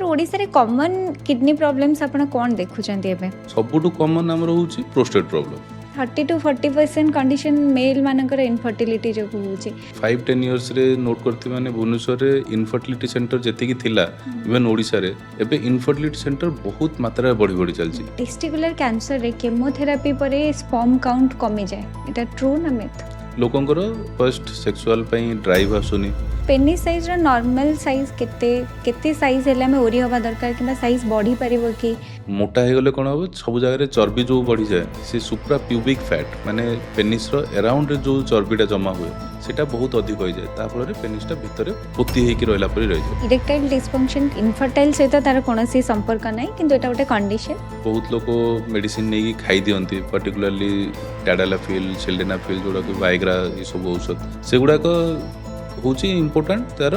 Sir Odisha रे common kidney problems आपण कोन देखुचंती एबे सबुठु कॉमन हमर होउची prostate problem 30 to 40% condition male मानकर इनफर्टिलिटी जो होउची 5-10 इयर्स रे नोट करती माने भुवनेश्वर रे इनफर्टिलिटी सेंटर जेति की थिला इवन ओडिसा रे एबे इनफर्टिलिटी सेंटर बहुत मात्रा रे बढ़ी बढ़ी चलची टेस्टिकुलर कैंसर रे केमोथेरापी परे स्पर्म काउंट कमी जाए एटा ट्रू ना मिथ लोकंकर फर्स्ट सेक्सुअल पई ड्राइव आसुनी पेनिस साइज रो नॉर्मल साइज केते साइज हेला में ओरी हवा दरकार किंबा साइज बढ़ी परिबो कि मोटा हे गले कोन हो सब जगह रे चर्बी जो बढ़ी जाए से सुप्रा प्यूबिक फैट माने पेनिस रो अराउंड रे जो चर्बीटा जमा हुए सेटा बहुत अधिक हो जाए ता फल रे पेनिस टा भीतर पोती हे कि रहला परि रह जाए इरेक्टाइल डिस्फंक्शन इनफर्टाइल से तार कोनोसी संपर्क नै किंतु एटा गोटे कंडीशन बहुत लोक मेडिसिन नै की खाई दियंती पर्टिकुलरली टैडालाफिल सिल्डेनाफिल जोडा को वाइग्रा ये सब औषध सेगुडा को होची इंपोर्टेंट तार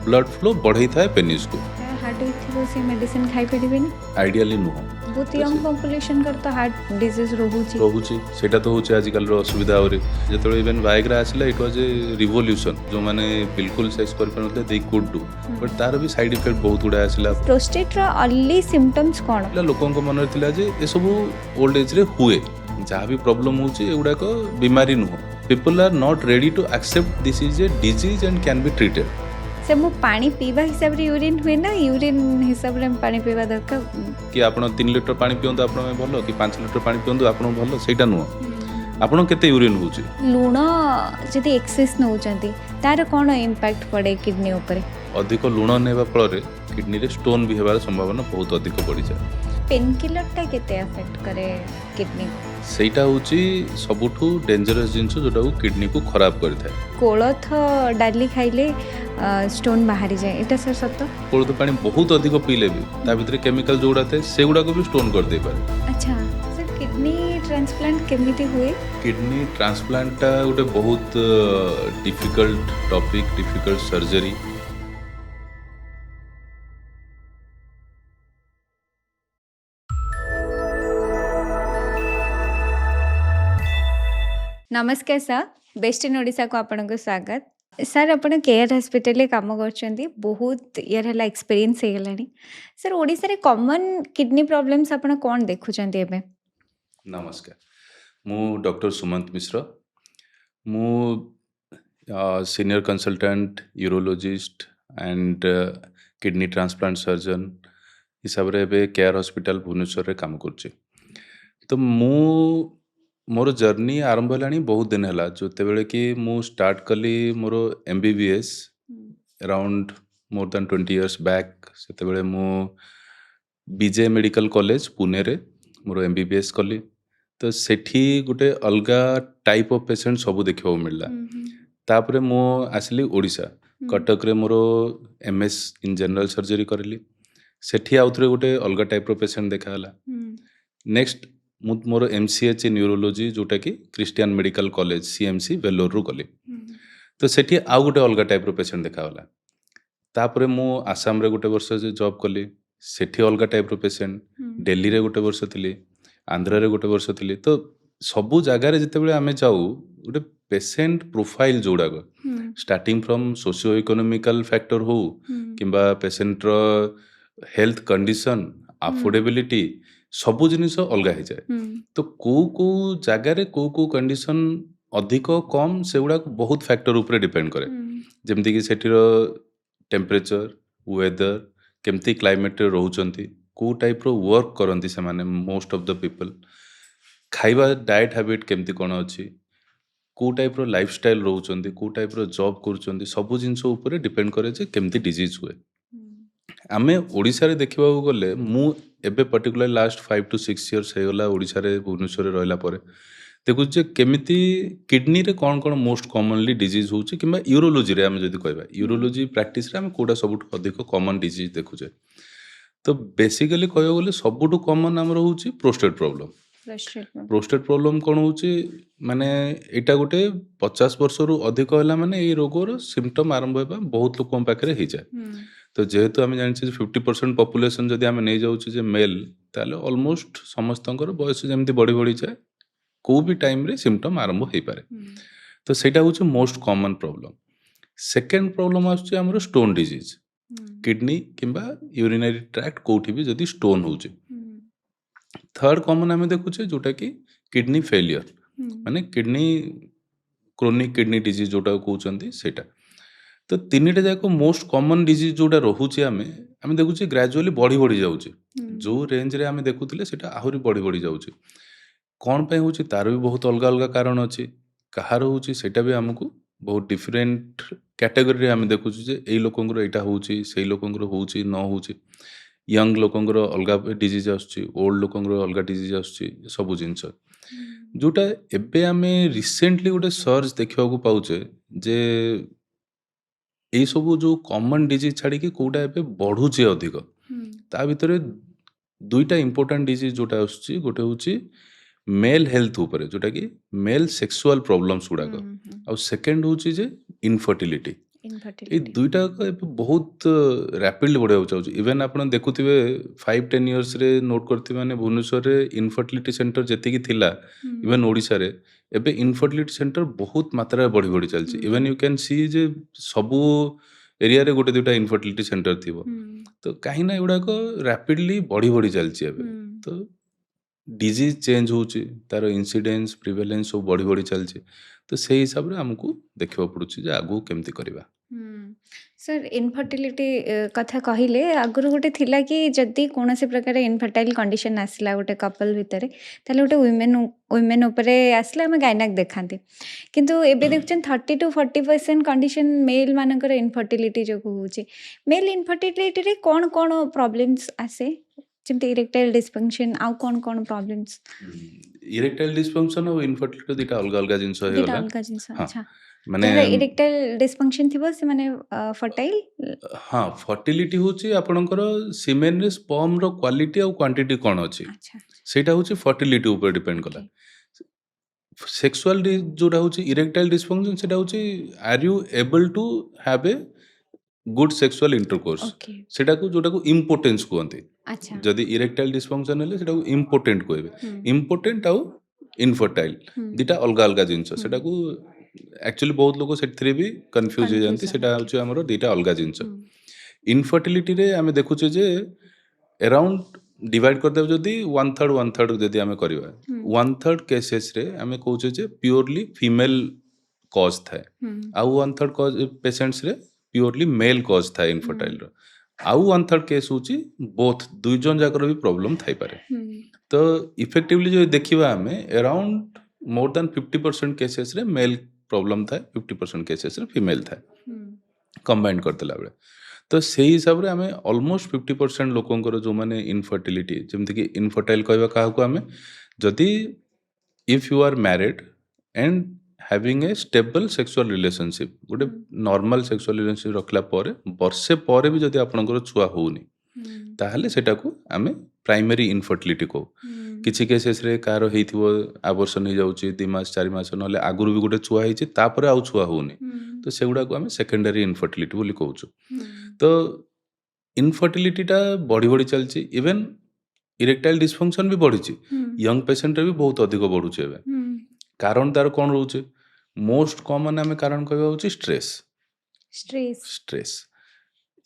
ब्लड फ्लो बढ़ई थाए पेनिस को हार्ट इथिबो से मेडिसिन खाई परिबेनी आइडियली नो बहुत यंग पॉपुलेशन कर तो हार्ट डिजीज रहूची सेटा तो होची आजकल रो असुविधा और जेतले इवन वाइग्रा आसिला इट वाज ए रिवोल्यूशन जो माने बिल्कुल सेक्स कर परनते दे कुड डू बट तार भी साइड इफेक्ट बहुत गुडा आसिला प्रोस्टेट रो अर्ली सिम्पटम्स कोन लोकन को मन थिला जे ए सब ओल्ड एज रे हुए जहाँ भी प्रॉब्लम होची एगुडा को बीमारी नुह people are not ready to accept this is a disease and can be treated से मु पानी पीवा हिसाब रे यूरिन हुए ना यूरिन हिसाब रे पानी पीवा दरकार कि आपण 3 लीटर पानी पियंतु आपण में भलो कि 5 लीटर पानी पियंतु आपण भलो सेटा नुह आपण केते यूरिन होची लूण जदी एक्सेस न होचंती तार कोन इंपैक्ट पड़े किडनी ऊपर अधिक लूण नेबा फल रे किडनी रे स्टोन भी हेबार संभावना बहुत अधिक बढ़ी जाए पेन किलर टा केते अफेक्ट करे किडनी सेटा होची सबुठु डेंजरस जिंस जोटा को किडनी को खराब करि थाए कोलथ डाली खाइले स्टोन बाहरी जाए एटा सर सत्य कोलथ पानी बहुत अधिक पीले भी ता भीतर केमिकल जोड़ा थे सेगुडा को भी स्टोन कर दे पारे अच्छा सर किडनी ट्रांसप्लांट केमिति हुए किडनी ट्रांसप्लांट टा गोटे बहुत डिफिकल्ट टॉपिक डिफिकल्ट सर्जरी नमस्कार सर बेस्ट इन ओडिशा को आपन को स्वागत सर अपन केयर हॉस्पिटल काम करछंती बहुत ईयर हला एक्सपीरियंस हे गलानी सर ओडिसा रे कॉमन किडनी प्रॉब्लम्स अपन कोन देखुचंती एबे नमस्कार मु डॉक्टर सुमंत मिश्र मु senior consultant urologist and kidney transplant surgeon हिसाब रे एबे केयर हॉस्पिटल भुवनेश्वर रे काम करछि तो मु मोर जर्नी आरंभ हेलानी बहुत दिन है जो बेले कि मु स्टार्ट कली मोर MBBS around more than 20 years back से बेले मु बीजे मेडिकल कॉलेज पुणे रे मोर MBBS कली तो सेठी गुटे अलगा टाइप ऑफ पेशेंट सब देखिबो मिलला तापरे मु आसली ओडिशा कटक रे मोर MS इन जनरल सर्जरी करली सेठी आउथरे गुटे अलगा टाइप रो पेशेंट देखाला नेक्स्ट मोर MCH इन न्यूरोलॉजी जोटा कि Christian medical college CMC Vellore रु कली तो सेठी आउ गोटे अलगा टाइप रो पेशेंट देखाला तापरे मु आसाम रे गोटे वर्ष जे जॉब कली सेठी अलगा टाइप रो पेशेंट दिल्ली रे गोटे वर्ष थिली आंध्र रे गोटे वर्ष थिली तो सबु जगह रे जते बेले आमे जाऊ गोटे पेशेंट प्रोफाइल जोड़ा को starting from socio economical factor हो किंबा पेशेंट रो हेल्थ कंडीशन अफोर्डेबिलिटी सबु जिनिस अलगा हो जाए तो को जगह रे को कंडीशन अधिक कम सेगुड़ा बहुत फैक्टर ऊपर डिपेंड करे जेमती कि सेठीर टेम्परेचर वेदर केमती क्लाइमेट रे रहउचंती को टाइप रो वर्क करंती से माने मोस्ट ऑफ द पीपल खाइबा डाइट हैबिट केमती कोन अछि को टाइप रो लाइफस्टाइल रहउचंती को टाइप रो जॉब करूचंती सबु जिनिस ऊपर डिपेंड करे जे केमती डिजीज हुए आमे ओडिसा रे देखिबा गले मु एबे पर्टिकुलर लास्ट 5 to 6 इयर्स हे गला ओडिसा रे भुवनेश्वर रे रहला परे देखु जे केमिति किडनी रे कोन कोन मोस्ट कॉमनली डिजीज होउची किबा यूरोलॉजी रे हम जदी कहबा यूरोलॉजी प्रैक्टिस रे हम कोडा सबुठ अधिक कॉमन डिजीज देखु जे तो बेसिकली कहयो गले सबुठ कॉमन हम रहउची प्रोस्टेट प्रॉब्लम प्रोस्टेट प्रॉब्लम कोन होउची माने एटा गोटे 50 वर्ष रु अधिक होला माने ए रोगोर सिम्पटम आरंभ हेबा बहुत लोकन पाखरे हे जाय तो जेहेतु आम जानी 50% पॉपुलेशन जदि आम नहीं जाऊँ मेल ताले ऑलमोस्ट समस्तंकर बयस जमी बढ़ी बढ़ी जाए को भी टाइम रे सिम्पटम आरंभ हो पारे तो सेटा हूँ most common problem second problem आमर स्टोन डिजीज किडनी किंबा यूरिनरी ट्रैक्ट कोठी भी जदि स्टोन होउचे। ହୁଁ थर्ड कॉमन आम देखुचे जोटा कि किडनी फेलियर ହୁଁ माने किडनी क्रोनिक किडनी डिजीज जोटा कहते सेटा। तो तीनिटा जाक मोस्ट कॉमन डिजीज जोटा रोचे आम देखुचे ग्रेजुअली बढ़ी बढ़ी जाऊे ହୁଁ जो रेंज रे आम देखुले सेटा आहुरी बढ़ी बढ़ी जाऊे कौन पे होची तार भी बहुत अलग अलग कारण अच्छी कହାର होची सेटा भी हमको बहुत डिफरेंट कैटेगरी आम देखुचे जे एई लोकंकर एटा होची सेई लोकंकर होची न होची यंग लोकंकर अलग डिजीज आसुची ओल्ड लोकंकर अलग डिजीज आसुची सब जिनस जोटा एबे आमे रिसेंटली गोटे सर्च देखा पाउचे जे यही सब जो कॉमन डिजीज छाड़ी कोटा एबे बढ़ुचे अधिक ହୁଁ ता भितर दुईटा इंपोर्टेंट डिजीज जोटा आसुची गोटे होची मेल हेल्थ उपरे जोटा कि मेल सेक्सुअल प्रॉब्लम्स गुड़ाक ହୁଁ आउ सेकेंड होची जे इनफर्टिलिटी ये ଇନଫର୍ଟିଲିଟି दुईटा बहुत रैपिडली बढ़िया चाहूँ इवेन आप देखुवे 5-10 इयर्स रे नोट करते मैंने भुवनेश्वर रे इनफर्टिलिटी सेंटर जेतिकी थिला इवेन ओडिशा रे एबे इनफर्टिलिटी सेंटर बहुत मात्रा बढ़ी बढ़ी चलची इवेन यू कैन सी जे सबू एरिया रे गोटे दुईटा इनफर्टिलिटी सेंटर थिबो तो कहीं ना एगुड़ाक रैपिडली बढ़ी बढ़ी चलची एबे तो डिजीज चेंज होची तार इन्सिडेंस प्रिवेलेंस सब बढ़ी बढ़ी चलची तो से हिसाब रे हमको देखा पड़ुची जे आगु केमती करबा। सर इनफर्टिलिटी कथा कहले आगुरी गोटे थिला कि जदि कौन प्रकार इनफर्टाइल कंडीशन आसला गोटे कपल भितर ताले गोटे वुमेन उपरे आसला आम गायनाक देखाते किंतु एबे देखछन 30-40% कंडीशन मेल मानकर इनफर्टिलिटी जो होची मेल इनफर्टिलिटी रे कौन कौन प्रॉब्लम्स आसे जेमते इरेक्टाइल डिस्फंक्शन आउ कौन कौन प्रॉब्लम्स इरेक्टाइल डिसफंक्शन और इनफर्टिलिटी दुईटा अलग अलग जिनस हो दुईटा गला अलग जिनस हाँ अच्छा माने जहाँ इरेक्टाइल डिस्फंक्शन थिबो से माने फर्टाइल हाँ फर्टिलिटी होची आपणकर सीमेन रे स्पर्म रो क्वालिटी और क्वांटिटी कौन अच्छी अच्छा सेटा होची फर्टिलिटी ऊपर डिपेंड कला सेक्सुअल जोटा होची इरेक्टाइल डिसफंक्शन सेटा होची are you able to have a good sexual intercourse okay सेटा को जोटा को इम्पोर्टेंस कहते अच्छा जदि इरेक्टाइल डिसफंक्शन हेले सेटा को इम्पोर्टेंट कहबे इम्पोर्टेंट आउ इनफर्टाइल दुईटा अलग अलग जिनस सेटा को एक्चुअली बहुत लोग से भी कन्फ्यूज हो जाती सेटा होची हमर दुईटा अलग जिनस इनफर्टिलिटी रे आमे देखुचे जे अराउंड डिवाइड करदेव जदि 1/3 जदि आमे करबा 1/3 केसेस रे आमे कहूचे जे प्योरली फीमेल कॉज थाए आउ 1/3 कॉज पेशेंट्स रे प्योरली मेल कॉज थाए इनफर्टाइल रो आउ 1/3 केस होची बोथ दुई जन जाकर भी प्रॉब्लम थाई पारे तो इफेक्टिवली जो देखिबा आमे अराउंड मोर देन 50% केसेस रे मेल प्रॉब्लम थाए 50% केसेस रे फीमेल थाए कंबाइन करदेला बेले तो से हिसाब रे आमे ऑलमोस्ट 50% लोकंकर जो माने इनफर्टिलिटी जेमति कि इनफर्टाइल कहबा काहाको आमे जदि if you are married and having a stable sexual relationship गोटे नॉर्मल सेक्सुअल रिलेशनशिप रखला परे वर्षे परे भी जदि आपनकर छुआ होउनी ताहले सेटाको आमे प्राइमरी इनफर्टिलिटी को किछि केसेस रे कार हेइथिबो आबर्षण हो जाउची 2 मास 4 मास नले आगुरु भी गोटे छुआ हेइची तापरे आउ छुआ होउनी तो सेगुडा को आमे सेकेंडरी इनफर्टिलिटी बोली कहउछु तो इनफर्टिलिटीटा बढ़ी बढ़ी चलची इवेन इरेक्टाइल डिसफंक्शन भी बढ़ी यंग पेशेंट रे भी बहुत अधिक बढ़ुचे एबे कारण तार कौन रोचे मोस्ट कॉमन आमे कारण कहबा होची स्ट्रेस स्ट्रेस स्ट्रेस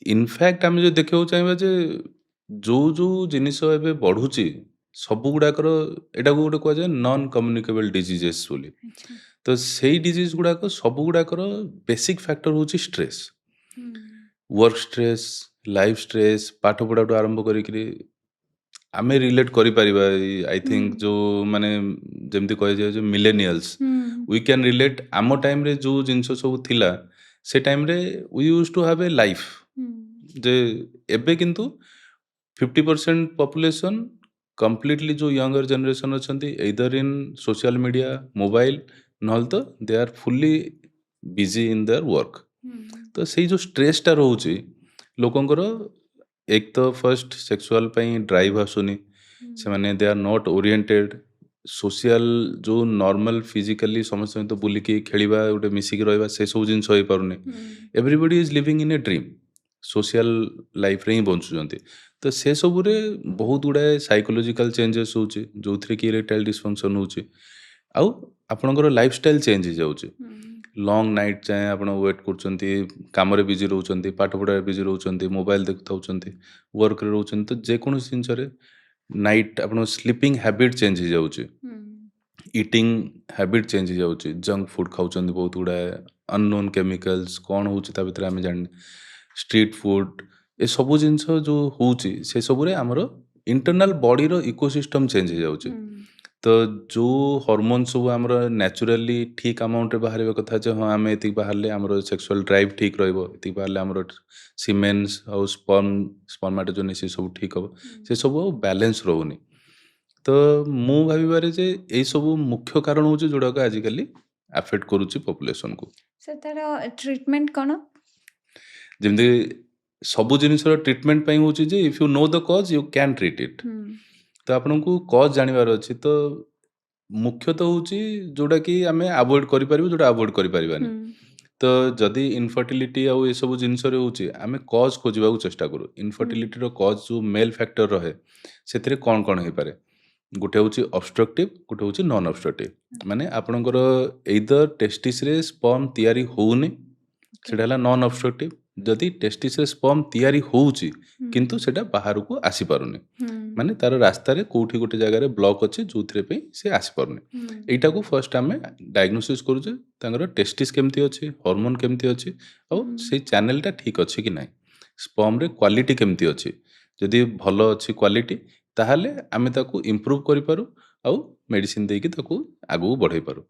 इनफैक्ट आमे जो देखियो चाहिबा जे जो जो जिनिस एबे बढ़ुची सब गुड़ाकर एटा को गोटे कह जाए नॉन कम्युनिकेबल डिजीजेस बोली अच्छा तो सेई डिजीज गुड़ाक सब गुड़ाकर बेसिक फैक्टर होची stress work stress life stress पाठ पढ़ाटू आरंभ करी आमे रिलेट करि परिबा आई थिंक जो माने जेमति कहे जाय जे मिलेनियल्स वी कैन रिलेट आमो टाइम रे जो जिंस सब थिला से टाइम रे we used to have a life जे एबे किंतु 50% पॉपुलेशन कंप्लीटली जो यंगर जनरेशन अछंती either in social media mobile नहल तो they are fully busy in their work तो से जो स्ट्रेसटा रोचे लोकंकर एक तो फर्स्ट सेक्सुअल ड्राइव आसुनी से माने they are not oriented social जो नॉर्मल फिजिकली समस्त तो बुलिकी खेलिबा गोटे मिसिक रहबा से सब जिंस होई पारुनी everybody is living in a dream social life रे ही बंचुचंती तो से सब रे बहुत गुड़ाए साइकोलॉजिकल चेंजेस होची जो थ्री की इरेक्टाइल डिसफंक्शन होची आउ आपनकर लाइफस्टाइल चेंज हो जाउची ଲଙ୍ଗ୍ ନାଇଟ୍ ଯାଏଁ ଆପଣ ୱେଟ୍ କରୁଛନ୍ତି, କାମରେ ବିଜି ରହୁଛନ୍ତି, ପାଠ ପଢ଼ାରେ ବିଜି ରହୁଛନ୍ତି, ମୋବାଇଲ୍ ଦେଖୁଥାଉଛନ୍ତି, ୱାର୍କରେ ରହୁଛନ୍ତି, ତ ଯେକୌଣସି ଜିନିଷରେ ନାଇଟ୍ ଆପଣଙ୍କ ସ୍ଲିପିଂ ହ୍ୟାବିଟ୍ ଚେଞ୍ଜ ହେଇଯାଉଛି, ହୁଁ ଇଟିଂ ହ୍ୟାବିଟ୍ ଚେଞ୍ଜ ହେଇଯାଉଛି, ଜଙ୍କ ଫୁଡ୍ ଖାଉଛନ୍ତି ବହୁତ ଗୁଡ଼ାଏ, ଅନନୋନ୍ କେମିକାଲ୍ସ କ'ଣ ହେଉଛି ତା ଭିତରେ ଆମେ ଜାଣିନେ, ଷ୍ଟ୍ରିଟ୍ ଫୁଡ୍, ଏସବୁ ଜିନିଷ ଯେଉଁ ହେଉଛି ସେସବୁରେ ଆମର ଇଣ୍ଟରନାଲ୍ ବଡ଼ିର ଇକୋସିଷ୍ଟମ୍ ଚେଞ୍ଜ ହେଇଯାଉଛି। ହୁଁ ତ ଯେଉଁ ହର୍ମୋନ୍ ସବୁ ଆମର ନ୍ୟାଚୁରାଲି ଠିକ୍ ଆମାଉଣ୍ଟରେ ବାହାରିବା କଥା, ଯେ ହଁ ଆମେ ଏତିକି ବାହାରିଲେ ଆମର ସେକ୍ସୁଆଲ୍ ଡ୍ରାଇଭ୍ ଠିକ୍ ରହିବ, ଏତିକି ବାହାରିଲେ ଆମର ସିମେନ୍ସ ଆଉ ସ୍ପର୍ମାଟୋଜେନେସିସ୍ ସବୁ ଠିକ୍ ହେବ, ସେସବୁ ଆଉ ବାଲାନ୍ସ ରହୁନି। ତ ମୁଁ ଭାବିବାରେ ଯେ ଏଇସବୁ ମୁଖ୍ୟ କାରଣ ହେଉଛି ଯେଉଁଟାକ ଆଜିକାଲି ଆଫେକ୍ଟ କରୁଛି ପପୁଲେସନକୁ। ସାର୍ ତାର ଟ୍ରିଟମେଣ୍ଟ କ'ଣ? ଯେମିତି ସବୁ ଜିନିଷର ଟ୍ରିଟମେଣ୍ଟ ପାଇଁ ହେଉଛି ଯେ if you know the cause you can treat it. ହୁଁ ତ ଆପଣଙ୍କୁ କଜ୍ ଜାଣିବାର ଅଛି। ତ ମୁଖ୍ୟତଃ ହେଉଛି ଯେଉଁଟାକି ଆମେ ଆଭଏଡ଼ କରିପାରିବୁ, ଯେଉଁଟା ଆଭଏଡ଼ କରିପାରିବାନି। ହୁଁ ତ ଯଦି ଇନଫର୍ଟିଲିଟି ଆଉ ଏସବୁ ଜିନିଷରେ ହେଉଛି, ଆମେ କଜ୍ ଖୋଜିବାକୁ ଚେଷ୍ଟା କରୁ। ଇନଫର୍ଟିଲିଟିର କଜ୍ ଯେଉଁ ମେଲ୍ ଫ୍ୟାକ୍ଟର ରହେ, ସେଥିରେ କ'ଣ କ'ଣ ହେଇପାରେ? ଗୋଟେ ହେଉଛି ଅବଷ୍ଟ୍ରକ୍ଟିଭ୍, ଗୋଟେ ହେଉଛି ନନ୍ ଅବଷ୍ଟ୍ରକ୍ଟିଭ୍। ମାନେ ଆପଣଙ୍କର ଏଇଦର ଟେଷ୍ଟିସ୍ରେ ସ୍ପର୍ମ ତିଆରି ହେଉନି, ସେଇଟା ହେଲା ନନ୍ ଅବଷ୍ଟ୍ରକ୍ଟିଭ୍। ଯଦି ଟେଷ୍ଟିସ୍ରେ ସ୍ପର୍ମ ତିଆରି ହେଉଛି କିନ୍ତୁ ସେଇଟା ବାହାରକୁ ଆସିପାରୁନି, ମାନେ ତାର ରାସ୍ତାରେ କେଉଁଠି ଗୋଟେ ଜାଗାରେ ବ୍ଲକ୍ ଅଛି ଯେଉଁଥିରେ ପାଇଁ ସେ ଆସିପାରୁନି, ଏଇଟାକୁ ଫର୍ଷ୍ଟ ଆମେ ଡାଇଗ୍ନୋସିସ୍ କରୁଛେ ତାଙ୍କର ଟେଷ୍ଟିସ୍ କେମିତି ଅଛି, ହର୍ମୋନ୍ କେମିତି ଅଛି, ଆଉ ସେଇ ଚ୍ୟାନେଲଟା ଠିକ୍ ଅଛି କି ନାହିଁ, ସ୍ପର୍ମରେ କ୍ୱାଲିଟି କେମିତି ଅଛି। ଯଦି ଭଲ ଅଛି କ୍ୱାଲିଟି, ତାହେଲେ ଆମେ ତାକୁ ଇମ୍ପ୍ରୁଭ୍ କରିପାରୁ ଆଉ ମେଡ଼ିସିନ ଦେଇକି ତାକୁ ଆଗକୁ ବଢ଼େଇ ପାରୁ।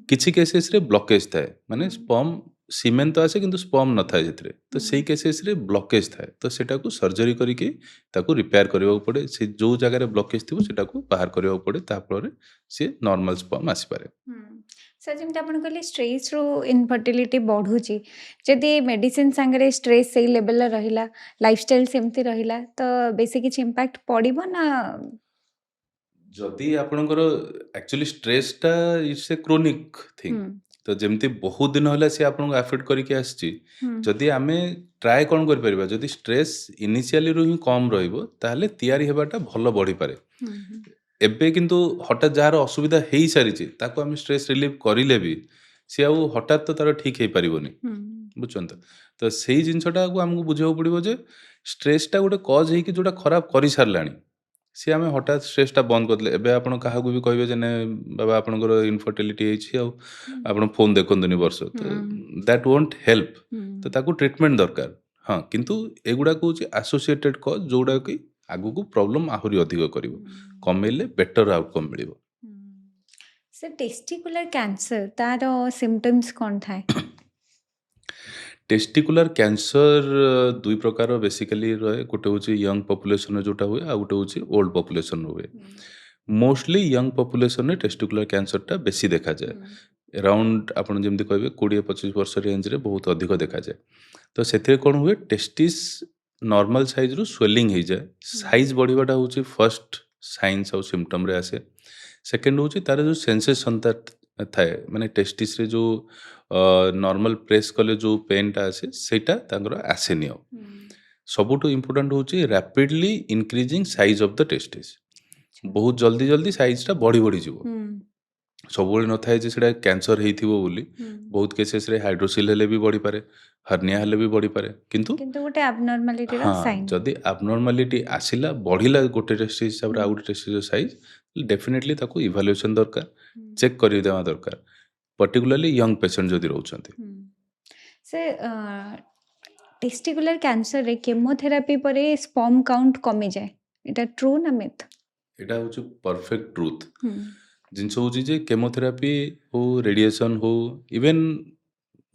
କିଛି କେସେସ୍ରେ ବ୍ଲକେଜ୍ ଥାଏ, ମାନେ ସ୍ପର୍ମ ସିମେନ୍ ତ ଆସେ କିନ୍ତୁ ସ୍ପର୍ମ ନଥାଏ ସେଥିରେ, ତ ସେଇ କେସେସ୍ରେ ବ୍ଲକେଜ୍ ଥାଏ, ତ ସେଟାକୁ ସର୍ଜରୀ କରିକି ତାକୁ ରିପେୟାର କରିବାକୁ ପଡ଼େ। ସେ ଯେଉଁ ଜାଗାରେ ବ୍ଲକେଜ୍ ଥିବ ସେଟାକୁ ବାହାର କରିବାକୁ ପଡ଼େ, ତା ଫଳରେ ସିଏ ନର୍ମାଲ ସ୍ପର୍ମ ଆସିପାରେ। ସାର୍ ଯେମିତି ଆପଣ କହିଲେ ଷ୍ଟ୍ରେସ୍ରୁ ଇନଫର୍ଟିଲିଟି ବଢ଼ୁଛି, ଯଦି ମେଡ଼ିସିନ ସାଙ୍ଗରେ ଷ୍ଟ୍ରେସ୍ ସେଇ ଲେଭେଲରେ ରହିଲା, ଲାଇଫଷ୍ଟାଇଲ୍ ସେମିତି ରହିଲା, ତ ବେଶୀ କିଛି ଇମ୍ପାକ୍ଟ ପଡ଼ିବ ନା? ଯଦି ଆପଣଙ୍କର ଆକ୍ଚୁଆଲି ଷ୍ଟ୍ରେସ୍ଟା ଇଟ୍ସ ଏ କ୍ରୋନିକ୍ ଥିଙ୍ଗ, ତ ଯେମିତି ବହୁତ ଦିନ ହେଲା ସେ ଆପଣଙ୍କୁ ଆଫେକ୍ଟ କରିକି ଆସିଛି, ଯଦି ଆମେ ଟ୍ରାଏ କ'ଣ କରିପାରିବା, ଯଦି ଷ୍ଟ୍ରେସ୍ ଇନିସିଆଲିରୁ ହିଁ କମ୍ ରହିବ ତାହେଲେ ତିଆରି ହେବାଟା ଭଲ ବଢ଼ିପାରେ। ଏବେ କିନ୍ତୁ ହଠାତ୍ ଯାହାର ଅସୁବିଧା ହେଇସାରିଛି ତାକୁ ଆମେ ଷ୍ଟ୍ରେସ୍ ରିଲିଫ୍ କରିଲେ ବି ସେ ଆଉ ହଠାତ୍ ତ ତାର ଠିକ୍ ହେଇପାରିବନି, ବୁଝୁଛନ୍ତି ତ ସେଇ ଜିନିଷଟାକୁ ଆମକୁ ବୁଝିବାକୁ ପଡ଼ିବ ଯେ ଷ୍ଟ୍ରେସ୍ଟା ଗୋଟେ କଜ୍ ହେଇକି ଯେଉଁଟା ଖରାପ କରିସାରିଲାଣି, ସିଏ ଆମେ ହଠାତ୍ ଷ୍ଟ୍ରେସ୍ଟା ବନ୍ଦ କରିଦେଲେ, ଏବେ ଆପଣ କାହାକୁ ବି କହିବେ ଯେ ନାଇଁ ବାବା ଆପଣଙ୍କର ଇନଫର୍ଟିଲିଟି ହେଇଛି ଆଉ ଆପଣ ଫୋନ୍ ଦେଖନ୍ତୁନି ବର୍ଷ, ତ ଦ୍ୟାଟ୍ ୱୋଣ୍ଟ ହେଲ୍ପ। ତ ତାକୁ ଟ୍ରିଟମେଣ୍ଟ ଦରକାର, ହଁ, କିନ୍ତୁ ଏଗୁଡ଼ାକ ହେଉଛି ଆସୋସିଏଟେଡ୍ କଜ୍ ଯେଉଁଟାକି ଆଗକୁ ପ୍ରୋବ୍ଲେମ୍ ଆହୁରି ଅଧିକ କରିବ, କମେଇଲେ ବେଟର୍ ଆଉଟକମ୍ ମିଳିବ। ସାର୍ ଟେଷ୍ଟିକୁଲାର କ୍ୟାନ୍ସର ତାର ସିମ୍ପଟମ୍ସ କ'ଣ ଥାଏ? ଟେଷ୍ଟିକୁଲାର କ୍ୟାନ୍ସର ଦୁଇ ପ୍ରକାର ବେସିକାଲି ରହେ, ଗୋଟେ ହେଉଛି ୟଙ୍ଗ ପପୁଲେସନରେ ଯେଉଁଟା ହୁଏ, ଆଉ ଗୋଟେ ହେଉଛି ଓଲ୍ଡ ପପୁଲେସନରେ ହୁଏ। ମୋଷ୍ଟଲି ୟଙ୍ଗ ପପୁଲେସନରେ ଟେଷ୍ଟିକୁଲାର କ୍ୟାନ୍ସରଟା ବେଶୀ ଦେଖାଯାଏ, ଆରାଉଣ୍ଡ ଆପଣ ଯେମିତି କହିବେ 20-25 ବର୍ଷ ରେଞ୍ଜରେ ବହୁତ ଅଧିକ ଦେଖାଯାଏ। ତ ସେଥିରେ କ'ଣ ହୁଏ, ଟେଷ୍ଟିସ୍ ନର୍ମାଲ ସାଇଜ୍ରୁ ସ୍ୱେଲିଂ ହେଇଯାଏ, ସାଇଜ୍ ବଢ଼ିବାଟା ହେଉଛି ଫର୍ଷ୍ଟ ସାଇନ୍ସ ଆଉ ସିମ୍ପଟମ୍ରେ ଆସେ। ସେକେଣ୍ଡ ହେଉଛି ତାର ଯେଉଁ ସେନ୍ସେସନ୍ଟା ଥାଏ, ମାନେ ଟେଷ୍ଟିସ୍ରେ ଯେଉଁ ନର୍ମାଲ ପ୍ରେସ୍ କଲେ ଯେଉଁ ପେନ୍ଟା ଆସେ ସେଇଟା ତାଙ୍କର ଆସେନି ଆଉ। ସବୁଠୁ ଇମ୍ପୋର୍ଟାଣ୍ଟ ହେଉଛି ରାପିଡ଼ଲି ଇନକ୍ରିଜିଂ ସାଇଜ୍ ଅଫ୍ ଦ ଟେଷ୍ଟିସ୍, ବହୁତ ଜଲ୍ଦି ଜଲ୍ଦି ସାଇଜ୍ଟା ବଢ଼ି ବଢ଼ିଯିବ। ସବୁବେଳେ ନଥାଏ ଯେ ସେଇଟା କ୍ୟାନ୍ସର ହେଇଥିବ ବୋଲି, ବହୁତ କେସେସ୍ରେ ହାଇଡ୍ରୋସିଲ୍ ହେଲେ ବି ବଢ଼ିପାରେ, ହର୍ନିଆ ହେଲେ ବି ବଢ଼ିପାରେ, କିନ୍ତୁ ଗୋଟେ ଆବନର୍ମାଲିଟିର ହଁ, ସାଇନ୍। ଯଦି ଆବନର୍ମାଲିଟି ଆସିଲା, ବଢ଼ିଲା ଗୋଟେ ଟେଷ୍ଟିସ୍ ହିସାବରେ ଆଉ ଗୋଟେ ଟେଷ୍ଟିସ୍ର ସାଇଜ୍, ଡେଫିନେଟଲି ତାକୁ ଇଭାଲୁଏସନ୍ ଦରକାର, ଚେକ୍ କରିଦେବା ଦରକାର, ପର୍ଟିକୁଲାରଲି ୟଙ୍ଗ ପେସେଣ୍ଟ ଯଦି ରହୁଛନ୍ତି। ସେ ଟେଷ୍ଟିକୁଲାର କ୍ୟାନ୍ସରରେ କେମୋଥେରାପି ପରେ ସ୍ପର୍ମ କାଉଣ୍ଟ କମିଯାଏ, ଏଇଟା ଟ୍ରୁ ନା ମିଥ୍? ଏଇଟା ହେଉଛି ପରଫେକ୍ଟ ଟ୍ରୁଥ୍। ଜିନିଷ ହେଉଛି ଯେ କେମୋଥେରାପି ହଉ, ରେଡ଼ିଏସନ୍ ହଉ, ଇଭେନ୍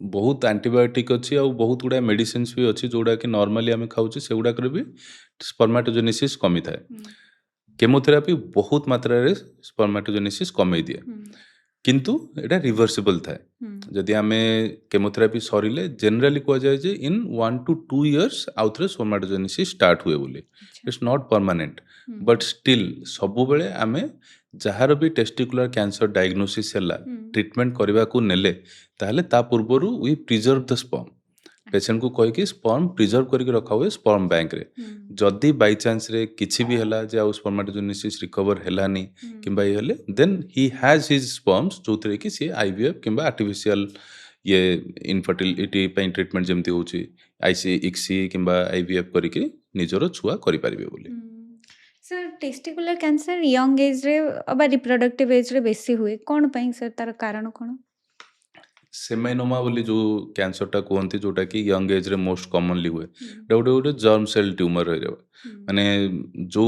ବହୁତ ଆଣ୍ଟିବାୟୋଟିକ୍ ଅଛି ଆଉ ବହୁତ ଗୁଡ଼ାଏ ମେଡ଼ିସିନ୍ସ ବି ଅଛି ଯେଉଁଗୁଡ଼ାକି ନର୍ମାଲି ଆମେ ଖାଉଛେ, ସେଗୁଡ଼ାକରେ ବି ସ୍ପର୍ମାଟୋଜେନେସିସ୍ କମିଥାଏ। କେମୋଥେରାପି ବହୁତ ମାତ୍ରାରେ ସ୍ପର୍ମାଟୋଜେନେସିସ୍ କମେଇ ଦିଏ, କିନ୍ତୁ ଏଇଟା ରିଭର୍ସିବଲ୍ ଥାଏ। ଯଦି ଆମେ କେମୋଥେରାପି ସରିଲେ ଜେନେରାଲି କୁହାଯାଏ ଯେ ଇନ୍ 1 to 2 years ଆଉଥରେ ସ୍ପର୍ମାଟୋଜେନେସିସ୍ ଷ୍ଟାର୍ଟ ହୁଏ ବୋଲି, it's not permanent, but still ସବୁବେଳେ ଆମେ ଯାହାର ବି ଟେଷ୍ଟିକୁଲାର କ୍ୟାନ୍ସର ଡାଇଗ୍ନୋସିସ୍ ହେଲା, ଟ୍ରିଟମେଣ୍ଟ କରିବାକୁ ନେଲେ, ତାହେଲେ ତା ପୂର୍ବରୁ ୱି ପ୍ରିଜର୍ଭ ଦ ସ୍ପର୍ମ, ପେସେଣ୍ଟକୁ କହିକି ସ୍ପର୍ମ ପ୍ରିଜର୍ଭ କରିକି ରଖା ହୁଏ ସ୍ପର୍ମ ବ୍ୟାଙ୍କରେ। ଯଦି ବାଇଚାନ୍ସରେ କିଛି ବି ହେଲା ଯେ ଆଉ ସ୍ପର୍ମାଟୋଜେନେସିସ୍ ରିକଭର ହେଲାନି କିମ୍ବା ଇଏ ହେଲେ, ଦେନ୍ ହି ହ୍ୟାଜ୍ ହିଜ୍ ସ୍ପର୍ମସ୍, ଯେଉଁଥିରେ କି ସିଏ IVF କିମ୍ବା ଆର୍ଟିଫିସିଆଲ ये इनफर्टिलिटी ट्रिटमेंट जमती होची आईसी इक्सी किंबा आईवीएफ करके निजर छुआ करि पारिबे बोली। Sir testicular cancer young age रे अब रिप्रोडक्टिव एज रे बेसी हुए कौन पाई सर तार कारण कौन? सेमेनोमा बोली जो कैंसरटा कहते जोटा कि यंग एज रे मोस्ट कॉमनली हुए एटा गोटे गोटे जर्म सेल ट्यूमर रही माने जो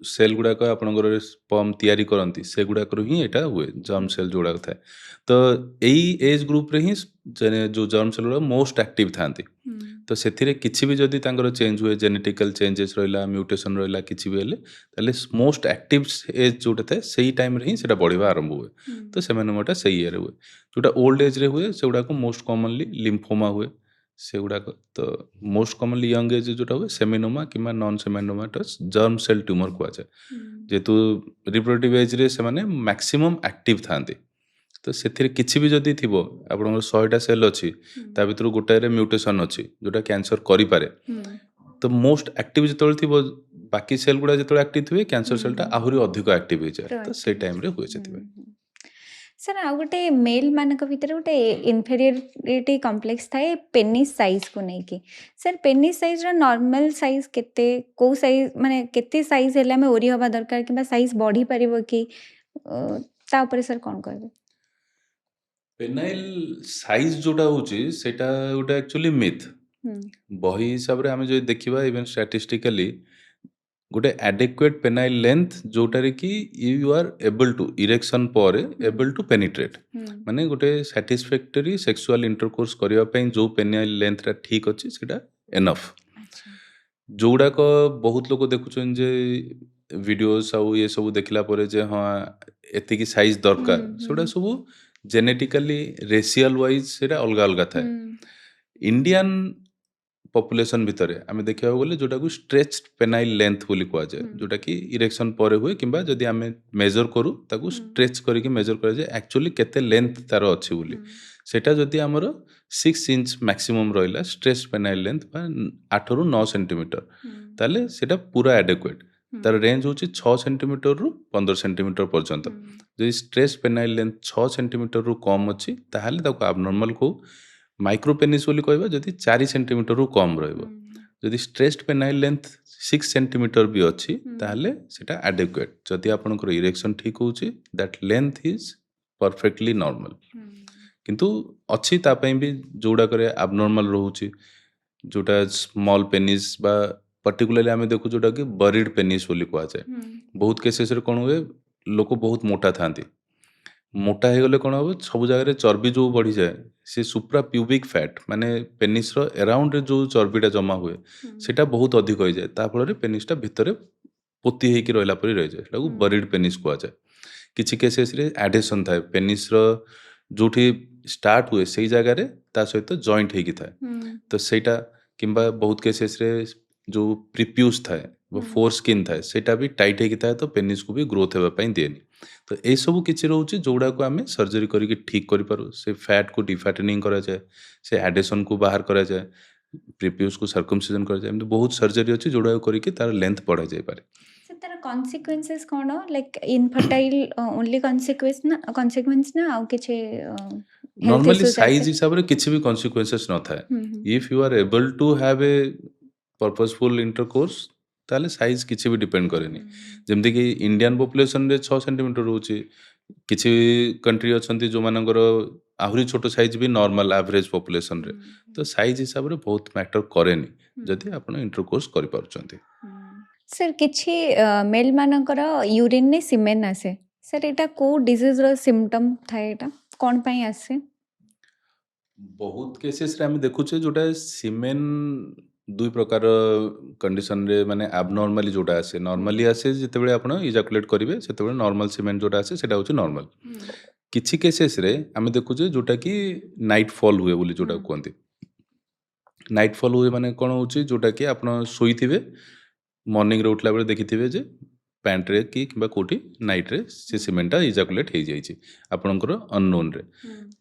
सेल गुड़ाक आपणकर स्पर्म तैयारी करती से गुड़ाक ही यहाँ हुए जर्म सेल जो गुड़ाक थाए तो यही एज ग्रुप रे ही जो जर्म सेल गुड़ा मोस्ट एक्टिव थांती तो से किसी भी जदि चेंज हुए जेनेटिकल चेंजेस रहा म्यूटेशन रहा किसी भी हेले ताले मोस्ट एक्टिव एज जोटा थाए से टाइम रे ही सेटा बढ़िया आरंभ हुए तो सेमेनोमाटा से इयर हुए जोटा ओल्ड एज रे हुए से गुड़ाक मोस्ट कॉमनली लिम्फोमा हुए से गुड़ाक तो मोस्ट कॉमनली यंग एज जोटा हुए सेमेनोमा कि नॉन सेमेनोमाटा जर्म सेल ट्यूमर कहुए जेहेतु रिप्रोडक्टिव एज रे से माने मैक्सिमम एक्टिव थांती तो से किसी भी जदि थी आप 100टा सेल अच्छी ता भर गोटाए म्यूटेशन अच्छी जोटा कैंसर करें तो मोस्ट एक्टिव जो थी बाकी सेल गुड़ा जो एक्टिव थे कैंसर सेलटा आहरी अधिक एक्टिव हो जाए तो से टाइम रे हुए से सर आ गोटे मेल मानक भितर गोटे इनफेरियरिटी कॉम्प्लेक्स थाए पेनिस साइज को लेकिन सर पेनिस साइज रा नॉर्मल साइज केते को साइज माने केते साइज हेले हमें ओरी हवा दरकार किबा साइज बढ़ी परिबो कि ता ऊपर सर कोन कहबे? पेनाइल साइज जोटा होची सेटा गोटे एक्चुअली मिथ बही हिसाब रे हमें जो देखिबा इवन स्टैटिस्टिकली गोटे एडेक्वेट पेनाइल लेंथ जोटारे कि you are able to erection पर एबल टू पेनिट्रेट माने गोटे सैटिस्फैक्टरी सेक्सुअल इंटरकोर्स करबा पई जो पेनाइल लेंथ रा ठीक अछि सेटा एनफ जोड़ाक बहुत लोग देखुछन जे वीडियोस आउ ये सब देखला परे जे हाँ एतिकी साइज दरकार सेटा सब जेनेटिकली रेशियल वाइज सेटा अलग अलग थाए इंडियन पॉपुलेशन भितर आम देखा गले जोटा को स्ट्रेच्ड पेनाइल लेंथ बोली कह जाए जोटा कि इरेक्शन पर हुए कि जदि आम मेजर करूँ ताको स्ट्रेच करके मेजर कर एक्चुअली केते लेंथ तार अच्छी बोली सेटा जदि आमर 6 इंच मैक्सिमम रहा स्ट्रेच्ड पेनाइल लेंथ 8 ରୁ 9 सेंटीमीटर ताले सेटा पूरा एडेक्वेट तार रेंज होची 6 सेंटीमीटर रु 15 सेंटीमीटर पर्यंत जदि स्ट्रेच्ड पेनाइल लेंथ 6 सेंटीमीटर रु कम अच्छी ताहले ताको एब्नॉर्मल को माइक्रोपेनिस बोली कहबा जदि 4 सेंटीमीटर रु कम रहइबो जदि स्ट्रेच्ड पेनाइल लेंथ 6 सेंटीमीटर भी अच्छी ताहले सेटा एडेक्वेट जदि आपनकर इरेक्शन ठीक होची that length is perfectly normal किंतु अच्छी तापई भी जोड़ा करे एब्नॉर्मल रहूची जोटा स्मॉल पेनिस बा पर्टिकुलरली आम देखु जोटा कि बरीड पेनिस बोली कह जाए बहुत केसेस रे कौन हुए लोक बहुत मोटा थांती मोटा हो गले कौन हम सब जगह चर्बी जो बढ़ी जाए सी सुप्रा प्यूबिक फैट माने पेनिस रो अराउंड जो चर्बीटा जमा हुए सेटा बहुत अधिक हो जाए ता फल पेनिसटा भितर पोती होकर रहा परी रही जाए सेटा बरीड पेनिस कह जाए किसी केसेस रे एडेसन थाए पेनिस रो जोठी स्टार्ट हुए से जगह ता सहित जॉइंट होगी थाए तो सेटा किंबा बहुत केसेस रे जो प्रिप्यूस थाए वो फोर स्किन थाए सेटा भी टाइट होगी थाए तो पेनिस को भी ग्रोथ होगा दिएनि तो ये सब किसी रोचे जोड़ा को आम सर्जरी करके ठीक करूँ से फैट को डिफैटनिंग करा जाए से एडेसन को बाहर करा जाए प्रिप्यूस को सर्कमसिजन करा जाए एमती बहुत सर्जरी अच्छी जोड़ा करके तार लेंथ बढ़ा जाए पारे तार कॉन्सिक्वेंसेस कौन लाइक इनफर्टाइल ओनली कॉन्सिक्वेंस ना आउ किछि नॉर्मली साइज हिसाब रे किछि भी कॉन्सिक्वेंसेस न थाए if you are able to have a purposeful intercourse ताले साइज किसी भी डिपेंड करेनि जमती कि इंडियन पॉपुलेशन रे 6 सेंटीमीटर रोची किसी कंट्री अच्छी जो मानकर आहरी छोट साइज भी नॉर्मल एवरेज पॉपुलेशन रे तो साइज हिसाब रे बहुत मैटर करेनि जदि आपण इंटरकोर्स करि पारुचंती सर किछि मेल मानकर यूरिन ने सीमेन आसे सर एटा को डिजीज रो सिम्पटम थाए एटा कोन पई आसे बहुत केसेस रे हम देखुचे जोटा सीमेन दुई प्रकार कंडीशन रे माने एबनॉर्मली जोटा आसे नॉर्मली आसे जितेबेले आपण इजाकुलेट करिवे सेतेबेले नॉर्मल सीमेन जोटा आसे सेटा होची नॉर्मल किछि केसेस रे हम देखुचे जोटा कि नाइट फॉल हुए बोली जोटा कहंती नाइट फॉल हुए माने कोन होची जोटा कि आपण सोईथिबे मॉर्निंग रे उठला बेले देखिथिबे जे पैंट रे कि किबा कोठी नाइट रे से सीमेंटा इजाकुलेट हो जाइछि आपणकर अननोन रे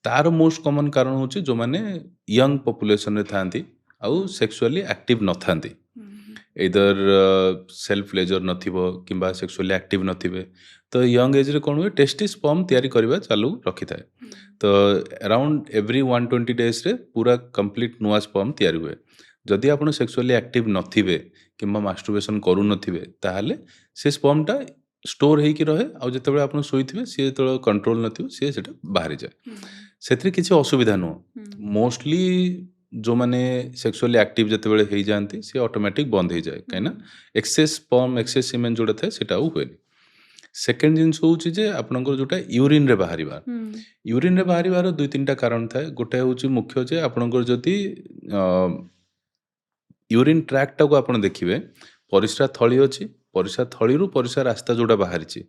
तार मोस्ट कॉमन कारण होची जो माने यंग पॉपुलेशन रे थांती आउ सेक्सुअली एक्टिव न थांती इधर सेल्फ प्लेजर नथिबो किंबा सेक्सुअली एक्टिव नथिबे तो यंग एज रे कोन हुए टेस्टी स्पर्म तैयारी करबा चालू रखी थाए ତ around every 120 daysରେ ପୁରା କମ୍ପ୍ଲିଟ୍ ନୂଆ ସ୍ପର୍ମ ତିଆରି ହୁଏ। ଯଦି ଆପଣ ସେକ୍ସୁଆଲି ଆକ୍ଟିଭ୍ ନଥିବେ କିମ୍ବା ମାଷ୍ଟୁର୍ବେସନ୍ କରୁନଥିବେ ତାହେଲେ ସେ ସ୍ପର୍ମଟା ଷ୍ଟୋର୍ ହେଇକି ରହେ, ଆଉ ଯେତେବେଳେ ଆପଣ ଶୋଇଥିବେ ସିଏ ଯେତେବେଳେ କଣ୍ଟ୍ରୋଲ୍ ନଥିବ ସିଏ ସେଇଟା ବାହାରିଯାଏ। ସେଥିରେ କିଛି ଅସୁବିଧା ନୁହଁ। ମୋଷ୍ଟଲି ଯେଉଁମାନେ ସେକ୍ସୁଆଲି ଆକ୍ଟିଭ୍ ଯେତେବେଳେ ହେଇଯାଆନ୍ତି ସିଏ ଅଟୋମେଟିକ୍ ବନ୍ଦ ହେଇଯାଏ, କାହିଁକିନା ଏକ୍ସେସ୍ ସ୍ପର୍ମ ଏକ୍ସେସ୍ ସିମେନ୍ ଯେଉଁଟା ଥାଏ ସେଇଟା ଆଉ ହୁଏନି। ସେକେଣ୍ଡ ଜିନିଷ ହେଉଛି ଯେ ଆପଣଙ୍କର ଯେଉଁଟା ୟୁରିନ୍ରେ ବାହାରିବା, ୟୁରିନ୍ରେ ବାହାରିବାର 2-3ଟା କାରଣ ଥାଏ। ଗୋଟେ ହେଉଛି ମୁଖ୍ୟ ଯେ ଆପଣଙ୍କର ଯଦି ୟୁରିନ୍ ଟ୍ରାକ୍ଟଟାକୁ ଆପଣ ଦେଖିବେ, ପରିସ୍ରା ଥଳି ଅଛି, ପରିସ୍ରା ଥଳିରୁ ପରିସ୍ରା ରାସ୍ତା ଯେଉଁଟା ବାହାରିଛି,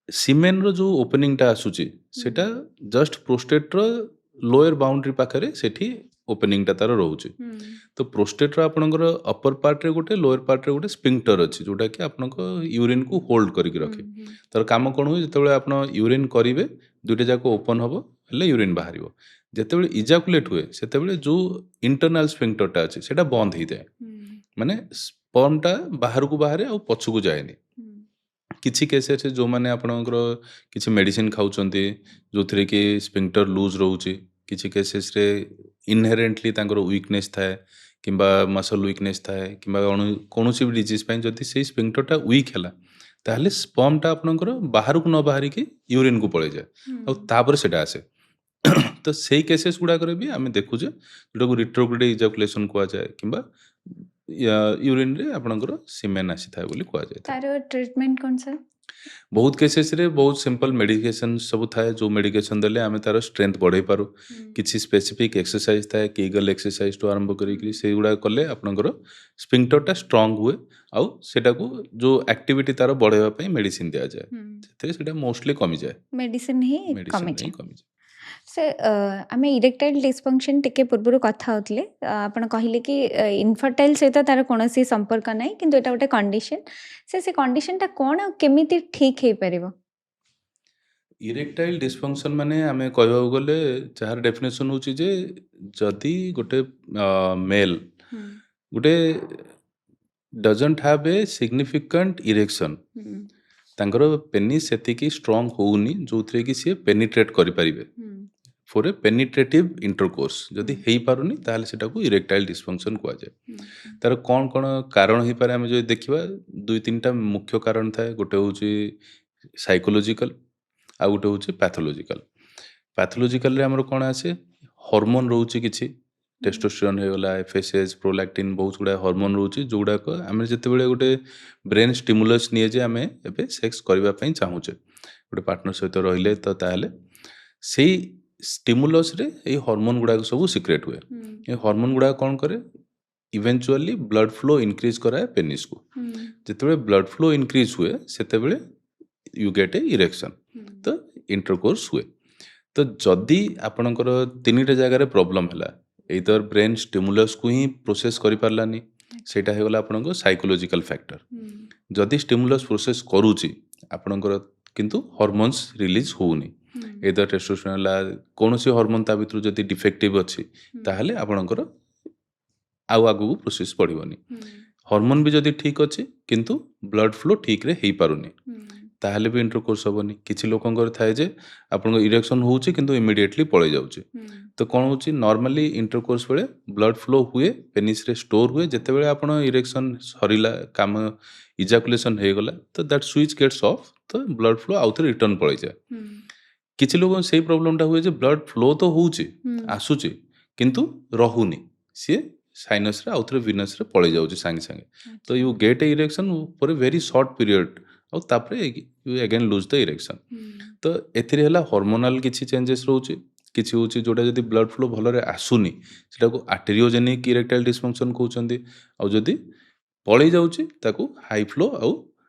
ସିମେନ୍ର ଯେଉଁ ଓପନିଂଟା ଆସୁଛି ସେଇଟା ଜଷ୍ଟ ପ୍ରୋଷ୍ଟେଟ୍ର ଲୋୟର ବାଉଣ୍ଡ୍ରି ପାଖରେ ସେଠି ଓପନିଂଟା ତାର ରହୁଛି। ତ ପ୍ରୋଷ୍ଟେଟ୍ର ଆପଣଙ୍କର ଅପର ପାର୍ଟରେ ଗୋଟେ, ଲୋୟର ପାର୍ଟରେ ଗୋଟେ ସ୍ପିଙ୍କ୍ଟର ଅଛି ଯେଉଁଟାକି ଆପଣଙ୍କ ୟୁରିନ୍କୁ ହୋଲ୍ଡ କରିକି ରଖେ। ତାର କାମ କ'ଣ ହୁଏ, ଯେତେବେଳେ ଆପଣ ୟୁରିନ୍ କରିବେ ଦୁଇଟା ଯାକ ଓପନ୍ ହେବ, ହେଲେ ୟୁରିନ୍ ବାହାରିବ। ଯେତେବେଳେ ଇଜାକୁଲେଟ୍ ହୁଏ ସେତେବେଳେ ଯେଉଁ ଇଣ୍ଟରନାଲ ସ୍ପିଙ୍କ୍ଟରଟା ଅଛି ସେଇଟା ବନ୍ଦ ହେଇଯାଏ, ମାନେ ସ୍ପର୍ମଟା ବାହାରକୁ ବାହାରେ ଆଉ ପଛକୁ ଯାଏନି। କିଛି କେସେସ୍ ଯେଉଁମାନେ ଆପଣଙ୍କର କିଛି ମେଡ଼ିସିନ ଖାଉଛନ୍ତି ଯେଉଁଥିରେ କି ସ୍ପିଙ୍କ୍ଟର ଲୁଜ୍ ରହୁଛି, କିଛି କେସେସ୍ରେ ଇନହେରେଣ୍ଟଲି ତାଙ୍କର ୱିକନେସ୍ ଥାଏ କିମ୍ବା ମସଲ୍ ୱିକନେସ୍ ଥାଏ କିମ୍ବା କୌଣସି ବି ଡିଜିଜ୍ ପାଇଁ ଯଦି ସେଇ ସ୍ପିଙ୍କ୍ଟରଟା ୱିକ୍ ହେଲା ତାହେଲେ ସ୍ପର୍ମଟା ଆପଣଙ୍କର ବାହାରକୁ ନ ବାହାରିକି ୟୁରିନ୍କୁ ପଳେଇଯାଏ ଆଉ ତାପରେ ସେଇଟା ଆସେ। ତ ସେଇ କେସେସ୍ ଗୁଡ଼ାକରେ ବି ଆମେ ଦେଖୁଛେ ଯେଉଁଟାକୁ ରିଟ୍ରୋଗ୍ରେଡ୍ ଇଜାକୁଲେସନ୍ କୁହାଯାଏ କିମ୍ବା ୟୁରିନ୍ରେ ଆପଣଙ୍କର ସିମେନ୍ ଆସିଥାଏ ବୋଲି କୁହାଯାଇଥାଏ। ତାର ଟ୍ରିଟମେଣ୍ଟ କ'ଣ ସାର୍? ବହୁତ କେସେସ୍ରେ ବହୁତ ସିମ୍ପଲ୍ ମେଡ଼ିକେସନ୍ ସବୁ ଥାଏ, ଯେଉଁ ମେଡ଼ିକେସନ୍ ଦେଲେ ଆମେ ତାର ଷ୍ଟ୍ରେନ୍ଥ ବଢ଼େଇ ପାରୁ। କିଛି ସ୍ପେସିଫିକ୍ ଏକ୍ସରସାଇଜ୍ ଥାଏ, କିଗଲ ଏକ୍ସରସାଇଜ୍ଠୁ ଆରମ୍ଭ କରିକି ସେଇଗୁଡ଼ାକ କଲେ ଆପଣଙ୍କର ସ୍ପିଙ୍କ୍ଟରଟା ଷ୍ଟ୍ରଙ୍ଗ ହୁଏ ଆଉ ସେଟାକୁ ଯେଉଁ ଆକ୍ଟିଭିଟି ତାର ବଢ଼େଇବା ପାଇଁ ମେଡ଼ିସିନ ଦିଆଯାଏ, ସେଥିରେ ସେଇଟା ମୋଷ୍ଟଲି କମିଯାଏ, ମେଡ଼ିସିନ ହିଁ ମେଡ଼ିସିନ କମିଯାଏ। ହିଁ କମିଯାଏ। ସେ ଆମେ ଇରେକ୍ଟାଇଲ୍ ଡିସଫଙ୍କସନ୍ ଟିକେ ପୂର୍ବରୁ କଥା ହେଉଥିଲେ, ଆପଣ କହିଲେ କି ଇନଫର୍ଟାଇଲ୍ ସହିତ ତାର କୌଣସି ସମ୍ପର୍କ ନାହିଁ, କିନ୍ତୁ ଏଇଟା ଗୋଟେ କଣ୍ଡିସନ୍। ସେ କଣ୍ଡିସନ୍ଟା କ'ଣ ଆଉ କେମିତି ଠିକ୍ ହେଇପାରିବ? ଇରେକ୍ଟାଇଲ୍ ଡିସଫଙ୍କସନ୍ ମାନେ ଆମେ କହିବାକୁ ଗଲେ ଯାହାର ଡେଫିନେସନ୍ ହେଉଛି ଯେ ଯଦି ଗୋଟେ ମେଲ୍ ଗୋଟେ doesn't have A significant erection, ତାଙ୍କର ପେନିସ୍ ସେତିକି ଷ୍ଟ୍ରଙ୍ଗ ହେଉନି ଯେଉଁଥିରେ କି ସିଏ ପେନିଟ୍ରେଟ୍ କରିପାରିବେ ଫର୍ ଏ ପେନିଟ୍ରେଟିଭ୍ ଇଣ୍ଟରକୋର୍ସ, ଯଦି ହେଇପାରୁନି ତାହେଲେ ସେଟାକୁ ଇରେକ୍ଟାଇଲ୍ ଡିସଫଙ୍କସନ୍ କୁହାଯାଏ। ତାର କ'ଣ କ'ଣ କାରଣ ହେଇପାରେ ଆମେ ଯଦି ଦେଖିବା, 2-3ଟା ମୁଖ୍ୟ କାରଣ ଥାଏ। ଗୋଟେ ହେଉଛି ସାଇକୋଲୋଜିକାଲ, ଆଉ ଗୋଟେ ହେଉଛି ପ୍ୟାଥୋଲୋଜିକାଲ। ପ୍ୟାଥୋଲୋଜିକାଲରେ ଆମର କ'ଣ ଆସେ, ହର୍ମୋନ୍ ରହୁଛି କିଛି, ଟେଷ୍ଟୋଷ୍ଟିରୋନ୍ ହେଇଗଲା, ଏଫଏସଏଚ୍, ପ୍ରୋଲାକ୍ଟିନ୍, ବହୁତ ଗୁଡ଼ାଏ ହର୍ମୋନ୍ ରହୁଛି ଯେଉଁଗୁଡ଼ାକ ଆମେ ଯେତେବେଳେ ଗୋଟେ ବ୍ରେନ୍ ଷ୍ଟିମୁଲସ୍ ନିଏ ଯେ ଆମେ ଏବେ ସେକ୍ସ କରିବା ପାଇଁ ଚାହୁଁଛେ ଗୋଟେ ପାର୍ଟନର ସହିତ ରହିଲେ, ତ ତାହେଲେ ସେଇ ଷ୍ଟିମୁଲସ୍ରେ ଏଇ ହର୍ମୋନ୍ ଗୁଡ଼ାକ ସବୁ ସିକ୍ରେଟ୍ ହୁଏ। ଏ ହର୍ମୋନ୍ ଗୁଡ଼ାକ କ'ଣ କରେ, ଇଭେଞ୍ଚୁଆଲି ବ୍ଲଡ୍ ଫ୍ଲୋ ଇନକ୍ରିଜ୍ କରାଏ ପେନିସ୍କୁ। ଯେତେବେଳେ ବ୍ଲଡ୍ ଫ୍ଲୋ ଇନକ୍ରିଜ୍ ହୁଏ ସେତେବେଳେ ୟୁ ଗେଟ୍ ଏ ଇରେକ୍ସନ୍, ତ ଇଣ୍ଟରକୋର୍ସ ହୁଏ। ତ ଯଦି ଆପଣଙ୍କର 3ଟା ଜାଗାରେ ପ୍ରୋବ୍ଲେମ୍ ହେଲା, ଏଇଦର ବ୍ରେନ୍ ଷ୍ଟିମୁଲସ୍କୁ ହିଁ ପ୍ରୋସେସ୍ କରିପାରିଲାନି, ସେଇଟା ହେଇଗଲା ଆପଣଙ୍କ ସାଇକୋଲୋଜିକାଲ ଫ୍ୟାକ୍ଟର। ଯଦି ଷ୍ଟିମୁଲସ୍ ପ୍ରୋସେସ୍ କରୁଛି ଆପଣଙ୍କର କିନ୍ତୁ ହର୍ମୋନ୍ସ ରିଲିଜ୍ ହେଉନି, ଏଇଦର ଟେଷ୍ଟୋଷ୍ଟିରୋନ୍ ହେଲା, କୌଣସି ହର୍ମୋନ୍ ତା ଭିତରୁ ଯଦି ଡିଫେକ୍ଟିଭ୍ ଅଛି ତାହେଲେ ଆପଣଙ୍କର ଆଉ ଆଗକୁ ପ୍ରୋସେସ୍ ବଢ଼ିବନି। ହର୍ମୋନ୍ ବି ଯଦି ଠିକ୍ ଅଛି କିନ୍ତୁ ବ୍ଲଡ୍ ଫ୍ଲୋ ଠିକ୍ରେ ହେଇପାରୁନି ତାହେଲେ ବି ଇଣ୍ଟରକୋର୍ସ ହେବନି। କିଛି ଲୋକଙ୍କର ଥାଏ ଯେ ଆପଣଙ୍କ ଇରେକ୍ସନ୍ ହେଉଛି କିନ୍ତୁ ଇମିଡ଼ିଏଟଲି ପଳେଇ ଯାଉଛି। ତ କ'ଣ ହେଉଛି, ନର୍ମାଲି ଇଣ୍ଟରକୋର୍ସ ବେଳେ ବ୍ଲଡ୍ ଫ୍ଲୋ ହୁଏ, ପେନିସ୍ରେ ଷ୍ଟୋର୍ ହୁଏ, ଯେତେବେଳେ ଆପଣ ଇରେକ୍ସନ୍ ସରିଲା, କାମ ଇଜାକୁଲେସନ୍ ହେଇଗଲା, ତ ଦ୍ୟାଟ୍ ସୁଇଚ୍ ଗେଟ୍ସ ଅଫ୍, ତ ବ୍ଲଡ୍ ଫ୍ଲୋ ଆଉଥରେ ରିଟର୍ନ ପଳେଇଯାଏ। କିଛି ଲୋକଙ୍କ ସେଇ ପ୍ରୋବ୍ଲେମଟା ହୁଏ ଯେ ବ୍ଲଡ୍ ଫ୍ଲୋ ତ ହେଉଛି, ଆସୁଛି କିନ୍ତୁ ରହୁନି, ସିଏ ସାଇନସ୍ରେ ଆଉଥରେ ଭିନସ୍ରେ ପଳେଇ ଯାଉଛି ସାଙ୍ଗେ ସାଙ୍ଗେ। ତ you get a erection for a very short period, ଆଉ ତାପରେ you again lose the erection. ତ ଏଥିରେ ହେଲା ହର୍ମୋନାଲ କିଛି ଚେଞ୍ଜେସ୍ ରହୁଛି, କିଛି ହେଉଛି ଯେଉଁଟା ଯଦି ବ୍ଲଡ୍ ଫ୍ଲୋ ଭଲରେ ଆସୁନି ସେଟାକୁ ଆର୍ଟେରିଓଜେନିକ୍ ଇରେକ୍ଟାଇଲ୍ ଡିସଫଙ୍କସନ୍ କହୁଛନ୍ତି, ଆଉ ଯଦି ପଳେଇ ଯାଉଛି ତାକୁ ହାଇ ଫ୍ଲୋ, ଆଉ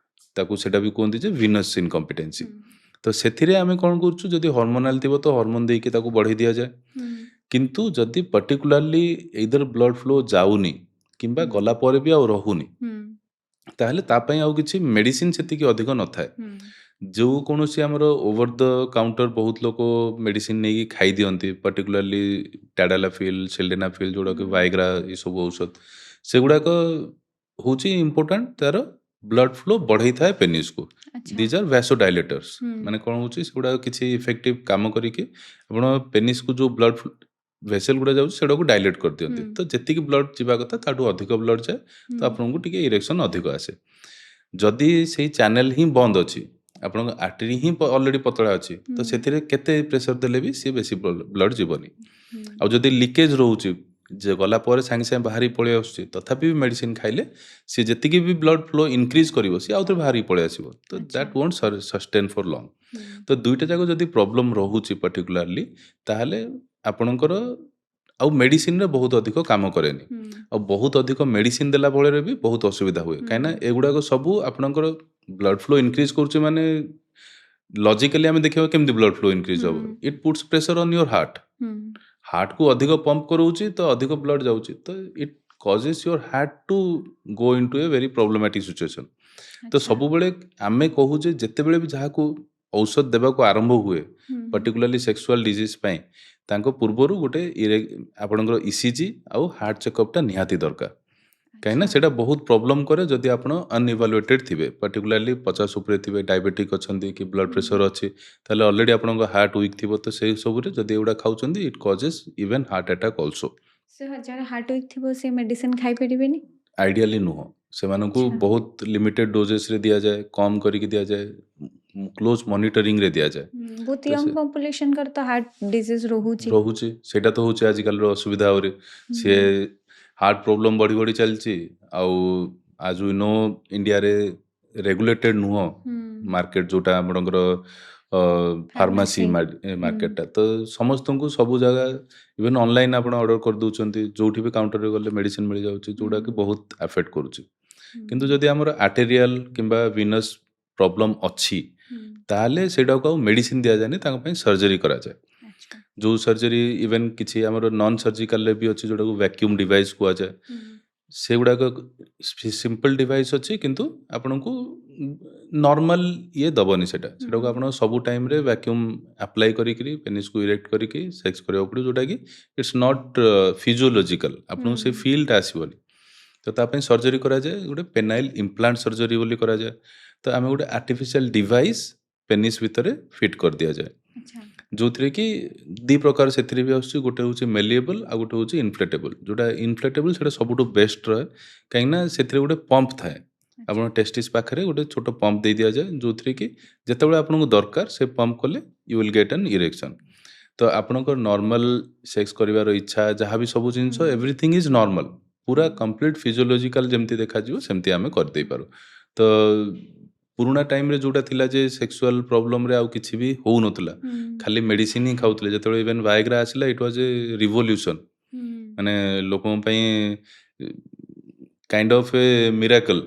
ତାକୁ ସେଇଟା ବି କୁହନ୍ତି ଯେ ଭିନସ୍ ଇନକମ୍ପିଟେନ୍ସି। ତ ସେଥିରେ ଆମେ କ'ଣ କରୁଛୁ, ଯଦି ହର୍ମୋନାଲ ଥିବ ତ ହର୍ମୋନ୍ ଦେଇକି ତାକୁ ବଢ଼େଇ ଦିଆଯାଏ, କିନ୍ତୁ ଯଦି ପର୍ଟିକୁଲାରଲି ଏଇଦର ବ୍ଲଡ୍ ଫ୍ଲୋ ଯାଉନି କିମ୍ବା ଗଲା ପରେ ବି ଆଉ ରହୁନି ତାହେଲେ ତା ପାଇଁ ଆଉ କିଛି ମେଡ଼ିସିନ ସେତିକି ଅଧିକ ନଥାଏ। ଯେଉଁ କୌଣସି ଆମର ଓଭର ଦ କାଉଣ୍ଟର ବହୁତ ଲୋକ ମେଡ଼ିସିନ ନେଇକି ଖାଇଦିଅନ୍ତି, ପର୍ଟିକୁଲାରଲି ଟାଡାଲାଫିଲ୍, ସିଲ୍ଡେନାଫିଲ୍, ଯେଉଁଟାକି ଭାଇଗ୍ରା, ଏସବୁ ଔଷଧ, ସେଗୁଡ଼ାକ ହେଉଛି ଇମ୍ପୋର୍ଟାଣ୍ଟ ତାର ବ୍ଲଡ୍ ଫ୍ଲୋ ବଢ଼େଇ ଥାଏ ପେନିସ୍କୁ। ଆଚ୍ଛା। These are vasodilators. ହୁଁ। ମାନେ କ'ଣ ହେଉଛି ସେଗୁଡ଼ା କିଛି ଇଫେକ୍ଟିଭ୍ କାମ କରିକି ଆପଣ ପେନିସ୍କୁ ଯେଉଁ ବ୍ଲଡ୍ ଭେସେଲ୍ ଗୁଡ଼ା ଯାଉଛି ସେଗୁଡ଼ାକୁ ଡାଇଲେଟ୍ କରିଦିଅନ୍ତି। ହୁଁ। ତ ଯେତିକି ବ୍ଲଡ୍ ଯିବା କଥା ତାଠୁ ଅଧିକ ବ୍ଲଡ୍ ଯାଏ, ତ ହୁଁ। ଆପଣଙ୍କୁ ଟିକେ ଇରେକ୍ସନ୍ ଅଧିକ ଆସେ। ଯଦି ସେଇ ଚ୍ୟାନେଲ୍ ହିଁ ବନ୍ଦ ଅଛି, ଆପଣଙ୍କ ଆର୍ଟେରୀ ହିଁ ଅଲରେଡ଼ି ପତଳା ଅଛି, ତ ହୁଁ। ସେଥିରେ କେତେ ପ୍ରେସର ଦେଲେ ବି ସିଏ ବେଶୀ ବ୍ଲଡ୍ ଯିବନି। ହୁଁ। ଆଉ ଯଦି ଲିକେଜ୍ ରହୁଛି, ଯେ ଗଲା ପରେ ସାଙ୍ଗେ ସାଙ୍ଗେ ବାହାରି ପଳେଇ ଆସୁଛି, ତଥାପି ବି ମେଡ଼ିସିନ ଖାଇଲେ ସିଏ ଯେତିକି ବି ବ୍ଲଡ୍ ଫ୍ଲୋ ଇନକ୍ରିଜ୍ କରିବ ସିଏ ଆଉଥରେ ବାହାରି ପଳେଇ ଆସିବ। ତ ଆଚ୍ଛା। That won't sustain for long. ହୁଁ। ତ ଦୁଇଟା ଯାକ ଯଦି ପ୍ରୋବ୍ଲେମ୍ ରହୁଛି ପର୍ଟିକୁଲାରଲି, ତାହେଲେ ଆପଣଙ୍କର ଆଉ ମେଡ଼ିସିନରେ ବହୁତ ଅଧିକ କାମ କରେନି। ହୁଁ। ଆଉ ବହୁତ ଅଧିକ ମେଡ଼ିସିନ ଦେଲା ଫଳରେ ବି ବହୁତ ଅସୁବିଧା ହୁଏ। କାହିଁକିନା ଏଗୁଡ଼ାକ ସବୁ ଆପଣଙ୍କର ବ୍ଲଡ୍ ଫ୍ଲୋ ଇନକ୍ରିଜ୍ କରୁଛି, ମାନେ ଲଜିକାଲି ଆମେ ଦେଖିବା କେମିତି ବ୍ଲଡ୍ ଫ୍ଲୋ ଇନକ୍ରିଜ୍ ହେବ। ଇଟ୍ ପୁଟ୍ସ ପ୍ରେସର ଅନ୍ ୟୋର ହାର୍ଟ। ହୁଁ। ହାର୍ଟକୁ ଅଧିକ ପମ୍ପ କରାଉଛି, ତ ଅଧିକ ବ୍ଲଡ୍ ଯାଉଛି, ତ it causes your heart to go into a very problematic situation. ତ ଆଚ୍ଛା। ସବୁବେଳେ ଆମେ କହୁଛେ ଯେତେବେଳେ ବି ଯାହାକୁ ଔଷଧ ଦେବାକୁ ଆରମ୍ଭ ହୁଏ, ହୁଁ। ପର୍ଟିକୁଲାରଲି ସେକ୍ସୁଆଲ୍ ଡିଜିଜ୍ ପାଇଁ, ତାଙ୍କ ପୂର୍ବରୁ ଗୋଟେ ଆପଣଙ୍କର ଇସିଜି ଆଉ ହାର୍ଟ ଚେକଅପ୍ଟା ନିହାତି ଦରକାର। କାହିଁକିନା ଆଚ୍ଛା। ସେଇଟା ବହୁତ ପ୍ରୋବ୍ଲେମ୍ କରେ ଯଦି ଆପଣ ଅନଇଭାଲୁଏଟେଡ୍ ଥିବେ, ପର୍ଟିକୁଲାରଲି 50 ଉପରେ ଥିବେ, ଡାଇବେଟିକ୍ ଅଛନ୍ତି କି ବ୍ଲଡ୍ ହୁଁ। ପ୍ରେସର ଅଛି, ତାହେଲେ ଅଲରେଡ଼ି ଆପଣଙ୍କ ହାର୍ଟ ୱିକ୍ ଥିବ। ତ ସେଇ ସବୁରେ ଯଦି ଏଗୁଡ଼ା ଖାଉଛନ୍ତି, it causes even heart attack also. ସେ ଯାହାର ହାର୍ଟ ୱିକ୍ ଥିବ ସେ ମେଡିସିନ ଖାଇପାରିବେନି? ଆଇଡ଼ିଆଲି ନୁହଁ, ସେମାନଙ୍କୁ ଆଚ୍ଛା। ବହୁତ ଲିମିଟେଡ୍ ଡୋଜେସରେ ଦିଆଯାଏ, କମ୍ କରିକି ଦିଆଯାଏ, କ୍ଲୋଜ୍ ମନିଟରିଂରେ ଦିଆଯାଏ। ବହୁତ ତ ୟଙ୍ଗ ସେ ପପୁଲେସନଙ୍କର ତ ହାର୍ଟ ଡିଜିଜ ରହୁଛି। ରହୁଛି, ସେଇଟା ତ ହେଉଛି ଆଜିକାଲିର ଅସୁବିଧା। ଆହୁରି ସିଏ ହୁଁ। ହାର୍ଟ ପ୍ରୋବ୍ଲେମ୍ ବଢ଼ି ବଢ଼ି ଚାଲିଛି। ଆଉ ଆଜ୍ ୱି ନୋ ଇଣ୍ଡିଆରେ ରେଗୁଲେଟେଡ୍ ନୁହଁ ହୁଁ। ମାର୍କେଟ, ଯେଉଁଟା ଆପଣଙ୍କର ଫାର୍ମାସି ଫାର୍ମାସି। ହୁଁ। ମାର୍କେଟଟା। ତ ସମସ୍ତଙ୍କୁ ସବୁ ଜାଗା, ଇଭେନ୍ ଅନଲାଇନ୍ ଆପଣ ଅର୍ଡ଼ର କରିଦେଉଛନ୍ତି, ଯେଉଁଠି ବି କାଉଣ୍ଟରରେ ଗଲେ ମେଡ଼ିସିନ ମିଳିଯାଉଛି, ଯେଉଁଟାକି ବହୁତ ଆଫେକ୍ଟ କରୁଛି। କିନ୍ତୁ ଯଦି ଆମର ଆର୍ଟେରିଆଲ କିମ୍ବା ଭିନସ୍ ପ୍ରୋବ୍ଲେମ୍ ଅଛି, ତାହେଲେ ସେଇଟାକୁ ଆଉ ମେଡ଼ିସିନ ଦିଆଯାଏନି, ତାଙ୍କ ପାଇଁ ସର୍ଜରୀ କରାଯାଏ। ଆଚ୍ଛା। ଯେଉଁ ସର୍ଜରୀ ଇଭେନ୍ କିଛି ଆମର ନନ୍ ସର୍ଜିକାଲରେ ବି ଅଛି, ଯେଉଁଟାକୁ ଭ୍ୟାକ୍ୟୁମ୍ ଡିଭାଇସ୍ କୁହାଯାଏ। ସେଗୁଡ଼ାକ ସିମ୍ପଲ୍ ଡିଭାଇସ୍ ଅଛି, କିନ୍ତୁ ଆପଣଙ୍କୁ ନର୍ମାଲ ଇଏ ଦେବନି। ସେଟାକୁ ଆପଣ ସବୁ ଟାଇମ୍ରେ ଭ୍ୟାକ୍ୟୁମ୍ ଆପ୍ଲାଏ କରିକିରି ପେନିସ୍କୁ ଇରେକ୍ଟ କରିକି ସେକ୍ସ କରିବାକୁ ପଡ଼ିବ, ଯେଉଁଟାକି ଇଟ୍ସ ନଟ୍ ଫିଜିଓଲୋଜିକାଲ। ଆପଣଙ୍କୁ ସେ ଫିଲ୍ଟା ଆସିବନି। ତ ତା ପାଇଁ ସର୍ଜରୀ କରାଯାଏ, ଗୋଟେ ପେନାଇଲ୍ ଇମ୍ପ୍ଲାଣ୍ଟ ସର୍ଜରୀ ବୋଲି କରାଯାଏ। ତ ଆମେ ଗୋଟେ ଆର୍ଟିଫିସିଆଲ ଡିଭାଇସ୍ ପେନିସ୍ ଭିତରେ ଫିଟ୍ କରିଦିଆଯାଏ, ଆଚ୍ଛା। ଯେଉଁଥିରେ କି ଦୁଇ ପ୍ରକାର ସେଥିରେ ବି ଆସୁଛି। ଗୋଟେ ହେଉଛି ମେଲିଏବଲ୍, ଆଉ ଗୋଟେ ହେଉଛି ଇନଫ୍ଲେଟେବଲ୍। ଯେଉଁଟା ଇନଫ୍ଲେଟେବଲ୍ ସେଇଟା ସବୁଠୁ ବେଷ୍ଟ ରହେ, କାହିଁକିନା ସେଥିରେ ଗୋଟେ ପମ୍ପ ଥାଏ। ଆପଣ ଟେଷ୍ଟିସ୍ ପାଖରେ ଗୋଟେ ଛୋଟ ପମ୍ପ ଦେଇ ଦିଆଯାଏ, ଯେଉଁଥିରେ କି ଯେତେବେଳେ ଆପଣଙ୍କୁ ଦରକାର ସେ ପମ୍ପ କଲେ ୟୁ ୱିଲ୍ ଗେଟ୍ ଆନ୍ ଇରେକ୍ସନ୍। ତ ଆପଣଙ୍କର ନର୍ମାଲ ସେକ୍ସ କରିବାର ଇଚ୍ଛା, ଯାହା ବି ସବୁ ଜିନିଷ, ଏଭ୍ରିଥିଙ୍ଗ ଇଜ୍ ନର୍ମାଲ, ପୁରା କମ୍ପ୍ଲିଟ୍ ଫିଜିଓଲୋଜିକାଲ ଯେମିତି ଦେଖାଯିବ ସେମିତି ଆମେ କରିଦେଇପାରୁ। ତ ପୁରୁଣା ଟାଇମ୍ରେ ଯେଉଁଟା ଥିଲା ଯେ ସେକ୍ସୁଆଲ୍ ପ୍ରୋବ୍ଲେମ୍ରେ ଆଉ କିଛି ବି ହେଉନଥିଲା, ଖାଲି ମେଡ଼ିସିନ ହିଁ ଖାଉଥିଲେ। ଯେତେବେଳେ ଇଭେନ୍ ଭାଏଗ୍ରା ଆସିଲା, ଇଟ୍ ୱାଜ୍ ଏ ରିଭଲ୍ୟୁସନ୍। ମାନେ ଲୋକଙ୍କ ପାଇଁ କାଇଣ୍ଡ ଅଫ୍ ଏ ମିରାକଲ୍,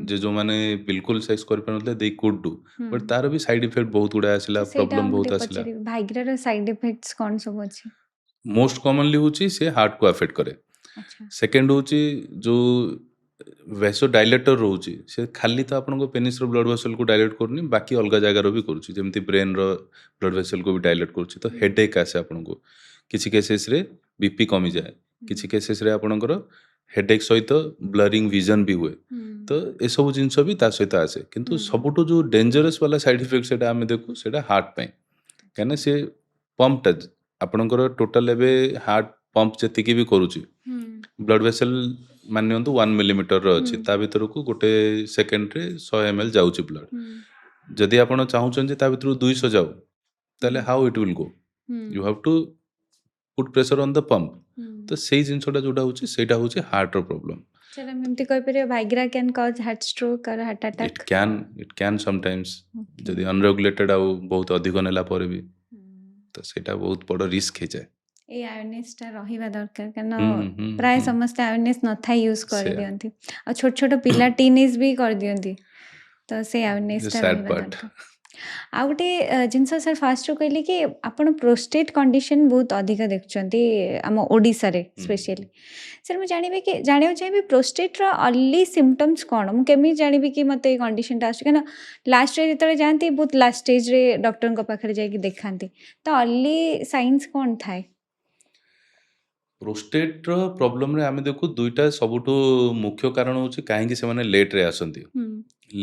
ଯେ ଯେଉଁମାନେ ବିଲକୁଲ ସେକ୍ସ କରିପାରୁନଥିଲେ, ଦେ କୁଡ୍ ଡୁ। ବଟ୍ ତାର ବି ସାଇଡ୍ ଇଫେକ୍ଟ ବହୁତ ଗୁଡ଼ାଏ ଆସିଲା, ତ ସେଇଟା ପ୍ରୋବ୍ଲେମ୍ ମୁଁ ବହୁତ ଟିକେ ଆସିଲା। ପଚାରିବି, ଭାଇଗ୍ରାର ସାଇଡ୍ ଇଫେକ୍ଟସ୍ କ'ଣ ସବୁ ଅଛି? ମୋଷ୍ଟ କମନଲି ହେଉଛି ସେ ହାର୍ଟକୁ ଆଫେକ୍ଟ କରେ। ଆଚ୍ଛା। ସେକେଣ୍ଡ ହେଉଛି ଯେଉଁ ଭେସୋ ଡାଇଲେଟର ରହୁଛି, ସେ ଖାଲି ତ ଆପଣଙ୍କ ପେନିସ୍ର ବ୍ଲଡ୍ ଭେସଲ୍କୁ ଡାଇଲେଟ୍ କରୁନି, ବାକି ଅଲଗା ଜାଗାର ବି କରୁଛି, ଯେମିତି ବ୍ରେନ୍ର ବ୍ଲଡ୍ ଭେସଲ୍କୁ ବି ଡାଇଲେଟ୍ କରୁଛି। ତ ହେଡ଼େକ୍ ଆସେ ଆପଣଙ୍କୁ, କିଛି କେସେସ୍ରେ ବିପି କମିଯାଏ, କିଛି କେସେସ୍ରେ ଆପଣଙ୍କର ହେଡ଼େକ୍ ସହିତ ବ୍ଲରିଂ ଭିଜନ୍ ବି ହୁଏ। ତ ଏସବୁ ଜିନିଷ ବି ତା ସହିତ ଆସେ। କିନ୍ତୁ ସବୁଠୁ ଯେଉଁ ଡେଞ୍ଜରସ୍ ବାଲା ସାଇଡ୍ ଇଫେକ୍ଟ ସେଇଟା ଆମେ ଦେଖୁ, ସେଇଟା ହାର୍ଟ ପାଇଁ। କାହିଁକିନା ସେ ପମ୍ପଟା ଆପଣଙ୍କର ଟୋଟାଲ୍ ଏବେ ହାର୍ଟ ପମ୍ପ ଯେତିକି ବି କରୁଛି, ବ୍ଲଡ୍ ଭେସେଲ୍ ମାନି ନିଅନ୍ତୁ 1 ମିଲିମିଟରର ଅଛି, ତା ଭିତରକୁ ଗୋଟେ ସେକେଣ୍ଡରେ 100 ml ଯାଉଛି ବ୍ଲଡ୍। ଯଦି ଆପଣ ଚାହୁଁଛନ୍ତି ଯେ ତା ଭିତରୁ 200 ଯାଉ, ତାହେଲେ how it will go? You have to put pressure on the pump. ତ ସେଇ ଜିନିଷଟା ଯେଉଁଟା ହେଉଛି, ସେଇଟା ହେଉଛି ହାର୍ଟର ପ୍ରୋବ୍ଲେମ୍। ସାର୍ ଆମେ ଏମିତି କହିପାରିବା Viagra can cause heart stroke or heart it attack? Can sometimes, ଯଦି ଅନରେଗୁଲେଟେଡ୍ ଆଉ ବହୁତ ଅଧିକ ନେଲା ପରେ ବି, ତ ସେଇଟା ବହୁତ ବଡ଼ ରିସ୍କ ହେଇଯାଏ। ଏଇ ଆୱାରନେସ୍ଟା ରହିବା ଦରକାର, କାରଣ ହୁଁ ପ୍ରାୟ ହୁଁ ସମସ୍ତେ ଆୱାରନେସ୍ ନଥାଇ ୟୁଜ୍ ସେୟା କରିଦିଅନ୍ତି। ଆଉ ଛୋଟ ଛୋଟ ପିଲା ଟିନେଜ୍ ବି କରିଦିଅନ୍ତି। ତ ସେ ଆୱାରନେସ୍ଟା ସ୍ୟାଡ୍ ରହିବା ପାର୍ଟ। ଦରକାର। ଆଉ ଗୋଟେ ଜିନିଷ ସାର୍ ଫାଷ୍ଟରୁ କହିଲି କି ଆପଣ ପ୍ରୋଷ୍ଟେଟ୍ କଣ୍ଡିସନ୍ ବହୁତ ଅଧିକ ଦେଖୁଛନ୍ତି ଆମ ଓଡ଼ିଶାରେ ସ୍ପେସିଆଲି। ସାର୍ ମୁଁ ଜାଣିବାକୁ ଚାହିଁବି ପ୍ରୋଷ୍ଟେଟ୍ର ଅର୍ଲି ସିମ୍ପଟମ୍ସ କ'ଣ? ମୁଁ କେମିତି ଜାଣିବି କି ମୋତେ ଏଇ କଣ୍ଡିସନ୍ଟା ଆସୁଛି? କାରଣ ଲାଷ୍ଟରେ ଯେତେବେଳେ ଯାଆନ୍ତି ବହୁତ ଲାଷ୍ଟ ଷ୍ଟେଜ୍ରେ ଡକ୍ଟରଙ୍କ ପାଖରେ ଯାଇକି ଦେଖାନ୍ତି। ତ ଅର୍ଲି ସାଇନ୍ସ କ'ଣ ଥାଏ? ପ୍ରୋଷ୍ଟେଟ୍ର ପ୍ରୋବ୍ଲେମ୍ରେ ଆମେ ଦେଖୁ ଦୁଇଟା ସବୁଠୁ ମୁଖ୍ୟ କାରଣ ହେଉଛି କାହିଁକି ସେମାନେ ଲେଟ୍ରେ ଆସନ୍ତି। ହୁଁ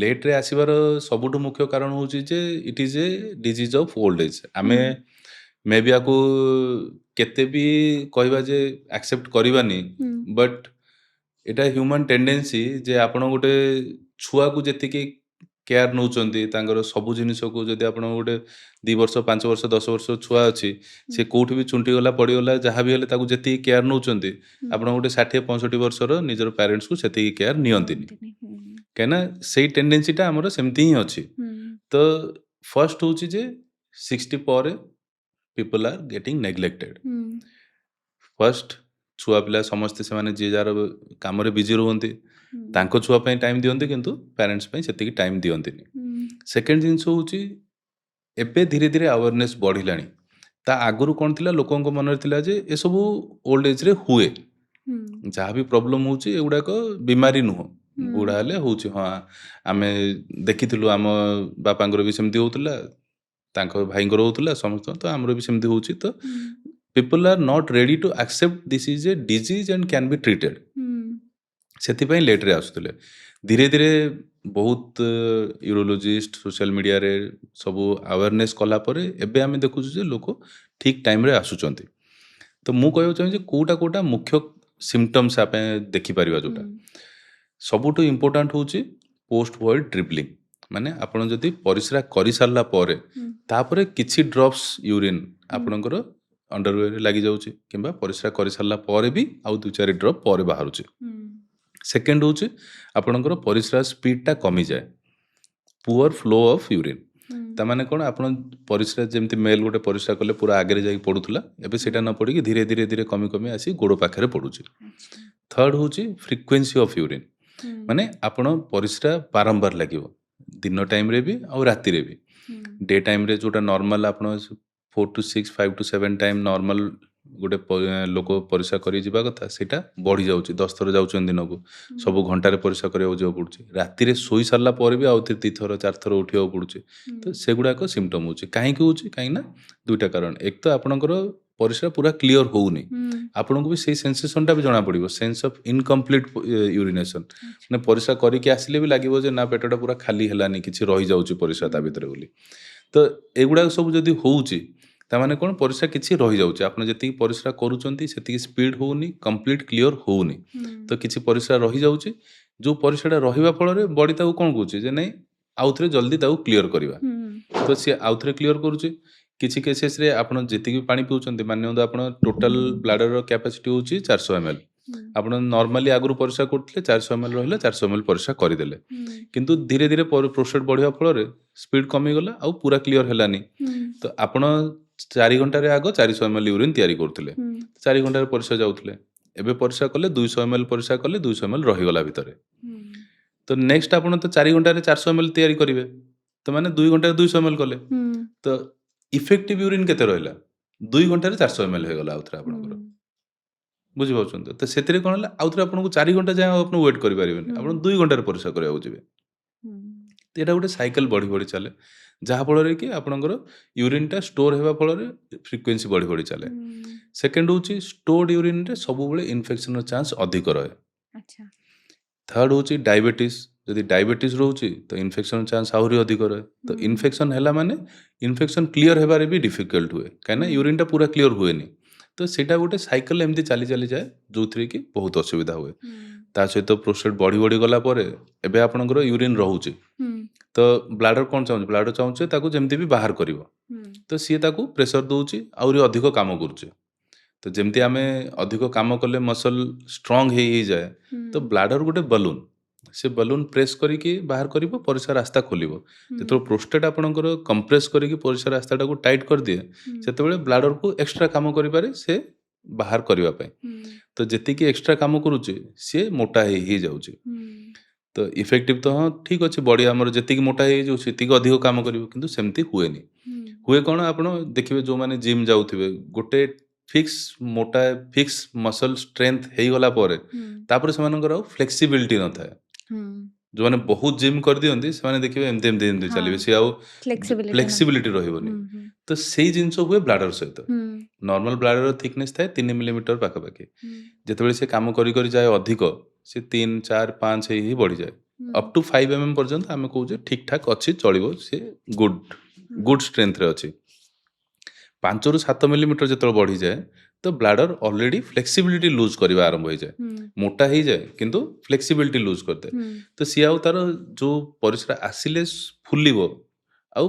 ଲେଟ୍ରେ ଆସିବାର ସବୁଠୁ ମୁଖ୍ୟ କାରଣ ହେଉଛି ଯେ it is a disease of old age. ଆମେ ହୁଁ ମେ ବି ଆକୁ କେତେ ବି କହିବା ଯେ ଆକ୍ସେପ୍ଟ କରିବାନି, ହୁଁ ବଟ୍ ଏଇଟା ହ୍ୟୁମାନ୍ ଟେଣ୍ଡେନ୍ସି ଯେ ଆପଣ ଗୋଟେ ଛୁଆକୁ ଯେତିକି କେୟାର ନେଉଛନ୍ତି ତାଙ୍କର ସବୁ ଜିନିଷକୁ, ଯଦି ଆପଣ ଗୋଟେ 2 ବର୍ଷ 5 ବର୍ଷ 10 ବର୍ଷ ଛୁଆ ଅଛି, ସେ କେଉଁଠି ବି ଚୁଣ୍ଟିଗଲା ପଡ଼ିଗଲା ଯାହା ବି ହେଲେ ତାକୁ ଯେତିକି କେୟାର ନେଉଛନ୍ତି, ହୁଁ ଆପଣ ଗୋଟେ 60-65 ବର୍ଷର ନିଜର ପ୍ୟାରେଣ୍ଟସ୍କୁ ସେତିକି କେୟାର ନିଅନ୍ତିନି। ନିଅନ୍ତିନି। ହୁଁ କାହିଁକିନା ସେଇ ଟେଣ୍ଡେନ୍ସିଟା ଆମର ସେମିତି ହିଁ ଅଛି। ହୁଁ ତ ଫର୍ଷ୍ଟ ହେଉଛି ଯେ 60 ପରେ ପିପଲ୍ ଆର୍ ଗେଟିଂ ନେଗ୍ଲେକ୍ଟେଡ୍। ହୁଁ ଫର୍ଷ୍ଟ ଛୁଆ ପିଲା ସମସ୍ତେ ସେମାନେ ଯିଏ ଯାହାର କାମରେ ବିଜି ରୁହନ୍ତି, ହୁଁ ତାଙ୍କ ଛୁଆ ପାଇଁ ଟାଇମ୍ ଦିଅନ୍ତି କିନ୍ତୁ ପ୍ୟାରେଣ୍ଟସ୍ ପାଇଁ ସେତିକି ଟାଇମ୍ ଦିଅନ୍ତିନି। ହୁଁ ସେକେଣ୍ଡ ଜିନିଷ ହେଉଛି ଏବେ ଧୀରେ ଧୀରେ ଆୱାରନେସ୍ ବଢ଼ିଲାଣି। ତା ଆଗରୁ କ'ଣ ଥିଲା, ଲୋକଙ୍କ ମନରେ ଥିଲା ଯେ ଏସବୁ ଓଲ୍ଡ ଏଜ୍ରେ ହୁଏ, ହୁଁ ଯାହା ବି ପ୍ରୋବ୍ଲେମ୍ ହେଉଛି ଏଗୁଡ଼ାକ ବିମାରୀ ନୁହଁ, ହୁଁ ବୁଢ଼ା ହେଲେ ହେଉଛି। ହଁ, ଆମେ ଦେଖିଥିଲୁ ଆମ ବାପାଙ୍କର ବି ସେମିତି ହେଉଥିଲା, ତାଙ୍କ ଭାଇଙ୍କର ହେଉଥିଲା, ସମସ୍ତଙ୍କ, ତ ଆମର ବି ସେମିତି ହେଉଛି। ତ ହୁଁ people are not ready to accept this is a disease and can be treated. ହୁଁ ସେଥିପାଇଁ ଲେଟ୍ରେ ଆସୁଥିଲେ। ଧୀରେ ଧୀରେ ବହୁତ ୟୁରୋଲୋଜିଷ୍ଟ ସୋସିଆଲ ମିଡ଼ିଆରେ ସବୁ ଆୱାରନେସ୍ କଲା ପରେ ଏବେ ଆମେ ଦେଖୁଛୁ ଯେ ଲୋକ ଠିକ୍ ଟାଇମ୍ରେ ଆସୁଛନ୍ତି। ତ ମୁଁ କହିବାକୁ ଚାହୁଁଛି ଯେ କେଉଁଟା ମୁଖ୍ୟ ସିମ୍ପଟମ୍ସ ଆମେ ଦେଖିପାରିବା। ଯେଉଁଟା ସବୁଠୁ ଇମ୍ପୋର୍ଟାଣ୍ଟ ହେଉଛି ପୋଷ୍ଟ ଭଏଡ୍ ଡ୍ରିବଲିଂ। ମାନେ ଆପଣ ଯଦି ପରିସ୍ରା କରିସାରିଲା ପରେ ହୁଁ ତାପରେ କିଛି ଡ୍ରପ୍ସ ୟୁରିନ୍ ଆପଣଙ୍କର ଅଣ୍ଡରୱେରେ ଲାଗିଯାଉଛି, କିମ୍ବା ପରିସ୍ରା କରିସାରିଲା ପରେ ବି ଆଉ 2-4 ଡ୍ରପ୍ ପରେ ବାହାରୁଛି। ହୁଁ ସେକେଣ୍ଡ ହେଉଛି ଆପଣଙ୍କର ପରିସ୍ରା ସ୍ପିଡ଼ଟା କମିଯାଏ, ପୁଅର୍ ଫ୍ଲୋ ଅଫ୍ ୟୁରିନ୍। ହୁଁ ତାମାନେ କ'ଣ, ଆପଣ ପରିସ୍ରା ଯେମିତି ମେଲ୍ ଗୋଟେ ପରିସ୍ରା କଲେ ପୁରା ଆଗରେ ଯାଇକି ପଡ଼ୁଥିଲା, ଏବେ ସେଇଟା ନ ପଡ଼ିକି ଧୀରେ ଧୀରେ ଧୀରେ କମି କମି ଆସି ଗୋଡ଼ ପାଖରେ ପଡ଼ୁଛି। ଆଚ୍ଛା ଥର୍ଡ ହେଉଛି ଫ୍ରିକ୍ୱେନ୍ସି ଅଫ୍ ୟୁରିନ୍। ହୁଁ ମାନେ ଆପଣ ପରିସ୍ରା ବାରମ୍ବାର ଲାଗିବ, ଦିନ ଟାଇମ୍ରେ ବି ଆଉ ରାତିରେ ବି। ହୁଁ ଡେ ଟାଇମ୍ରେ ଯେଉଁଟା ନର୍ମାଲ୍ ଆପଣ 4 to 6 5 to 7 ଟାଇମ୍ ନର୍ମାଲ୍ ଗୋଟେ ଲୋକ ପରିସ୍ରା କରି ଯିବା କଥା, ସେଇଟା ବଢ଼ିଯାଉଛି, 10 ଥର ଯାଉଛନ୍ତି ଦିନକୁ, ସବୁ ଘଣ୍ଟାରେ ପରିସ୍ରା କରିବାକୁ ଯିବାକୁ ପଡ଼ୁଛି। ରାତିରେ ଶୋଇ ସାରିଲା ପରେ ବି ଆଉ 2 ଥର 4 ଥର ଉଠିବାକୁ ପଡ଼ୁଛି। ତ ସେଗୁଡ଼ାକ ସିମ୍ପଟମ୍ ହେଉଛି। କାହିଁକି ହେଉଛି? କାହିଁକିନା ଦୁଇଟା କାରଣ। ଏକ ତ ଆପଣଙ୍କର ପରିସ୍ରା ପୁରା କ୍ଲିଅର୍ ହେଉନି, ଆପଣଙ୍କୁ ବି ସେଇ ସେନ୍ସେସନ୍ଟା ବି ଜଣାପଡ଼ିବ, ସେନ୍ସ ଅଫ୍ ଇନକମ୍ପ୍ଲିଟ୍ ୟୁରିନେସନ୍। ମାନେ ପରିସ୍ରା କରିକି ଆସିଲେ ବି ଲାଗିବ ଯେ ନା, ପେଟଟା ପୁରା ଖାଲି ହେଲାନି, କିଛି ରହିଯାଉଛି ପରିସ୍ରା ତା ଭିତରେ ବୋଲି। ତ ଏଗୁଡ଼ାକ ସବୁ ଯଦି ହେଉଛି, ତାମାନେ କ'ଣ, ପରିସ୍ରା କିଛି ରହିଯାଉଛି। ଆପଣ ଯେତିକି ପରିସ୍ରା କରୁଛନ୍ତି ସେତିକି ସ୍ପିଡ୍ ହେଉନି, କମ୍ପ୍ଲିଟ୍ କ୍ଲିଅର୍ ହେଉନି, ତ କିଛି ପରିସ୍ରା ରହିଯାଉଛି। ଯେଉଁ ପରିସ୍ରାଟା ରହିବା ଫଳରେ ବଡ଼ି ତାକୁ କ'ଣ କହୁଛି ଯେ ନାଇଁ, ଆଉଥରେ ଜଲ୍ଦି ତାକୁ କ୍ଲିଅର୍ କରିବା, ତ ସିଏ ଆଉଥରେ କ୍ଲିଅର୍ କରୁଛି। କିଛି କେସେସ୍ରେ ଆପଣ ଯେତିକି ପାଣି ପିଉଛନ୍ତି, ମାନିନିଅନ୍ତୁ ଆପଣ ଟୋଟାଲ୍ ବ୍ଲାଡରର କ୍ୟାପାସିଟି ହେଉଛି 400 ml, ଆପଣ ନର୍ମାଲି ଆଗରୁ ପରିସ୍ରା କରୁଥିଲେ 400 ml ରହିଲା, 400 ml ପରିସ୍ରା କରିଦେଲେ, କିନ୍ତୁ ଧୀରେ ଧୀରେ ପ୍ରୋଷ୍ଟେଟ୍ ବଢ଼ିବା ଫଳରେ ସ୍ପିଡ୍ କମିଗଲା, ଆଉ ପୁରା କ୍ଲିଅର୍ ହେଲାନି। ତ ଆପଣ 4 ଘଣ୍ଟାରେ ଆଗ 400 ml ୟୁରିନ୍ ତିଆରି କରୁଥିଲେ, 4 ଘଣ୍ଟାରେ ପରିସ୍ରା ଯାଉଥିଲେ। ଏବେ ପରିସ୍ରା କଲେ 200 ml ପରିସ୍ରା କଲେ, 200 ml ରହିଗଲା ଭିତରେ। ତ ନେକ୍ସଟ ଆପଣ ତ 4 ଘଣ୍ଟାରେ 400 ml ତିଆରି କରିବେ, ତ ମାନେ 2 ଘଣ୍ଟାରେ 200 ml କଲେ, ତ ଇଫେକ୍ଟିଭ ୟୁରିନ୍ କେତେ ରହିଲା? 2 ଘଣ୍ଟାରେ 400 ml ହେଇଗଲା ଆଉଥରେ ଆପଣଙ୍କର। ବୁଝିପାରୁଛନ୍ତି? ତ ସେଥିରେ କ'ଣ ହେଲା, ଆଉଥରେ ଆପଣଙ୍କୁ 4 ଘଣ୍ଟା ଯାଏଁ ଆପଣ ୱେଟ୍ କରିପାରିବେନି, ଆପଣ 2 ଘଣ୍ଟାରେ ପରିସ୍ରା କରିବାକୁ ଯିବେ। ତ ଏଇଟା ଗୋଟେ ସାଇକେଲ ବଢ଼ି ବଢ଼ି ଚାଲେ, ଯାହାଫଳରେ କି ଆପଣଙ୍କର ୟୁରିନ୍ଟା ଷ୍ଟୋର୍ ହେବା ଫଳରେ ଫ୍ରିକ୍ୱେନ୍ସି ବଢ଼ି ବଢ଼ି ଚାଲେ। ସେକେଣ୍ଡ ହେଉଛି ଷ୍ଟୋର୍ଡ ୟୁରିନ୍ରେ ସବୁବେଳେ ଇନଫେକ୍ସନ୍ର ଚାନ୍ସ ଅଧିକ ରହେ। ଆଚ୍ଛା ଥାର୍ଡ ହେଉଛି ଡାଇବେଟିସ୍। ଯଦି ଡାଇବେଟିସ୍ ରହୁଛି ତ ଇନଫେକ୍ସନ୍ ଚାନ୍ସ ଆହୁରି ଅଧିକ ରହେ। ତ ଇନଫେକ୍ସନ୍ ହେଲା ମାନେ ଇନଫେକ୍ସନ୍ କ୍ଲିଅର୍ ହେବାରେ ବି ଡିଫିକଲ୍ଟ ହୁଏ, କାହିଁକିନା ୟୁରିନ୍ଟା ପୁରା କ୍ଲିଅର୍ ହୁଏନି। ତ ସେଇଟା ଗୋଟେ ସାଇକେଲ ଏମିତି ଚାଲି ଚାଲିଯାଏ, ଯେଉଁଥିରେ କି ବହୁତ ଅସୁବିଧା ହୁଏ। ତା ସହିତ ପ୍ରୋଷ୍ଟେଟ୍ ବଢ଼ି ବଢ଼ି ଗଲା ପରେ ଏବେ ଆପଣଙ୍କର ୟୁରିନ୍ ରହୁଛି, ତ ବ୍ଲାଡର କ'ଣ ଚାହୁଁଛି? ବ୍ଲାଡର ଚାହୁଁଛି ତାକୁ ଯେମିତି ବି ବାହାର କରିବ, ତ ସିଏ ତାକୁ ପ୍ରେସର ଦେଉଛି, ଆହୁରି ଅଧିକ କାମ କରୁଛି। ତ ଯେମିତି ଆମେ ଅଧିକ କାମ କଲେ ମସଲ ଷ୍ଟ୍ରଙ୍ଗ ହେଇଯାଏ, ତ ବ୍ଲାଡର ଗୋଟେ ବଲୁନ୍, ସେ ବଲୁନ୍ ପ୍ରେସ୍ କରିକି ବାହାର କରିବ, ପରିସ୍ରା ରାସ୍ତା ଖୋଲିବ। ଯେତେବେଳେ ପ୍ରୋଷ୍ଟେଟ୍ ଆପଣଙ୍କର କମ୍ପ୍ରେସ୍ କରିକି ପରିସ୍ରା ରାସ୍ତାଟାକୁ ଟାଇଟ୍ କରିଦିଏ, ସେତେବେଳେ ବ୍ଲାଡରକୁ ଏକ୍ସଟ୍ରା କାମ କରିପାରେ ସେ ବାହାର କରିବା ପାଇଁ। ତ ଯେତିକି ଏକ୍ସଟ୍ରା କାମ କରୁଛି ସିଏ ମୋଟା ହେଇଯାଉଛି। ତ ଇଫେକ୍ଟିଭ ତ ହଁ ଠିକ୍ ଅଛି, ବଡ଼ି ଆମର ଯେତିକି ମୋଟା ହେଇଯାଉଛି ସେତିକି ଅଧିକ କାମ କରିବ, କିନ୍ତୁ ସେମିତି ହୁଏନି। ହୁଏ କ'ଣ, ଆପଣ ଦେଖିବେ ଯେଉଁମାନେ ଜିମ୍ ଯାଉଥିବେ, ଗୋଟେ ଫିକ୍ସ ମସଲ ଷ୍ଟ୍ରେନ୍ଥ ହେଇଗଲା ପରେ ତାପରେ ସେମାନଙ୍କର ଆଉ ଫ୍ଲେକ୍ସିବିଲିଟି ନଥାଏ। ଯେଉଁମାନେ ବହୁତ ଜିମ୍ କରିଦିଅନ୍ତି ସେମାନେ ଦେଖିବେ ଏମିତି ଚାଲିବେ, ସିଏ ଆଉ ଫ୍ଲେକ୍ସିବିଲିଟି ଫ୍ଲେକ୍ସିବିଲିଟି ରହିବନି। ତ ତ ସେଇ ଜିନିଷ ହୁଏ ବ୍ଲାଡର ସହିତ। ହୁଁ ନର୍ମାଲ ବ୍ଲାଡର ଥିକନେସ୍ ଥାଏ 3 ମିଲିମିଟର ପାଖାପାଖି। ହୁଁ ଯେତେବେଳେ ସେ କାମ କରି କରି ଯାଏ ଅଧିକ, ସେ 3, 4, 5 ହେଇ ବଢ଼ିଯାଏ। ହୁଁ ଅପ୍ ଟୁ 5 mm ପର୍ଯ୍ୟନ୍ତ ଆମେ କହୁଛେ ଠିକ୍ ଠାକ୍ ଅଛି, ଚଳିବ, ସେ ଗୁଡ୍ ଗୁଡ୍ ଷ୍ଟ୍ରେନ୍ଥରେ ଅଛି। 5 ରୁ 7 ମିଲିମିଟର ଯେତେବେଳେ ବଢ଼ିଯାଏ, ତ ବ୍ଲାଡର ଅଲରେଡି ଫ୍ଲେକ୍ସିବିଲିଟି ଲୁଜ୍ କରିବା ଆରମ୍ଭ ହେଇଯାଏ। ହୁଁ ମୋଟା ହେଇଯାଏ କିନ୍ତୁ ଫ୍ଲେକ୍ସିବିଲିଟି ଲୁଜ୍ କରିଥାଏ। ହୁଁ ତ ସିଏ ଆଉ ତାର ଯୋଉ ପରିସ୍ରା ଆସିଲେ ଫୁଲିବ ଆଉ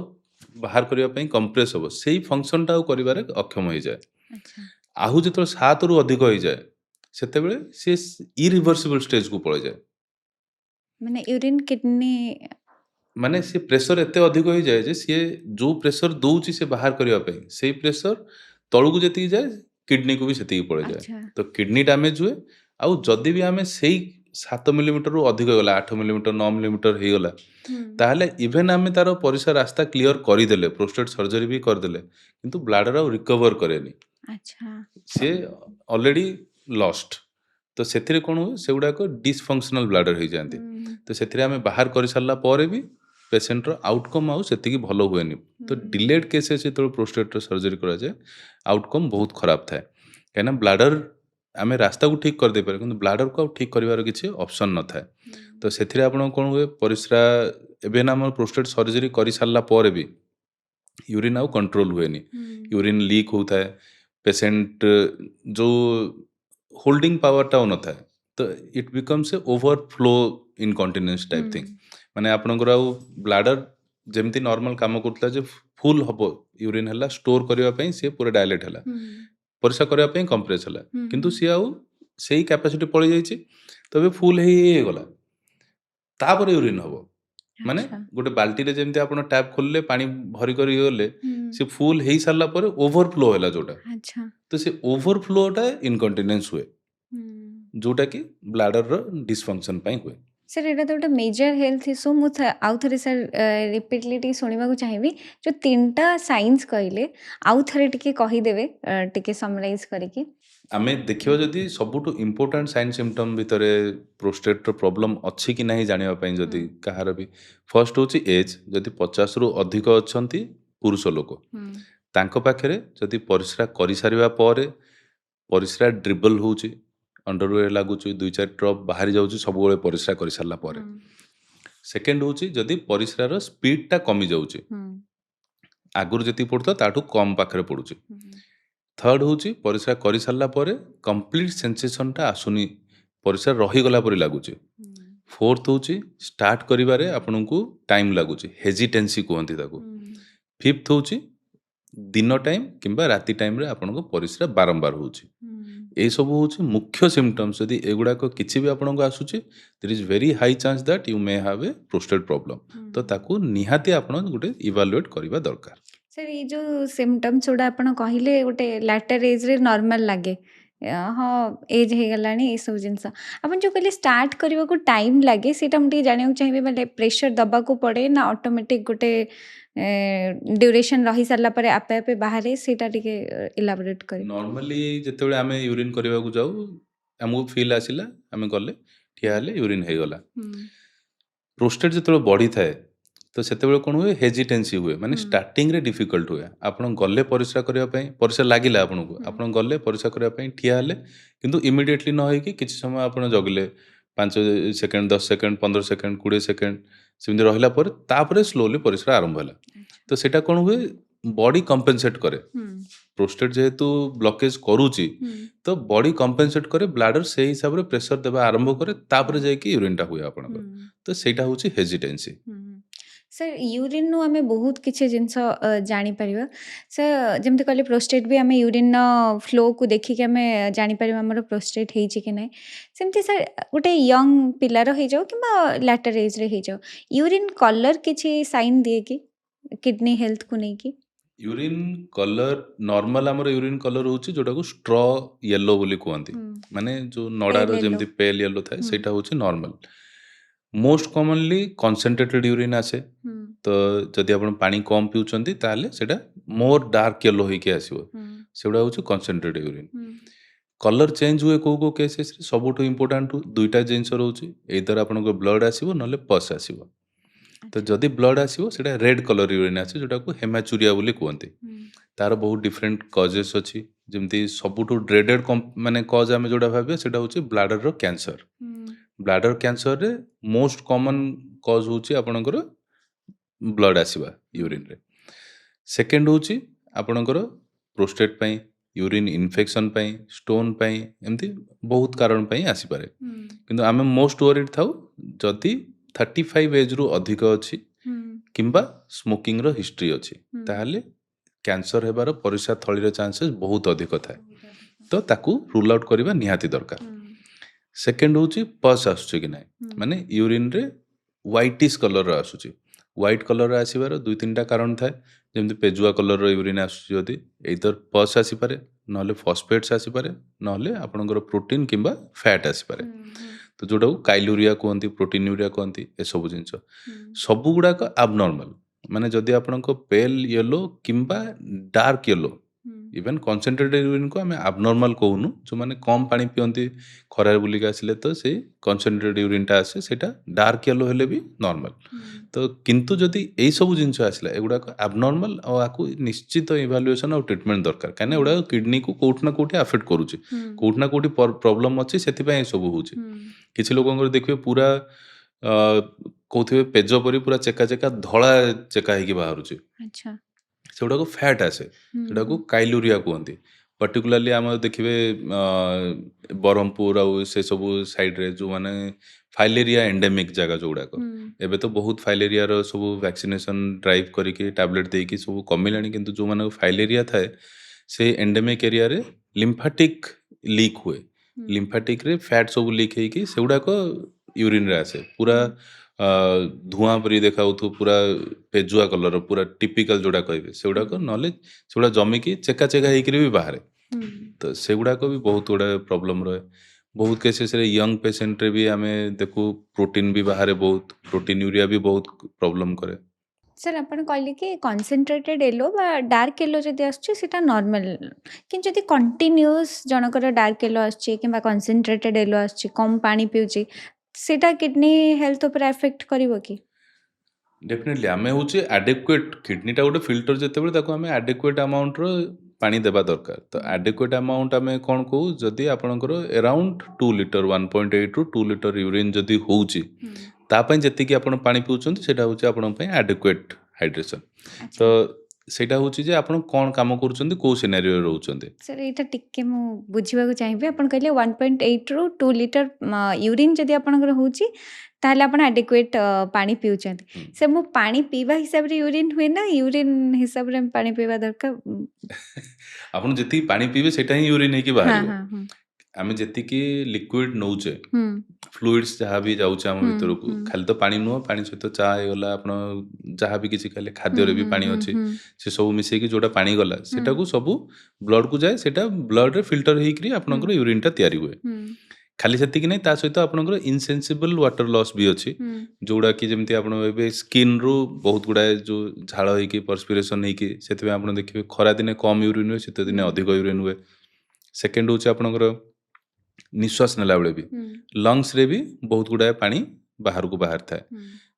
ବାହାର କରିବା ପାଇଁ କମ୍ପ୍ରେସ୍ ହବ, ସେଇ ଫଙ୍କସନଟା ଆଉ କରିବାରେ ଅକ୍ଷମ ହେଇଯାଏ। ଆଚ୍ଛା ଆଉ ଯେତେବେଳେ 7ରୁ ଅଧିକ ହେଇଯାଏ, ସେତେବେଳେ ସିଏ ଇରିଭର୍ସିବଲ ଷ୍ଟେଜକୁ ପଳେଇଯାଏ। ମାନେ ୟୁରିନ୍ କିଡନୀ ମାନେ ସେ ପ୍ରେସର ଏତେ ଅଧିକ ହେଇଯାଏ ଯେ ସିଏ ଯୋଉ ପ୍ରେସର ଦଉଛି ସେ ବାହାର କରିବା ପାଇଁ, ସେଇ ପ୍ରେସର ତଳକୁ ଯେତିକି ଯାଏ କିଡନୀକୁ ବି ସେତିକି ପଳେଇଯାଏ। ଆଚ୍ଛା ତ କିଡନୀ ଡ୍ୟାମେଜ ହୁଏ। ଆଉ ଯଦି ବି ଆମେ ସେଇ 7 ମିଲିମିଟରରୁ ଅଧିକ ହେଇଗଲା, 8 ମିଲିମିଟର 9 ମିଲିମିଟର ହେଇଗଲା, ହୁଁ ତାହେଲେ ଇଭେନ୍ ଆମେ ତାର ପରିସ୍ରା ରାସ୍ତା କ୍ଲିୟର କରିଦେଲେ, ପ୍ରୋଷ୍ଟେଟ୍ ସର୍ଜରୀ ବି କରିଦେଲେ, କିନ୍ତୁ ବ୍ଲାଡର ଆଉ ରିକଭର କରେନି, ଆଚ୍ଛା ସେ ଅଲରେଡି ଲଷ୍ଟ। ତ ସେଥିରେ କ'ଣ ହୁଏ, ସେଗୁଡ଼ାକ ଡିସଫଙ୍କସନାଲ ବ୍ଲାଡର ହେଇଯାଆନ୍ତି। ହୁଁ ତ ସେଥିରେ ଆମେ ବାହାର କରିସାରିଲା ପରେ ବି ପେସେଣ୍ଟର ଆଉଟକମ୍ ଆଉ ସେତିକି ଭଲ ହୁଏନି। ତ ହୁଁ ଡିଲେଡ୍ କେସେସ୍ ଯେତେବେଳେ ପ୍ରୋଷ୍ଟେଟ୍ର ସର୍ଜରୀ କରାଯାଏ, ଆଉଟକମ୍ ବହୁତ ଖରାପ ଥାଏ। କାହିଁକିନା ବ୍ଲାଡର ଆମେ ରାସ୍ତାକୁ ଠିକ୍ କରିଦେଇପାରେ, କିନ୍ତୁ ବ୍ଲାଡରକୁ ଆଉ ଠିକ୍ କରିବାର କିଛି ଅପସନ୍ ନଥାଏ। ତ ସେଥିରେ ଆପଣଙ୍କ କ'ଣ ହୁଏ, ପରିସ୍ରା ଏବେ ନା ଆମର ପ୍ରୋଷ୍ଟେଟ୍ ସର୍ଜରୀ କରିସାରିଲା ପରେ ବି ୟୁରିନ୍ ଆଉ କଣ୍ଟ୍ରୋଲ ହୁଏନି, ହୁଁ ୟୁରିନ୍ ଲିକ୍ ହେଉଥାଏ। ପେସେଣ୍ଟ ଯୋଉ ହୋଲ୍ଡିଂ ପାୱାରଟା ଆଉ ନଥାଏ, ତ ଇଟ୍ ବିକମ୍ସ ଏ ଓଭରଫ୍ଲୋ ଇନକଣ୍ଟିନେନ୍ସ ଟାଇପ୍ ଥିଙ୍ଗ। ମାନେ ଆପଣଙ୍କର ଆଉ ବ୍ଲାଡର ଯେମିତି ନର୍ମାଲ କାମ କରୁଥିଲା ଯେ ଫୁଲ୍ ହବ, ୟୁରିନ୍ ହେଲା ଷ୍ଟୋର କରିବା ପାଇଁ, ସିଏ ପୁରା ଡାଇଲେଟ୍ ହେଲା, ହୁଁ ପରିସ୍ରା କରିବା ପାଇଁ କମ୍ପ୍ରେସ୍ ହେଲା, ହୁଁ କିନ୍ତୁ ସିଏ ଆଉ ସେଇ କ୍ୟାପାସିଟି ପଳେଇ ଯାଇଛି। ତ ଏବେ ଫୁଲ୍ ହେଇ ହେଇଗଲା, ତାପରେ ୟୁରିନ୍ ହବ। ମାନେ ଆଚ୍ଛା ଗୋଟେ ବାଲ୍ଟିରେ ଯେମିତି ଆପଣ ଟ୍ୟାପ୍ ଖୋଲିଲେ ପାଣି ଭରି କରି ଗଲେ, ହୁଁ ସେ ଫୁଲ୍ ହେଇସାରିଲା ପରେ ଓଭରଫ୍ଲୋ ହେଲା ଯୋଉଟା, ଆଚ୍ଛା ତ ସେ ଓଭରଫ୍ଲୋଟା ଇନକଣ୍ଟିନେନ୍ସ ହୁଏ, ହୁଁ ଯୋଉଟା କି ବ୍ଲାଡରର ଡିସଫଙ୍କସନ ପାଇଁ ହୁଏ। ସାର୍ ଏଇଟା ତ ଗୋଟେ ମେଜର ହେଲ୍ଥ ଇସ୍ୟୁ। ମୁଁ ଆଉ ଥରେ ସାର୍ ରିପିଟଲି ଟିକେ ଶୁଣିବାକୁ ଚାହିଁବି, ଯେଉଁ ତିନିଟା ସାଇନ୍ସ କହିଲେ ଆଉ ଥରେ ଟିକେ କହିଦେବେ, ଟିକେ ସମରାଇଜ୍ କରିକି। ଆମେ ଦେଖିବା ଯଦି ସବୁଠୁ ଇମ୍ପୋର୍ଟାଣ୍ଟ ସାଇନ୍ ସିମ୍ପଟମ୍ ଭିତରେ ପ୍ରୋଷ୍ଟେଟ୍ର ପ୍ରୋବ୍ଲେମ୍ ଅଛି କି ନାହିଁ ଜାଣିବା ପାଇଁ, ଯଦି ହୁଁ କାହାର ବି, ଫର୍ଷ୍ଟ ହେଉଛି ଏଜ୍। ଯଦି 50ରୁ ଅଧିକ ଅଛନ୍ତି ପୁରୁଷ ଲୋକ, ହୁଁ ତାଙ୍କ ପାଖରେ ଯଦି ପରିସ୍ରା କରିସାରିବା ପରେ ପରିସ୍ରା ଡ୍ରିବଲ୍ ହେଉଛି, ଅଣ୍ଡରୱେର୍ ଲାଗୁଛି, 2-4 ଡ୍ରପ୍ ବାହାରି ଯାଉଛି ସବୁବେଳେ ପରିସ୍ରା କରିସାରିଲା ପରେ। ହୁଁ ସେକେଣ୍ଡ ହେଉଛି ଯଦି ପରିସ୍ରାର ସ୍ପିଡ୍ଟା କମିଯାଉଛି, ହୁଁ ଆଗରୁ ଯେତିକି ପଡ଼ୁଥିଲା ତାଠୁ କମ୍ ପାଖରେ ପଡ଼ୁଛି। ହୁଁ ଥର୍ଡ ହେଉଛି ପରିସ୍ରା କରିସାରିଲା ପରେ କମ୍ପ୍ଲିଟ୍ ସେନ୍ସେସନ୍ଟା ଆସୁନି, ପରିସ୍ରା ରହିଗଲା ପରି ଲାଗୁଛି। ହୁଁ ଫୋର୍ଥ ହେଉଛି ଷ୍ଟାର୍ଟ କରିବାରେ ଆପଣଙ୍କୁ ଟାଇମ୍ ଲାଗୁଛି, ହେଜିଟେନ୍ସି କୁହନ୍ତି ତାକୁ। ହୁଁ ଫିଫ୍ଥ ହେଉଛି ଦିନ ଟାଇମ୍ କିମ୍ବା ରାତି ଟାଇମ୍ରେ ଆପଣଙ୍କ ପରିସ୍ରା ବାରମ୍ବାର ହେଉଛି। ହୁଁ ଏଇସବୁ ହେଉଛି ମୁଖ୍ୟ ସିମ୍ପଟମ୍ସ। ଯଦି ଏଗୁଡ଼ାକ କିଛି ବି ଆପଣଙ୍କୁ ଆସୁଛି, there is very high chance that you may have a prostate problem. ତ ତାକୁ ନିହାତି ଆପଣ ଗୋଟେ ଇଭାଲୁଏଟ୍ କରିବା ଦରକାର। ସାର୍ ଏଇ ଯେଉଁ ସିମ୍ପଟମ୍ସ ଗୁଡ଼ା ଆପଣ କହିଲେ, ଗୋଟେ ଲାଟର ଏଜ୍ରେ ନର୍ମାଲ ଲାଗେ, ହଁ ଏଜ୍ ହେଇଗଲାଣି ଏସବୁ ଜିନିଷ। ଆପଣ ଯେଉଁ କହିଲେ ଷ୍ଟାର୍ଟ କରିବାକୁ ଟାଇମ୍ ଲାଗେ, ସେଇଟା ମୁଁ ଟିକେ ଜାଣିବାକୁ ଚାହିଁବି। ମାନେ ପ୍ରେସର ଦେବାକୁ ପଡ଼େ ନା ଅଟୋମେଟିକ୍ ଗୋଟେ ଡ୍ୟୁରେସନ୍ ରହିସାରିଲା ପରେ ଆପେ ଆପେ ବାହାରେ, ସେଇଟା ଟିକେ ଇଲାବୋରେଟ୍ କରିବେ। ନର୍ମାଲି ଯେତେବେଳେ ଆମେ ୟୁରିନ୍ କରିବାକୁ ଯାଉ, ଆମକୁ ଫିଲ୍ ଆସିଲା, ଆମେ ଗଲେ ଠିଆ ହେଲେ ୟୁରିନ୍ ହେଇଗଲା। ହୁଁ ପ୍ରୋଷ୍ଟେଟ୍ ଯେତେବେଳେ ବଢ଼ିଥାଏ, ତ ସେତେବେଳେ କ'ଣ ହୁଏ, ହେଜିଟେନ୍ସି ହୁଏ, ମାନେ ହୁଁ ଷ୍ଟାର୍ଟିଂରେ ଡିଫିକଲ୍ଟ ହୁଏ। ଆପଣ ଗଲେ ପରିସ୍ରା କରିବା ପାଇଁ, ପରିସ୍ରା ଲାଗିଲା ଆପଣଙ୍କୁ, ହୁଁ ଆପଣ ଗଲେ ପରିସ୍ରା କରିବା ପାଇଁ ଠିଆ ହେଲେ, କିନ୍ତୁ ଇମିଡ଼ିଏଟଲି ନ ହେଇକି କିଛି ସମୟ ଆପଣ ଜଗିଲେ, 5 ସେକେଣ୍ଡ, 10 ସେକେଣ୍ଡ, 15 ସେକେଣ୍ଡ, 20 ସେକେଣ୍ଡ, ସେମିତି ରହିଲା ପରେ ତାପରେ ସ୍ଲୋଲି ପରିସ୍ରା ଆରମ୍ଭ ହେଲା। ଆଚ୍ଛା ତ ସେଇଟା କ'ଣ ହୁଏ, ବଡି କମ୍ପେନସେଟ୍ କରେ। ହୁଁ ପ୍ରୋଷ୍ଟେଟ୍ ଯେହେତୁ ବ୍ଲକେଜ୍ କରୁଛି, ହୁଁ ତ ବଡି କମ୍ପେନସେଟ୍ করে, ବ୍ଲାଡର ସେଇ ହିସାବରେ ପ୍ରେସର ଦେବା ଆରମ୍ଭ କରେ, ତାପରେ ଯାଇକି ୟୁରିନ୍ଟା ହୁଏ ଆପଣଙ୍କର। ହୁଁ ତ ସେଇଟା ହେଉଛି ହେଜିଟେନ୍ସି। ହୁଁ ସାର୍ ୟୁରିନ୍ରୁ ଆମେ ବହୁତ କିଛି ଜିନିଷ ଜାଣିପାରିବା। ସାର୍ ଯେମିତି କହିଲେ ପ୍ରୋଷ୍ଟେଟ୍ ବି ଆମେ ୟୁରିନ୍ର ଫ୍ଲୋକୁ ଦେଖିକି ଆମେ ଜାଣିପାରିବା ଆମର ପ୍ରୋଷ୍ଟେଟ୍ ହେଇଛି କି ନାହିଁ। ସେମିତି ସାର୍ ଗୋଟେ ୟଙ୍ଗ ପିଲାର ହେଇଯାଉ କିମ୍ବା ଲାଟର ଏଜ୍ରେ ହେଇଯାଉ, ୟୁରିନ୍ କଲର୍ କିଛି ସାଇନ୍ ଦିଏ କି କିଡନୀ ହେଲ୍ଥକୁ ନେଇକି? ୟୁରିନ୍ କଲର ନର୍ମାଲ, ଆମର ୟୁରିନ୍ କଲର ହେଉଛି ଯୋଉଟାକୁ ଷ୍ଟ୍ର ୟେଲୋ ବୋଲି କୁହନ୍ତି। ହୁଁ ମାନେ ଯୋଉ ପେଲ୍ ନଡ଼ାର ୟେଲୋ। ଯେମିତି ପେଲ୍ ୟେଲୋ ଥାଏ, ହୁଁ ସେଇଟା ହେଉଛି ନର୍ମାଲ। ମୋଷ୍ଟ କମନଲି କନସେନ୍ଟ୍ରେଟେଡ୍ ୟୁରିନ୍ ଆସେ। ହୁଁ ତ ଯଦି ଆପଣ ପାଣି କମ୍ ପିଉଛନ୍ତି, ତାହେଲେ ସେଇଟା ମୋର ଡାର୍କ ୟେଲୋ ହେଇକି ଆସିବ, ହୁଁ ସେଗୁଡ଼ା ହେଉଛି କନସେନ୍ଟ୍ରେଟେଡ୍ ୟୁରିନ୍। ହୁଁ କଲର ଚେଞ୍ଜ ହୁଏ କୋଉ କୋଉ କେସେସରେ, ସବୁଠୁ ଇମ୍ପୋର୍ଟାଣ୍ଟ ଦୁଇଟା ଜିନିଷ ରହୁଛି, ଏଇଦର ଆପଣଙ୍କ ବ୍ଲଡ୍ ଆସିବ ନହେଲେ ପସ୍ ଆସିବ। तो जदि ब्लड आसीबो सेटा रेड कलर यूरिन आसे जोटा को हेमाचुरिया बोली कहते तार बहुत डिफरेंट कजेस अच्छी जमती सबुठु ड्रेडेड माने कज आमे जोटा भाबे सेटा होची ब्लाडर रो कैंसर ब्लाडर कैंसर रे मोस्ट कॉमन कज होची आपनकर ब्लड आसीबा यूरिन रे सेकेंड होची आपनकर प्रोस्टेट पई यूरिन इन्फेक्शन पई स्टोन पई एमती बहुत कारण पई आसी पारे किंतु आमे मोस्ट वरीड थाउ जदि 35 एज रु अधिक अछि किंबा स्मोकिंग रो हिस्ट्री अछि ताहाले कैंसर हेबार परिस्रा थळीर चांसेस बहुत अधिक थाए तो ताकू रूल आउट करबा निहाती दरकार सेकेंड होची पस आसुची कि नाही माने यूरिन रे व्हाइटिश कलर रो आसुची व्हाइट कलर रो आसीबार दुई तीनटा कारण थाए जेमति पेजुआ कलर रो यूरिन आसुची जदि एइदर पस आसी पारे नहले फॉस्फेट्स आसी पारे नहले आपनकर प्रोटीन किंबा फैट आसी पारे तो जोटा को काइलुरिया कहती प्रोटीन यूरिया कहती ए सब जिनस सबु गुड़ाक आबनॉर्मल माने जदि आपनक पेल येलो किंबा dark yellow even concentrated urine को आमे आबनॉर्मल कहूनु जो माने कम पानी पियंती खरार बुलिक आसिले तो से कनसेंट्रेटेड यूरिनटा आसे सेटा डार्क येलो हेले भी नॉर्मल तो किंतु जदि एई सब जिनस आसिला एगुड़ाक आबनॉर्मल और आकु निश्चित इवालुएशन और ट्रीटमेंट दरकार कहना एगुड़ा किडनी को कोठना कोठी अफेक्ट करूची कोठना कोठी प्रॉब्लम अछि सेति पय सब होउची किछि लोकंकर देखिबे पूरा कहउथिबे पेज परी पूरा चेका चेका धळा चेका हेकी बाहरुची अच्छा सेगुड़ा को फैट आसे सेटा को काइलुरिया कहती पर्टिकुलाली आम देखिए बरहमपुर आउ से सब साइड रे जो माने फाइलेरिया एंडेमिक जगह जो गुड़ाक एबे तो बहुत फाइलेरिया रो सब वैक्सीनेशन ड्राइव करके टैबलेट देकी सब कमिलानी किंतु जो माने फाइलेरिया थाए से एंडेमिक एरिया रे लिम्फेटिक लीक हुए लिम्फेटिक रे फैट सब लीक हेकी सेगुड़ाक यूरिन रे आसे पूरा धुआं परी देखा पूरा पेजुआ कलर पूरा टिपिकल जोड़ा कहे से गुड़ाक नॉले से गुड़ा जमिकी चेका चेका होकर भी बाहर तो से गुड़ाक भी बहुत गुड़ा प्रॉब्लम रहे बहुत केसेस रे यंग पेशेंट रे भी आमे देखू प्रोटीन भी बाहर बहुत प्रोटीन यूरिया भी बहुत प्रॉब्लम करे सर आपण कहले कि कनसेंट्रेटेड येलो बा डार्क येलो जदि आसछि सेटा नॉर्मल कि जदि कंटिन्यूअस जनकर डार्क येलो आसछि किंबा कनसेंट्रेटेड येलो आसछि कम पानी पिउछि सेटा किडनी हेल्थ ऊपर अफेक्ट करिवो कि डेफिनेटली आमे होची एडेक्वेट किडनीटा गोटे फिल्टर जेतेबेले ताको आमे एडेक्वेट अमाउंट रो पानी देबा दरकार तो एडेक्वेट अमाउंट आमे कोन कहू जदि आपनकर अराउंड 2 लीटर 1.8 रु 2 लीटर यूरिन जदि होउची तापै जति कि आपण पानी पिउछंती सेटा होची आपण पय एडेक्वेट हाइड्रेशन तो सेटा होची जे आपण कोन काम करूछंती को सिनेरियो रे रहउछंती सर एटा टिके मु बुझिबा को चाहिबे आपण कहले 1.8 रु 2 लीटर यूरिन जदि आपनकर होउची ताहले आपण एडेक्वेट पानी पिउछंती से मु पानी पीवा हिसाब रे यूरिन हुए ना यूरिन हिसाब रे पानी पीवा दरकार आपण जति पानी पीबे सेटा ही यूरिन है कि हां बाहर हां हां आमे जति कि लिक्विड नौचे फ्लुइड्स जहाँ भी जाऊचे आम भीतर को खाली तो पानी नुह पानी सहित चा गला आप जहाँ भी किसी खाले खाद्य भी पानी अच्छी से सब मिसेकी जोटा पानी गला सेटा को सब ब्लड को जाए सेटा ब्लड रे फिल्टर होकर आपनकर यूरिनटा तैयारी हुए खाली सेतिक नहीं ता सहित आपनकर इनसेंसिबल वाटर लॉस भी अच्छी जोड़ा कि जमती आपण एबे स्किन रू बहुत गुड़ाए जो झाड़ होइकी परस्पिरेशन होइकी सेति आपण देखिबे खरा दिने कम यूरिन हुए शीत दिने अधिक यूरिन हुए सेकेंड होचे आपनकर निश्वास नेला बेले भी लंग्स रे भी बहुत गुड़ाए पानी बाहर को बाहर थाए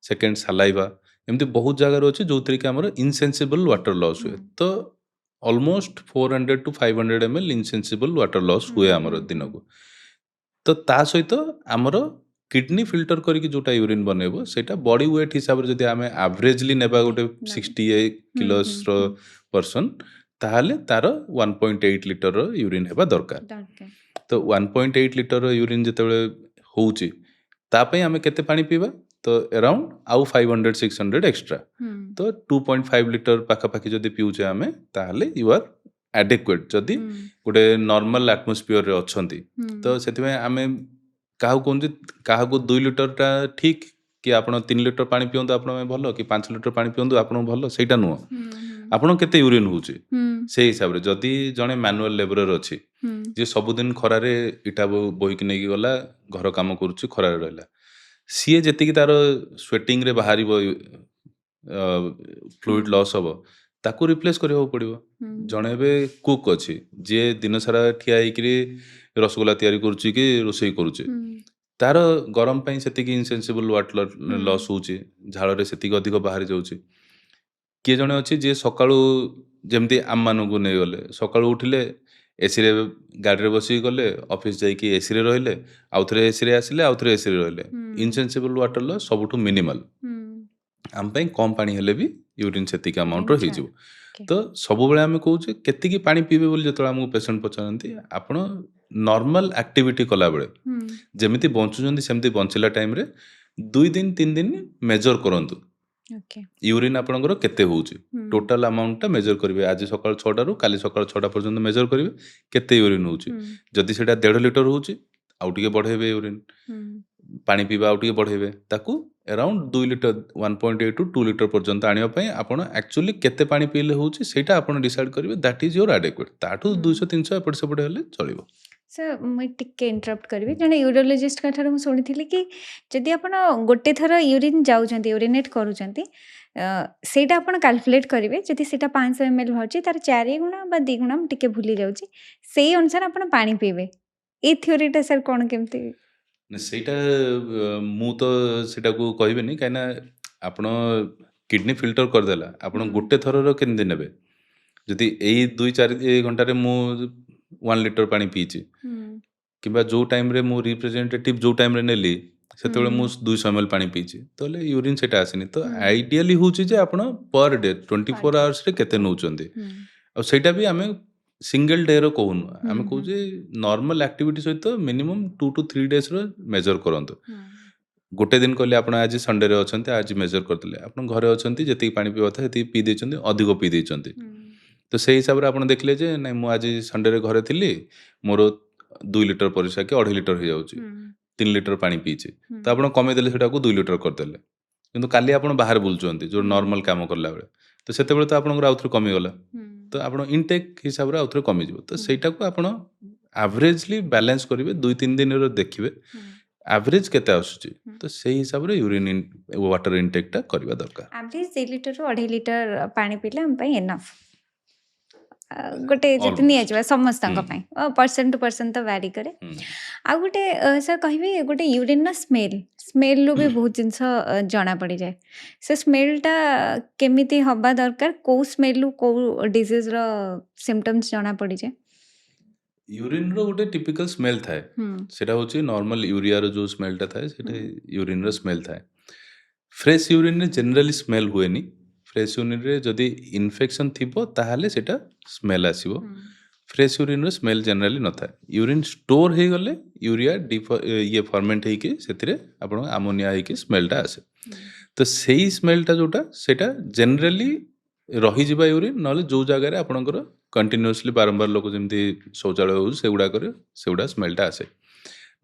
सेकेंड सलाइवा एमती बहुत जगह अच्छे जो कि आमर इनसेंसिबल वाटर लॉस हुए तो almost 400 to 500 ml insensible water loss हुए आमर दिन को तो ता सहित आमर किडनी फिल्टर करके जोटा यूरिन बनइबो सेटा बॉडी वेट हिसाब रे जदि आमे एवरेजली नेबा गोटे 68 किलोस रो पर्सन ताहाले तार 1.8 लीटर रो यूरिन हेबा दरकार तो 1.8 लीटर यूरिन जितेबाला होउची तापई आमे केते पानी पीबा तो अराउंड आउ 500-600 एक्स्ट्रा तो 2.5 लीटर पाखापाखि जदि पिउचे आमे ताहले यू आर एडेक्वेट जदि गोटे नॉर्मल एटमॉस्फियर रे अछंती तो सेतिमे आमे काहू कोनजी काहू 2 लीटर टा ठीक कि आपण 3 लीटर पानी पियंतु आपण भलो कि 5 लीटर पानी पियंतु आपण भलो सेटा नुह आपण केते यूरिन होउची से हिसाब रे जदि जणे मैनुअल लेबरर अछि जे सबुदिन खरारे इटा बोहिकी नहीं गला घर काम करुच्ची खरारे रहला सीए जेतिकी तार स्वेटिंग रे बाहर फ्लूइड लॉस हम ताकू रिप्लेस करने पड़ो जड़े ए कुक अच्छी जे दिन सारा ठिया होकर रसगोला तैयारी करुच्ची कि रोसई करुच्ची ତାର ଗରମ ପାଇଁ ସେତିକି ଇନସେନ୍ସିବଲ୍ ୱାଟର ଲସ୍ ହେଉଛି, ଝାଳରେ ସେତିକି ଅଧିକ ବାହାରି ଯାଉଛି। କିଏ ଜଣେ ଅଛି ଯିଏ ସକାଳୁ ଯେମିତି ଆମମାନଙ୍କୁ ନେଇଗଲେ, ସକାଳୁ ଉଠିଲେ ଏସିରେ ଗାଡ଼ିରେ ବସିକି ଗଲେ, ଅଫିସ୍ ଯାଇକି ଏସିରେ ରହିଲେ, ଆଉଥରେ ଏସିରେ ଆସିଲେ, ଆଉଥରେ ଏସିରେ ରହିଲେ। ଇନସେନ୍ସିବଲ୍ ୱାଟର ଲସ୍ ସବୁଠୁ ମିନିମାଲ୍। ଆମ ପାଇଁ କମ୍ ପାଣି ହେଲେ ବି ୟୁରିନ୍ ସେତିକି ଆମାଉଣ୍ଟର ହେଇଯିବ। ତ ସବୁବେଳେ ଆମେ କହୁଛେ କେତିକି ପାଣି ପିଇବେ ବୋଲି ଯେତେବେଳେ ଆମକୁ ପେସେଣ୍ଟ ପଚାରନ୍ତି, ଆପଣ ନର୍ମାଲ ଆକ୍ଟିଭିଟି କଲାବେଳେ ଯେମିତି ବଞ୍ଚୁଛନ୍ତି ସେମିତି ବଞ୍ଚିଲା ଟାଇମ୍ରେ 2 ଦିନ 3 ଦିନ ମେଜର କରନ୍ତୁ ୟୁରିନ୍ ଆପଣଙ୍କର କେତେ ହେଉଛି, ଟୋଟାଲ ଆମାଉଣ୍ଟଟା ମେଜର କରିବେ। ଆଜି ସକାଳ 6ଟାରୁ କାଲି ସକାଳ 6ଟା ପର୍ଯ୍ୟନ୍ତ ମେଜର କରିବେ କେତେ ୟୁରିନ୍ ହେଉଛି। ଯଦି ସେଇଟା 1.5 ଲିଟର ହେଉଛି ଆଉ ଟିକେ ବଢ଼େଇବେ ୟୁରିନ୍, ପାଣି ପିଇବା ଆଉ ଟିକେ ବଢ଼େଇବେ, ତାକୁ ଆରାଉଣ୍ଡ 2 ଲିଟର 1.8 ଟୁ 2 ଲିଟର ପର୍ଯ୍ୟନ୍ତ ଆଣିବା ପାଇଁ ଆପଣ ଆକ୍ଚୁଆଲି କେତେ ପାଣି ପିଇଲେ ହେଉଛି ସେଇଟା ଆପଣ ଡିସାଇଡ୍ କରିବେ। That is your adequate. ତାଠୁ 200-300 ଏପଟ ସେପଟ ହେଲେ ଚଳିବ। ସାର୍ ମୁଁ ଟିକେ ଇଣ୍ଟରପ୍ଟ କରିବି। ଜଣେ ୟୁରୋଲୋଜିଷ୍ଟଙ୍କ ଠାରୁ ମୁଁ ଶୁଣିଥିଲି କି ଯଦି ଆପଣ ଗୋଟେ ଥର ୟୁରିନ୍ ଯାଉଛନ୍ତି, ୟୁରିନେଟ୍ କରୁଛନ୍ତି, ସେଇଟା ଆପଣ କାଲକୁଲେଟ୍ କରିବେ। ଯଦି ସେଇଟା 500 ml ବାହାରୁଛି ତାର 4 ଗୁଣା ବା 2 ଗୁଣା, ମୁଁ ଟିକେ ଭୁଲି ଯାଉଛି, ସେଇ ଅନୁସାରେ ଆପଣ ପାଣି ପିଇବେ। ଏଇ ଥିଓରିଟା ସାର୍ କ'ଣ କେମିତି? ସେଇଟା ମୁଁ ତ ସେଇଟାକୁ କହିବିନି, କାହିଁକିନା ଆପଣ କିଡନୀ ଫିଲ୍ଟର କରିଦେଲା, ଆପଣ ଗୋଟେ ଥରର କେମିତି ନେବେ? ଯଦି ଏଇ 2-4 ଘଣ୍ଟାରେ ମୁଁ 1 ଲିଟର ପାଣି ପିଇଛି, କିମ୍ବା ଯେଉଁ ଟାଇମ୍ରେ ମୁଁ ରିପ୍ରେଜେଣ୍ଟେଟିଭ୍ ଯେଉଁ ଟାଇମ୍ରେ ନେଲି ସେତେବେଳେ ମୁଁ 200 ml ପାଣି ପିଇଛି, ତାହେଲେ ୟୁରିନ୍ ସେଇଟା ଆସିନି। ତ ଆଇଡ଼ିଆଲି ହେଉଛି ଯେ ଆପଣ ପର ଡେ 24 ଆୱାର୍ସରେ କେତେ ନେଉଛନ୍ତି। ଆଉ ସେଇଟା ବି ଆମେ ସିଙ୍ଗଲ ଡେର କହୁନୁ, ଆମେ କହୁଛେ ନର୍ମାଲ ଆକ୍ଟିଭିଟି ସହିତ ମିନିମମ୍ 2 to 3 ଡେଜ୍ର ମେଜର କରନ୍ତୁ। ଗୋଟେ ଦିନ କହିଲେ ଆପଣ ଆଜି ସଣ୍ଡେରେ ଅଛନ୍ତି, ଆଜି ମେଜର କରିଦେଲେ, ଆପଣ ଘରେ ଅଛନ୍ତି, ଯେତିକି ପାଣି ପିଇବା କଥା ସେତିକି ପିଇ ଦେଇଛନ୍ତି, ଅଧିକ ପିଇ ଦେଇଛନ୍ତି। ତ ସେଇ ହିସାବରେ ଆପଣ ଦେଖିଲେ ଯେ ନାଇଁ ମୁଁ ଆଜି ସଣ୍ଡେରେ ଘରେ ଥିଲି, ମୋର 2 ଲିଟର ପରିସ୍ରା କି 2.5 ଲିଟର ହେଇଯାଉଛି, 3 ଲିଟର ପାଣି ପିଇଛି, ତ ଆପଣ କମେଇଦେଲେ ସେଟାକୁ 2 ଲିଟର କରିଦେଲେ। କିନ୍ତୁ କାଲି ଆପଣ ବାହାରେ ବୁଲୁଛନ୍ତି ଯେଉଁ ନର୍ମାଲ କାମ କଲାବେଳେ, ତ ସେତେବେଳେ ତ ଆପଣଙ୍କର ଆଉଥରେ କମିଗଲା, ତ ଆପଣ ଇନଟେକ୍ ହିସାବରେ ଆଉଥରେ କମିଯିବ। ତ ସେଇଟାକୁ ଆପଣ ଆଭରେଜଲି ବାଲାନ୍ସ କରିବେ, 2-3 ଦିନର ଦେଖିବେ ଆଭରେଜ କେତେ ଆସୁଛି, ତ ସେଇ ହିସାବରେ ୟୁରିନ୍ ୱାଟର ଇନଟେକ୍ଟା କରିବା ଦରକାର। ଆଭରେଜ 2 ଲିଟରରୁ 2.5 ଲିଟର ପାଣି ପିଇଲେ ଆମ ପାଇଁ ଏନଫ୍। ଗୋଟେ ଯଦି Almost. ନିଆଯିବ ସମସ୍ତଙ୍କ ପାଇଁ, ପରସେଣ୍ଟ ଟୁ ପରସେଣ୍ଟ ତ ଭ୍ୟାରି କରେ। ଆଉ ଗୋଟେ ସାର୍ କହିବି, ଗୋଟେ ୟୁରିନ୍ର ସ୍ମେଲରୁ ବି ବହୁତ ଜିନିଷ ଜଣାପଡ଼ିଯାଏ। ସେ ସ୍ମେଲଟା କେମିତି ହେବା ଦରକାର, କେଉଁ ସ୍ମେଲରୁ କେଉଁ ଡିଜିଜ୍ର ସିମ୍ପଟମ୍ସ ଜଣାପଡ଼ିଯାଏ? ୟୁରିନ୍ର ଗୋଟେ ଟିପିକାଲ ସ୍ମେଲ୍ ଥାଏ, ସେଇଟା ହେଉଛି ନର୍ମାଲ ୟୁରିଆର ଯେଉଁ ସ୍ମେଲ୍ଟା ଥାଏ ସେଇଟା ୟୁରିନ୍ର ସ୍ମେଲ୍ ଥାଏ। ଫ୍ରେଶ୍ ୟୁରିନ୍ରେ ଜେନେରାଲି ସ୍ମେଲ୍ ହୁଏନି। ଫ୍ରେଶ୍ ୟୁରିନ୍ରେ ଯଦି ଇନଫେକ୍ସନ୍ ଥିବ ତାହେଲେ ସେଇଟା ସ୍ମେଲ୍ ଆସିବ। ଫ୍ରେଶ୍ ୟୁରିନ୍ର ସ୍ମେଲ୍ ଜେନେରାଲି ନଥାଏ। ୟୁରିନ୍ ଷ୍ଟୋର୍ ହେଇଗଲେ ୟୁରିଆ ଫର୍ମେଣ୍ଟ ହେଇକି ସେଥିରେ ଆପଣଙ୍କ ଆମୋନିଆ ହେଇକି ସ୍ମେଲ୍ଟା ଆସେ। ତ ସେଇ ସ୍ମେଲ୍ଟା ଯେଉଁଟା ସେଇଟା ଜେନେରାଲି ରହିଯିବା ୟୁରିନ୍, ନହେଲେ ଯେଉଁ ଜାଗାରେ ଆପଣଙ୍କର କଣ୍ଟିନ୍ୟୁଅସଲି ବାରମ୍ବାର ଲୋକ ଯେମିତି ଶୌଚାଳୟ ହେଉଛି ସେଗୁଡ଼ାକରେ ସେଗୁଡ଼ା ସ୍ମେଲ୍ଟା ଆସେ।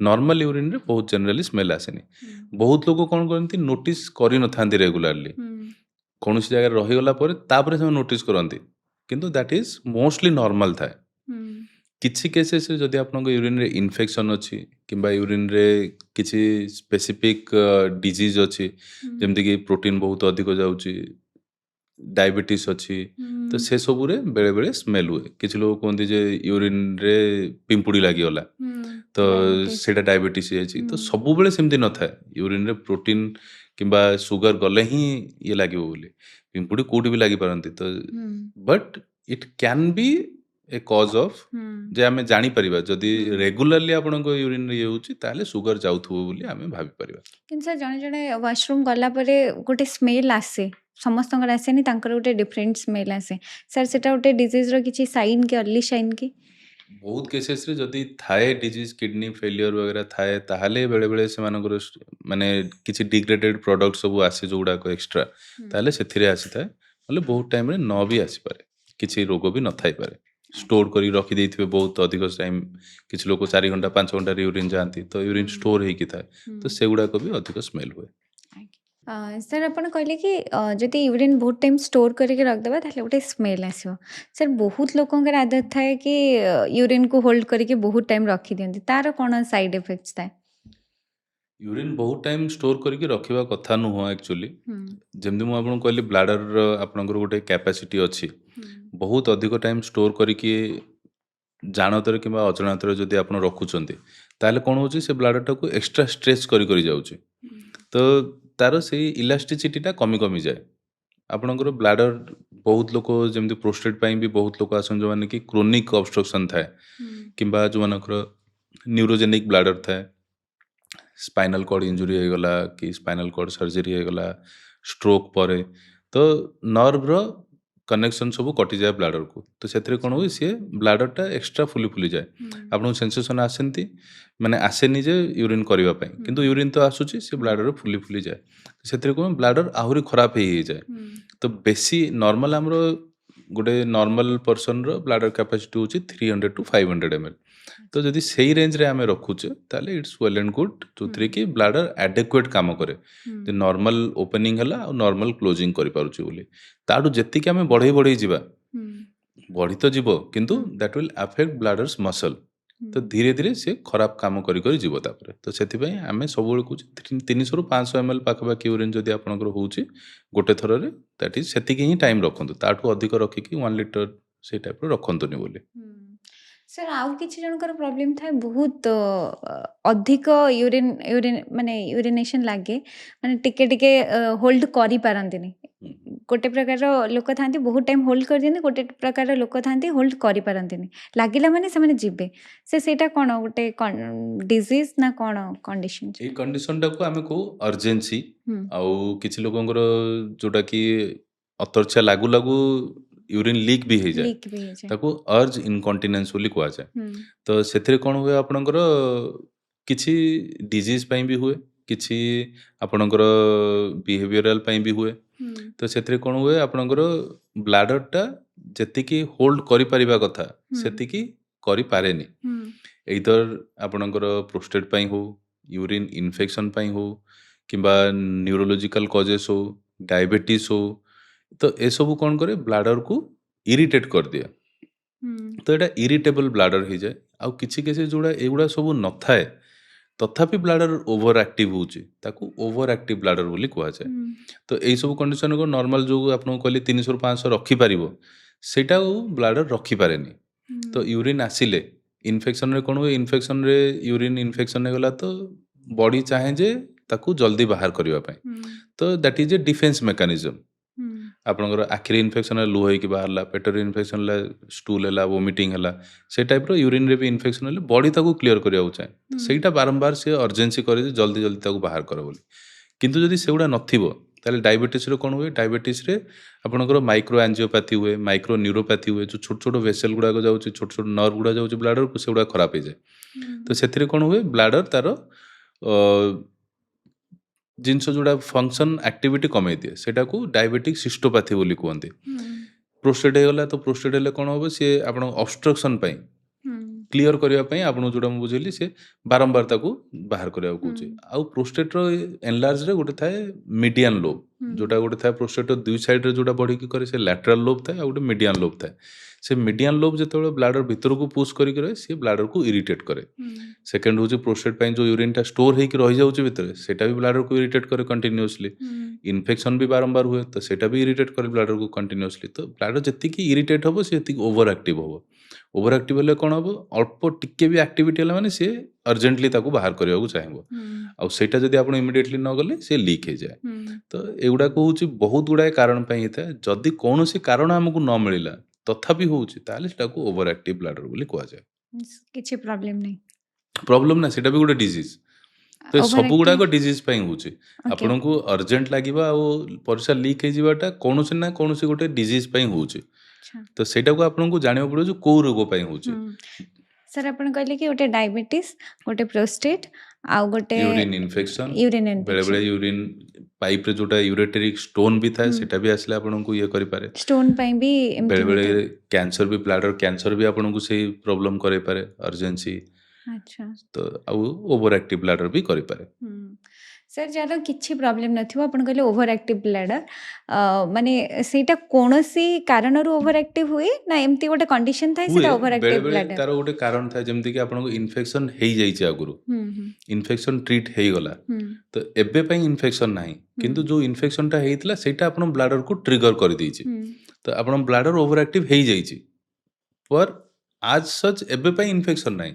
ନର୍ମାଲ ୟୁରିନ୍ରେ ବହୁତ ଜେନେରାଲି ସ୍ମେଲ୍ ଆସେନି। ବହୁତ ଲୋକ କ'ଣ କରନ୍ତି, ନୋଟିସ୍ କରିନଥାନ୍ତି ରେଗୁଲାରଲି, କୌଣସି ଜାଗାରେ ରହିଗଲା ପରେ ତାପରେ ସେମାନେ ନୋଟିସ୍ କରନ୍ତି, କିନ୍ତୁ ଦ୍ୟାଟ୍ ଇଜ୍ ମୋଷ୍ଟଲି ନର୍ମାଲ ଥାଏ। କିଛି କେସେସରେ ଯଦି ଆପଣଙ୍କ ୟୁରିନ୍ରେ ଇନଫେକ୍ସନ୍ ଅଛି କିମ୍ବା ୟୁରିନ୍ରେ କିଛି ସ୍ପେସିଫିକ୍ ଡିଜିଜ୍ ଅଛି, ଯେମିତିକି ପ୍ରୋଟିନ୍ ବହୁତ ଅଧିକ ଯାଉଛି, ଡାଇବେଟିସ୍ ଅଛି, ତ ସେସବୁରେ ବେଳେବେଳେ ସ୍ମେଲ୍ ହୁଏ। କିଛି ଲୋକ କୁହନ୍ତି ଯେ ୟୁରିନ୍ରେ ପିମ୍ପୁଡ଼ି ଲାଗିଗଲା, ତ ସେଇଟା ଡାଇବେଟିସ୍ ହେଇଯାଇଛି। ତ ସବୁବେଳେ ସେମିତି ନଥାଏ, ୟୁରିନ୍ରେ ପ୍ରୋଟିନ୍ କିମ୍ବା ସୁଗାର ଗଲେ ହିଁ ଇଏ ଲାଗିବ ବୋଲି, ପିମ୍ପୁଡ଼ି କେଉଁଠି ବି ଲାଗିପାରନ୍ତି। ତ but eat can be A cause of, ଯେ ଆମେ ଜାଣିପାରିବା ଯଦି ରେଗୁଲାରଲି ଆପଣଙ୍କ ୟୁରିନ୍ରେ ଇଏ ହେଉଛି ତାହେଲେ ସୁଗାର ଯାଉଥିବ ବୋଲି ଆମେ ଭାବିପାରିବା। କିନ୍ତୁ ସାର୍ ଜଣେ ଜଣେ ୱାସରୁମ୍ ଗଲା ପରେ ଗୋଟେ ସ୍ମେଲ୍ ଆସେ, ସମସ୍ତଙ୍କର ଆସେନି, ତାଙ୍କର ଗୋଟେ ଡିଫରେଣ୍ଟ ସ୍ମେଲ୍ ଆସେ। ସାର୍ ସେଟା ଗୋଟେ ଡିଜିଜ୍ର କିଛି ସାଇନ୍ କି ଅର୍ଲି ସାଇନ୍ କି? ବହୁତ କେସେସରେ ଯଦି ଥାଏ ଡିଜିଜ୍, କିଡନୀ ଫେଲିୟର ବଗେରା ଥାଏ, ତାହେଲେ ବେଳେବେଳେ ସେମାନଙ୍କର ମାନେ କିଛି ଡିଗ୍ରେଡେଡ୍ ପ୍ରଡକ୍ଟ ସବୁ ଆସେ ଯେଉଁଗୁଡ଼ାକ ଏକ୍ସଟ୍ରା, ତାହେଲେ ସେଥିରେ ଆସିଥାଏ। ନହେଲେ ବହୁତ ଟାଇମ୍ରେ ନ ବି ଆସିପାରେ, କିଛି ରୋଗ ବି ନଥାଇପାରେ। ଷ୍ଟୋର କରି ରଖିଦେଇଥିବେ ବହୁତ ଅଧିକ ଟାଇମ୍, କିଛି ଲୋକ 4 ଘଣ୍ଟା 5 ଘଣ୍ଟାରେ ୟୁରିନ୍ ଯାଆନ୍ତି, ତ ୟୁରିନ୍ ଷ୍ଟୋର ହେଇକି ଥାଏ, ତ ସେଗୁଡ଼ାକ ବି ଅଧିକ ସ୍ମେଲ୍ ହୁଏ। ସାର୍ ଆପଣ କହିଲେ କି ଯଦି ୟୁରିନ୍ ବହୁତ ଟାଇମ୍ ଷ୍ଟୋର କରିକି ରଖିଦେବା ତାହେଲେ ଗୋଟେ ସ୍ମେଲ୍ ଆସିବ। ସାର୍ ବହୁତ ଲୋକଙ୍କର ଆଦତ ଥାଏ କି ୟୁରିନ୍କୁ ହୋଲ୍ଡ କରିକି ବହୁତ ଟାଇମ୍ ରଖିଦିଅନ୍ତି, ତାର କ'ଣ ସାଇଡ୍ ଇଫେକ୍ଟସ୍ ଥାଏ? ୟୁରିନ୍ ବହୁତ ଟାଇମ୍ ଷ୍ଟୋର କରିକି ରଖିବା କଥା ନୁହଁ ଆକ୍ଚୁଆଲି। ଯେମିତି ମୁଁ ଆପଣଙ୍କୁ କହିଲି ବ୍ଲାଡରର ଆପଣଙ୍କର ଗୋଟେ କ୍ୟାପାସିଟି ଅଛି, ବହୁତ ଅଧିକ ଟାଇମ୍ ଷ୍ଟୋର କରିକି ଜାଣତରେ କିମ୍ବା ଅଜାଣତରେ ଯଦି ଆପଣ ରଖୁଛନ୍ତି ताहले कौन होची से ब्लाडर टाको एक्स्ट्रा स्ट्रेच करी जाउची तो तार से इलास्टिसिटीटा कमी कमी जाए आपणकर ब्लाडर बहुत लोक जमी प्रोस्टेट पाई भी बहुत लोक आसन जो माने कि क्रोनिक ऑब्स्ट्रक्शन थाए किंबा जो मानकर न्यूरोजेनिक ब्लाडर थाए स्पाइनल कॉर्ड इंजुरी हो गला कि स्पाइनल कॉर्ड सर्जरी हो गला स्ट्रोक पर तो नर्व रो कनेक्शन सब कटि जाए ब्लाडर को तो से कौन हुए सी ब्लाडरटा एक्स्ट्रा फुली फुली जाए आपको सेंसेसन आसेंती माने आसेनी जे यूरिन करने किंतु यूरिन तो आसूची से ब्लाडर फुली फुली जाए से कौन ब्लाडर आहरी खराब हो जाए तो बेसी नॉर्मल आमर गोटे नॉर्मल पर्सन रो ब्लाडर कैपेसिटी होची 300 to 500 ml तो जदि सेही रेंज रे आमे रखुचे ताले इट्स वेल एंड गुड जोथरे कि ब्लाडर एडेक्वेट काम करे जे नॉर्मल ओपनिंग हला और नॉर्मल क्लोजिंग करि पारुची बोली ताडू जेति कि आमे बढ़ई बढ़ई जिबा बढ़ी तो जीव किंतु दैट विल अफेक्ट ब्लाडर्स मसल तो धीरे धीरे से खराब काम करी जीव तापर तो से आम सब कहूँ 300 ରୁ 500 ml पाखापाखि यूरिन जदि आपंकर होची गोटे थर दैट इज से ही टाइम रखु ताठू अधिक रखिकी 1 लीटर से टाइप रखंतुनी बोली सर आउ किछि जनकर प्रॉब्लम थाए बहुत अधिक यूरिन यूरिन माने यूरिनेशन लागे माने टिके टिके होल्ड करि पारंतिनी गोटे प्रकार लोक थांती बहुत टाइम होल्ड कर दियंती गोटे प्रकार लोक थांती होल्ड करि पारंतिनी लागिला माने से माने जिबे से सेटा कोन गोटे डिजीज ना कोन कंडीशन ये कंडीशन टाको आमे को अर्जेंसी आउ किछि लोकंकर जोटा कि अतर्छा लागू लागू यूरिन लीक भी हो जाए लीक भी हो जाए ताको अर्ज इनकंटिनेंस बोली कुआ जाए तो सेथिरे कोन हुए आपणकर किछि डिजीज पई भी हुए किछि आपणकर बिहेवियरल पई भी हुए तो सेथिरे कोन हुए आपणकर ब्लाडर टा जेतिकी होल्ड करि परिबा कथा सेतिकी करि पारेनी एइदर आपणकर प्रोस्टेट पई हो यूरिन इन्फेक्शन पई हो किंबा न्यूरोलॉजिकल कॉजेस हो डायबिटीज हो तो ए सब कौन करे ब्लाडर को इरिटेट कर दिया तो यहाँ इरिटेबल ब्लाडर हो जाए आउ किसी केस जोड़ा एगुड़ा सब न थाए तथापि ब्लाडर ओवर एक्टिव होची ताकू ओवर एक्टिव ब्लाडर बोली कुआ जाए तो यही सब कंडीशन को नॉर्मल जो आपको कहली 300 ରୁ 500 रखी पारिबो सेटा ब्लाडर रखी पारेनी तो यूरिन आसिले इन्फेक्शन रे कोन हुए इन्फेक्शन रे यूरिन इन्फेक्शन हो गला तो बॉडी चाहे जे ताकू जल्दी बाहर करबा पई तो that is a defence mechanism आपणकर आखिरी इन्फेक्शन लुह होइक बाहरला पेटर इन्फेक्शन स्टूल है वोमिटिंग है से टाइप रो यूरिन रे भी इन्फेक्शन है बॉडी ताकू क्लियर करिया चाहे सेटा बारंबार से अर्जेंसी करे जल्दी जल्दी ताकू बाहर कर बोली किंतु जदि सेगुड़ा नथिबो ताले डायबिटीज रे कोन हुए डायबिटीज रे आपणकर माइक्रो एंजियोपैथी हुए माइक्रो न्यूरोपैथी हुए जो छोट छोट वेसल गुड़ा जाउची छोट छोट नर्व गुड़ा जाउची ब्लाडर को सेगुड़ा खराब हो जाए तो सेथिरे कोन हुए ब्लाडर तार जिनस जोड़ा फंक्शन एक्टिविटी कमे दिए सेटा को डायबिटिक सिस्टोपैथी बोली कहते प्रोस्टेट हो गला तो प्रोस्टेट हेले कौन हम सी आप ऑब्स्ट्रक्शन क्लियर करने आपको जोटा बुझेली से बारंबार ताको बाहर करने कौचे आउ प्रोस्टेट एनलार्ज रे गोटे थाए मीडियन लोब जोटा गोटे थाए प्रोस्टेट दुई साइड रे जोटा बढ़ी करे से लैटरल लोब थाए गोटे मीडियन लोब थाए से मीडियन लोब जो ब्लाडर भीतर को पुश करके रहे सी ब्लाडर को इरिटेट करे सेकेंड हूँ प्रोस्टेट पाई जो यूरिनटा स्टोर होकर रही जाऊँगी भितर सेटा भी ब्लाडर को इरिटेट करे कंटिन्यूअसली इन्फेक्शन भी बारंबार हुए तो सेटा भी इरिटेट करे ब्लाडर को कंटिन्यूअसली तो ब्लाडर जी इरिटेट हम से ओवर एक्टिव हम ओवर एक्टिव हेल्ले कौन हम अल्प टिके भी एक्टिविटी है सी अर्जेंटली बाहर करने चाहिए आउ सेटा जदि आप इमिडिएटली न गले सी लीक हो जाए तो एगुड़ाक हूँ बहुत गुड़ाए कारण पाई था जदि कौन सी कारण आमको न मिलला तथापि होउची ताले सेटा को ओवर एक्टिव ब्लाडर बोली कुआ जाए किछि प्रॉब्लम ना सेटा भी गोटे डिजीज तो सब गुड़ा को डिजीज पई होउची आपन को अर्जेंट लागिबा आ परिसा लीक हे जिबाटा कोनोसी ना कोनोसी गोटे डिजीज पई होउची तो सेटा को आपन को जानिबो पड़ो जो को रोग पई होउची सर अपन कहले कि गोटे डायबिटीज गोटे प्रोस्टेट आ गोटे यूरिन इन्फेक्शन बेले बेले यूरिन पाइप रे जोटा यूरेटरी स्टोन भी था सेटा भी आसले आपन को ये करि पारे स्टोन पई भी बेले बेले कैंसर भी ब्लैडर कैंसर भी आपन को से प्रॉब्लम करे पारे अर्जेंसी अच्छा तो आउ ओवर एक्टिव ब्लैडर भी करि पारे सर जार किछि प्रॉब्लम नथिबो अपन कहले ओवर एक्टिव ब्लैडर माने सेटा कोनोसी कारण रो ओवर एक्टिव हुए ना एम्ति गोटे कंडीशन थाई सेटा ओवर एक्टिव ब्लैडर तार गोटे कारण था जेमति कि आपन को इन्फेक्शन हेई जाई छै आगुरु इन्फेक्शन ट्रीट हेई गला तो एबे पई इन्फेक्शन नाही किंतु जो इन्फेक्शन ता हेइतला सेटा आपन ब्लैडर को ट्रिगर कर दै छै तो आपन ब्लैडर ओवर एक्टिव हेई जाई छै पर आज सच एबे ପାଇଁ ଇନଫେକ୍ସନ୍ ନାହିଁ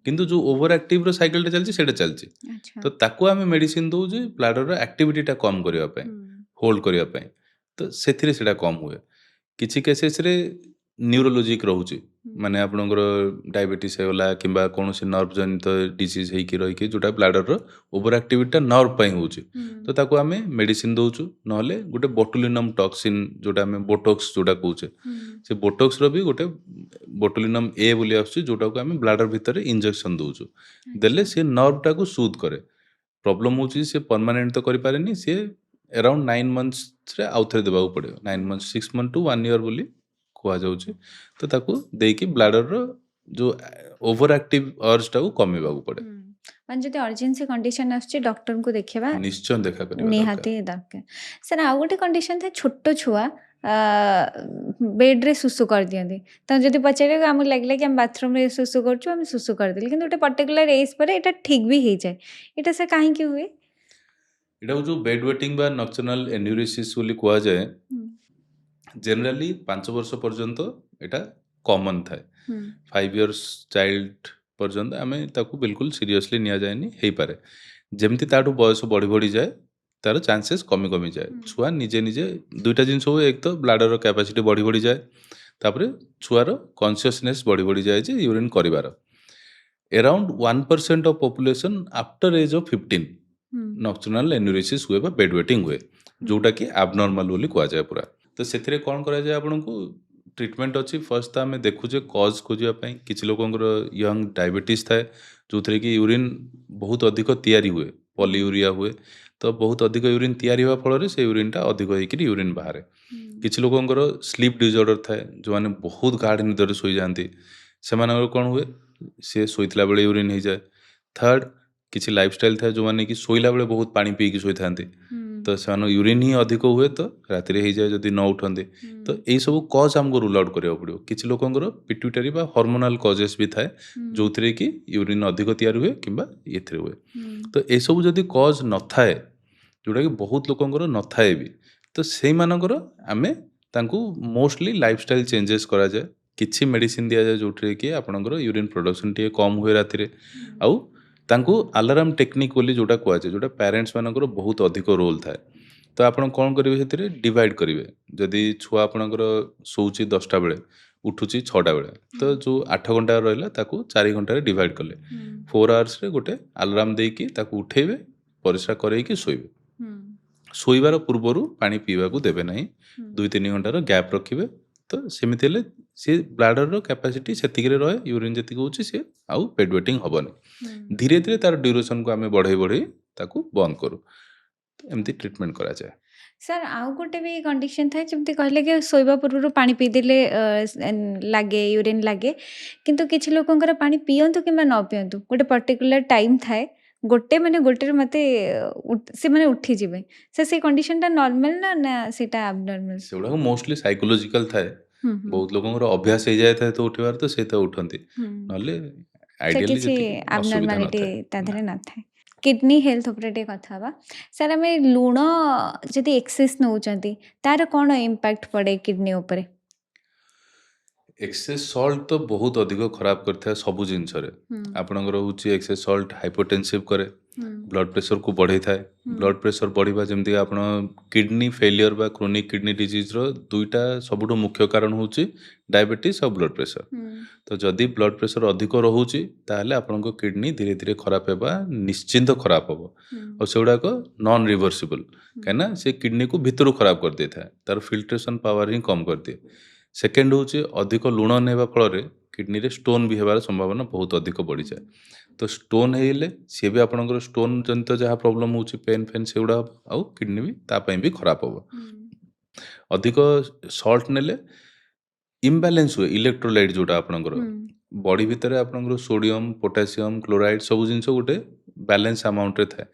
କିନ୍ତୁ ଯେଉଁ ଓଭର ଆକ୍ଟିଭର ସାଇକେଲଟା ଚାଲିଛି ସେଇଟା ଚାଲିଛି ଆଚ୍ଛା। ତ ତାକୁ ଆମେ ମେଡ଼ିସିନ ଦେଉଛେ ବ୍ଲାଡରର ଆକ୍ଟିଭିଟିଟା କମ୍ କରିବା ପାଇଁ ହୋଲ୍ଡ କରିବା ପାଇଁ ତ ସେଥିରେ ସେଇଟା କମ୍ ହୁଏ କିଛି କେସେସରେ ନ୍ୟୁରୋଲୋଜିକ୍ ରହୁଛି ମାନେ ଆପଣଙ୍କର ଡାଇବେଟିସ୍ ହେଇଗଲା କିମ୍ବା କୌଣସି ନର୍ଭ ଜନିତ ଡିଜିଜ୍ ହେଇକି ରହିକି ଯେଉଁଟା ବ୍ଲାଡରର ଓଭର ଆକ୍ଟିଭିଟିଟା ନର୍ଭ ପାଇଁ ହେଉଛି ତ ତାକୁ ଆମେ ମେଡ଼ିସିନ ଦେଉଛୁ ନହେଲେ ଗୋଟେ ବୋଟୁଲିନମ୍ ଟକ୍ସିନ୍ ଯେଉଁଟା ଆମେ ବୋଟକ୍ସ ଯେଉଁଟା କହୁଛେ ସେ ବୋଟକ୍ସର ବି ଗୋଟେ ବୋଟୁଲିନମ୍ ଏ ବୋଲି ଆସୁଛି ଯେଉଁଟାକୁ ଆମେ ବ୍ଲାଡର ଭିତରେ ଇଞ୍ଜେକ୍ସନ୍ ଦେଉଛୁ ଦେଲେ ସେ ନର୍ଭଟାକୁ ସୁଦ୍ କରେ ପ୍ରୋବ୍ଲେମ୍ ହେଉଛି ସେ ପରମାନେଣ୍ଟ ତ କରିପାରେନି ସିଏ around 9 monthsରେ ଆଉଥରେ ଦେବାକୁ ପଡ଼ିବ 9 months 6 month to 1 year ବୋଲି କୁହାଯାଉଛି ତ ତାକୁ ଦେଇକି ବ୍ଲାଡରର ଯେଉଁ ଓଭର ଆକ୍ଟିଭ ଅର୍ଜଟାକୁ କମେଇବାକୁ ପଡ଼େ ମାନେ ଯଦି ଅର୍ଜେନ୍ସି କଣ୍ଡିସନ ଆସୁଛି ଡକ୍ଟରଙ୍କୁ ଦେଖେଇବା ନିଶ୍ଚୟ ଦେଖା କରିବା ଦରକାର ନିହାତି ଦରକାର ସାର୍ ଆଉ ଗୋଟେ କଣ୍ଡିସନ ଥାଏ ଛୋଟ ଛୁଆ ବେଡ୍ରେ ସୁସୁ କରିଦିଅନ୍ତି ତ ଯଦି ପଚାରିବେ ଆମକୁ ଲାଗିଲା କି ଆମେ ବାଥରୁମ୍ରେ ସୁସୁ କରୁଛୁ ଆମେ ସୁସୁ କରିଦେଲି କିନ୍ତୁ ଗୋଟେ ପର୍ଟିକୁଲାର ଏଜ୍ ପରେ ଏଇଟା ଠିକ୍ ବି ହେଇଯାଏ ଏଇଟା ସାର୍ କାହିଁକି ହୁଏ ଏଇଟାକୁ ଯେଉଁ ବେଡ୍ ୱେଟିଂ ବା ନକ୍ଚରନାଲ ଏନ୍ୟୁରିସିସ୍ ବୋଲି କୁହାଯାଏ ଜେନେରାଲି 5 ବର୍ଷ ପର୍ଯ୍ୟନ୍ତ ଏଇଟା କମନ୍ ଥାଏ 5 years ଚାଇଲ୍ଡ ପର୍ଯ୍ୟନ୍ତ ଆମେ ତାକୁ ବିଲକୁଲ ସିରିୟସଲି ନିଆଯାଏନି ହେଇପାରେ ଯେମିତି ତାଠୁ ବୟସ ବଢ଼ି ବଢ଼ିଯାଏ ତାର ଚାନ୍ସେସ୍ କମି କମିଯାଏ ଛୁଆ ନିଜେ ନିଜେ ଦୁଇଟା ଜିନିଷ ହୁଏ ଏକ ତ ବ୍ଲାଡରର କ୍ୟାପାସିଟି ବଢ଼ି ବଢ଼ିଯାଏ ତାପରେ ଛୁଆର କନସିୟସନେସ୍ ବଢ଼ି ବଢ଼ିଯାଏ ଯେ ୟୁରିନ୍ କରିବାର around 1% of population after age of 15 ନକ୍ଚରନାଲ ଏନ୍ୟୁରିସିସ୍ ହୁଏ ବା ବେଡ୍ ୱେଟିଂ ହୁଏ ଯେଉଁଟାକି ଆବନର୍ମାଲ ବୋଲି କୁହାଯାଏ ପୁରା ତ ସେଥିରେ କ'ଣ କରାଯାଏ ଆପଣଙ୍କୁ ଟ୍ରିଟମେଣ୍ଟ ଅଛି ଫର୍ଷ୍ଟ ତ ଆମେ ଦେଖୁଛେ କଜ୍ ଖୋଜିବା ପାଇଁ କିଛି ଲୋକଙ୍କର ୟଙ୍ଗ ଡାଇବେଟିସ୍ ଥାଏ ଯେଉଁଥିରେ କି ୟୁରିନ୍ ବହୁତ ଅଧିକ ତିଆରି ହୁଏ ପଲିୟୁରିଆ ହୁଏ ତ ବହୁତ ଅଧିକ ୟୁରିନ୍ ତିଆରି ହେବା ଫଳରେ ସେ ୟୁରିନ୍ଟା ଅଧିକ ହେଇକିରି ୟୁରିନ୍ ବାହାରେ କିଛି ଲୋକଙ୍କର ସ୍ଲିପ୍ ଡିଜର୍ଡର ଥାଏ ଯେଉଁମାନେ ବହୁତ ଗାଢ଼ ନିଦରେ ଶୋଇଯାଆନ୍ତି ସେମାନଙ୍କର କ'ଣ ହୁଏ ସିଏ ଶୋଇଥିଲା ବେଳେ ୟୁରିନ୍ ହେଇଯାଏ ଥାର୍ଡ କିଛି ଲାଇଫଷ୍ଟାଇଲ୍ ଥାଏ ଯେଉଁମାନେ କି ଶୋଇଲା ବେଳେ ବହୁତ ପାଣି ପିଇକି ଶୋଇଥାନ୍ତି ତ ସେମାନଙ୍କ ୟୁରିନ୍ ହିଁ ଅଧିକ ହୁଏ ତ ରାତିରେ ହେଇଯାଏ ଯଦି ନ ଉଠନ୍ତି ତ ଏଇସବୁ କଜ୍ ଆମକୁ ରୁଲ୍ ଆଉଟ୍ କରିବାକୁ ପଡ଼ିବ କିଛି ଲୋକଙ୍କର ପିଟ୍ୟୁଟାରୀ ବା ହର୍ମୋନାଲ କଜେସ୍ ବି ଥାଏ ଯେଉଁଥିରେ କି ୟୁରିନ୍ ଅଧିକ ତିଆରି ହୁଏ କିମ୍ବା ଏଥିରେ ହୁଏ ତ ଏସବୁ ଯଦି କଜ୍ ନଥାଏ ଯେଉଁଟାକି ବହୁତ ଲୋକଙ୍କର ନଥାଏ ବି ତ ସେଇମାନଙ୍କର ଆମେ ତାଙ୍କୁ ମୋଷ୍ଟଲି ଲାଇଫଷ୍ଟାଇଲ୍ ଚେଞ୍ଜେସ୍ କରାଯାଏ କିଛି ମେଡ଼ିସିନ ଦିଆଯାଏ ଯେଉଁଥିରେ କି ଆପଣଙ୍କର ୟୁରିନ୍ ପ୍ରଡକ୍ସନ୍ ଟିକେ କମ୍ ହୁଏ ରାତିରେ ଆଉ ତାଙ୍କୁ ଆଲାରାମ ଟେକ୍ନିକ୍ ବୋଲି ଯେଉଁଟା କୁହାଯାଏ ଯେଉଁଟା ପ୍ୟାରେଣ୍ଟସ୍ ମାନଙ୍କର ବହୁତ ଅଧିକ ରୋଲ୍ ଥାଏ ତ ଆପଣ କ'ଣ କରିବେ ସେଥିରେ ଡିଭାଇଡ଼ କରିବେ ଯଦି ଛୁଆ ଆପଣଙ୍କର ଶୋଉଛି 10ଟା ବେଳେ ଉଠୁଛି 6ଟା ବେଳେ ତ ଯେଉଁ 8 ଘଣ୍ଟା ରହିଲା ତାକୁ 4 ଘଣ୍ଟାରେ ଡିଭାଇଡ଼ କଲେ 4 ଆୱାର୍ସରେ ଗୋଟେ ଆଲାରାମ ଦେଇକି ତାକୁ ଉଠେଇବେ ପରିସ୍ରା କରେଇକି ଶୋଇବେ ଶୋଇବାର ପୂର୍ବରୁ ପାଣି ପିଇବାକୁ ଦେବେ ନାହିଁ 2-3 ଘଣ୍ଟାର ଗ୍ୟାପ୍ ରଖିବେ ତ ସେମିତି ହେଲେ ସିଏ ବ୍ଲାଡରର କ୍ୟାପାସିଟି ସେତିକିରେ ରହେ ୟୁରିନ୍ ଯେତିକି ହେଉଛି ସିଏ ଆଉ ବେଡ୍ ୱେଟିଂ ହେବନି ଧୀରେ ଧୀରେ ତାର ଡ୍ୟୁରେସନକୁ ଆମେ ବଢ଼େଇ ବଢ଼େଇ ତାକୁ ବନ୍ଦ କରୁ ଏମିତି ଟ୍ରିଟମେଣ୍ଟ କରାଯାଏ ସାର୍ ଆଉ ଗୋଟେ ବି କଣ୍ଡିସନ ଥାଏ ଯେମିତି କହିଲେ କି ଶୋଇବା ପୂର୍ବରୁ ପାଣି ପିଇଦେଲେ ଲାଗେ ୟୁରିନ୍ ଲାଗେ କିନ୍ତୁ କିଛି ଲୋକଙ୍କର ପାଣି ପିଅନ୍ତୁ କିମ୍ବା ନ ପିଅନ୍ତୁ ଗୋଟେ ପର୍ଟିକୁଲାର ଟାଇମ୍ ଥାଏ ଗୋଟେରେ ମୋତେ ସେମାନେ ଉଠିଯିବେ ସେଇ କଣ୍ଡିସନଟା ନର୍ମାଲ ନା ସେଇଟା ଆବନର୍ମାଲ ସେଗୁଡ଼ାକ ମୋଷ୍ଟଲି ସାଇକୋଲୋଜିକାଲ ଥାଏ ବହୁତ ଲୋକଙ୍କର ଅଭ୍ୟାସ ହେଇଯାଇଥାଏ ତ ଉଠିବାର ତ ସେ ତ ଉଠନ୍ତି ନହେଲେ ଆଇଡିଆଲି କିଛି ଯେତିକି ଅସୁବିଧା ଆବନର୍ମାଲିଟି ନଥାଏ ତା ଦେହରେ ନଥାଏ କିଡନୀ ହେଲ୍ଥ ଉପରେ ଟିକେ କଥା ହେବା ସାର୍ ଆମେ ଲୁଣ ଯଦି ଏକ୍ସେସ୍ ନେଉଛନ୍ତି ତାର କ'ଣ ଇମ୍ପାକ୍ଟ ପଡ଼େ କିଡନୀ ଉପରେ ଏକ୍ସେସ୍ ସଲ୍ଟ ତ ବହୁତ ଅଧିକ ଖରାପ କରିଥାଏ ସବୁ ଜିନିଷରେ ଆପଣଙ୍କର ହେଉଛି ଏକ୍ସେସ୍ ସଲ୍ଟ ହାଇପୋଟେନସିଭ୍ କରେ ବ୍ଲଡ଼ ପ୍ରେସରକୁ ବଢ଼େଇଥାଏ ବ୍ଲଡ଼ ପ୍ରେସର ବଢ଼ିବା ଯେମିତିକି ଆପଣ କିଡନୀ ଫେଲିୟର ବା କ୍ରୋନିକ୍ କିଡନୀ ଡିଜିଜ୍ର ଦୁଇଟା ସବୁଠୁ ମୁଖ୍ୟ କାରଣ ହେଉଛି ଡାଇବେଟିସ୍ ଆଉ ବ୍ଲଡ଼ ପ୍ରେସର ତ ଯଦି ବ୍ଲଡ଼ ପ୍ରେସର ଅଧିକ ରହୁଛି ତାହେଲେ ଆପଣଙ୍କ କିଡନୀ ଧୀରେ ଧୀରେ ଖରାପ ହେବା ନିଶ୍ଚିନ୍ତ ଖରାପ ହେବ ଆଉ ସେଗୁଡ଼ାକ ନନ୍ ରିଭର୍ସିବଲ୍ କାହିଁକିନା ସେ କିଡନୀକୁ ଭିତରୁ ଖରାପ କରିଦେଇଥାଏ ତାର ଫିଲ୍ଟ୍ରେସନ୍ ପାୱାର ହିଁ କମ୍ କରିଦିଏ ସେକେଣ୍ଡ ହେଉଛି ଅଧିକ ଲୁଣ ନେବା ଫଳରେ କିଡନୀରେ ଷ୍ଟୋନ୍ ବି ହେବାର ସମ୍ଭାବନା ବହୁତ ଅଧିକ ବଢ଼ିଯାଏ ତ ଷ୍ଟୋନ୍ ହେଇଲେ ସିଏ ବି ଆପଣଙ୍କର ଷ୍ଟୋନ୍ ଜନିତ ଯାହା ପ୍ରୋବ୍ଲେମ୍ ହେଉଛି ପେନ୍ ଫେନ୍ ସେଗୁଡ଼ା ହେବ ଆଉ କିଡନୀ ବି ତା ପାଇଁ ବି ଖରାପ ହେବ ଅଧିକ ସଲ୍ଟ ନେଲେ ଇମ୍ବାଲାନ୍ସ ହୁଏ ଇଲେକ୍ଟ୍ରୋଲାଇଟ୍ ଯେଉଁଟା ଆପଣଙ୍କର ବଡି ଭିତରେ ଆପଣଙ୍କର ସୋଡ଼ିୟମ ପୋଟାସିୟମ କ୍ଲୋରାଇଡ୍ ସବୁ ଜିନିଷ ଗୋଟେ ବାଲାନ୍ସ ଆମାଉଣ୍ଟରେ ଥାଏ